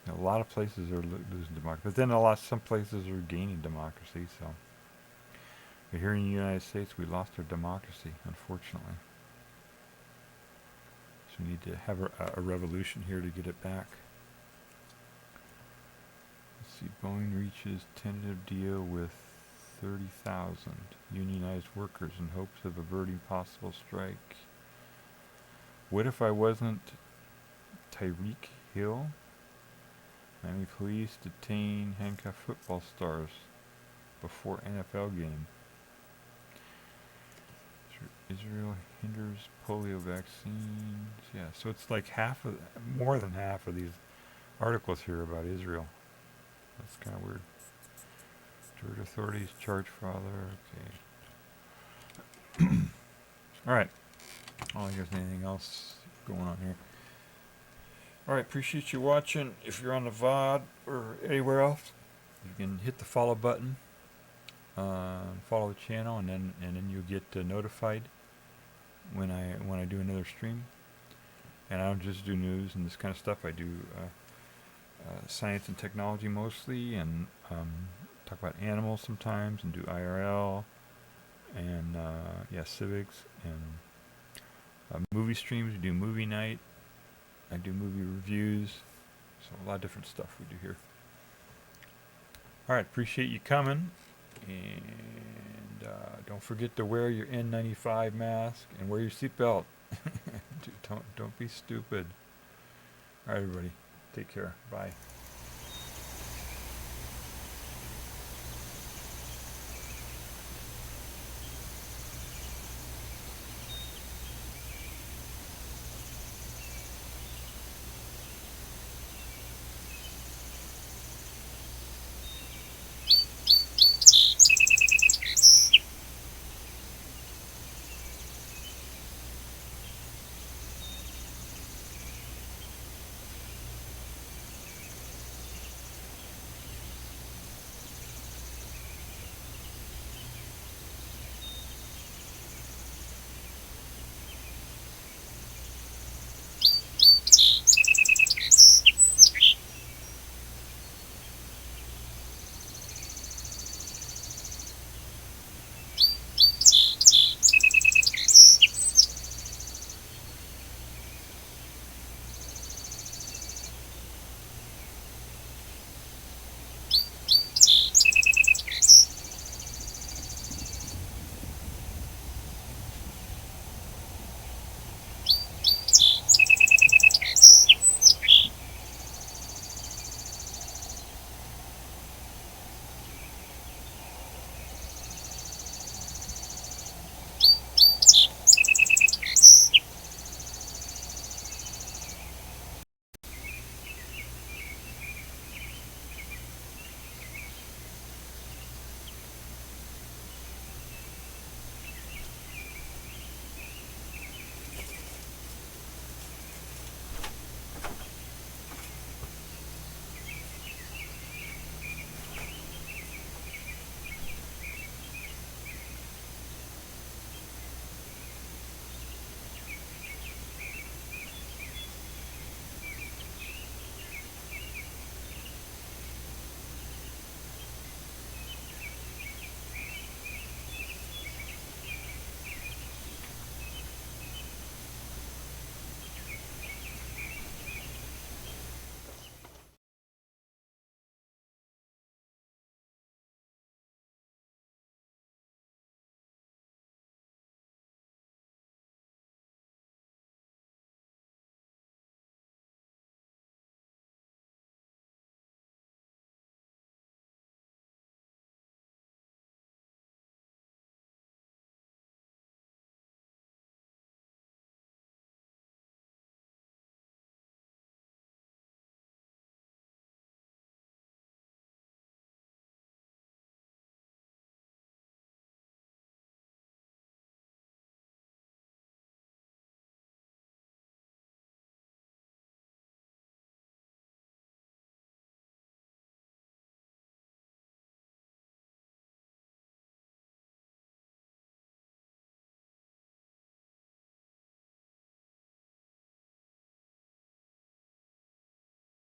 You know, a lot of places are losing democracy, but then some places are gaining democracy. So but here in the United States, we lost our democracy, unfortunately. So we need to have a revolution here to get it back. Let's see, Boeing reaches tentative deal with 30,000 unionized workers in hopes of averting possible strike. What if I wasn't Tyreek Hill? Miami police detain handcuffed football stars before NFL game. Israel hinders polio vaccines. Yeah, so it's like more than half of these articles here about Israel. That's kind of weird. Georgia authorities charge father. Okay. All right. I don't think there's anything else going on here. All right, appreciate you watching. If you're on the VOD or anywhere else, you can hit the follow button, follow the channel, and then you'll get notified when I do another stream. And I don't just do news and this kind of stuff. I do science and technology mostly, and talk about animals sometimes, and do IRL, and civics, and movie streams. We do movie night. I do movie reviews, so a lot of different stuff we do here. All right, appreciate you coming, and don't forget to wear your N95 mask and wear your seatbelt. Don't be stupid. All right, everybody, take care. Bye.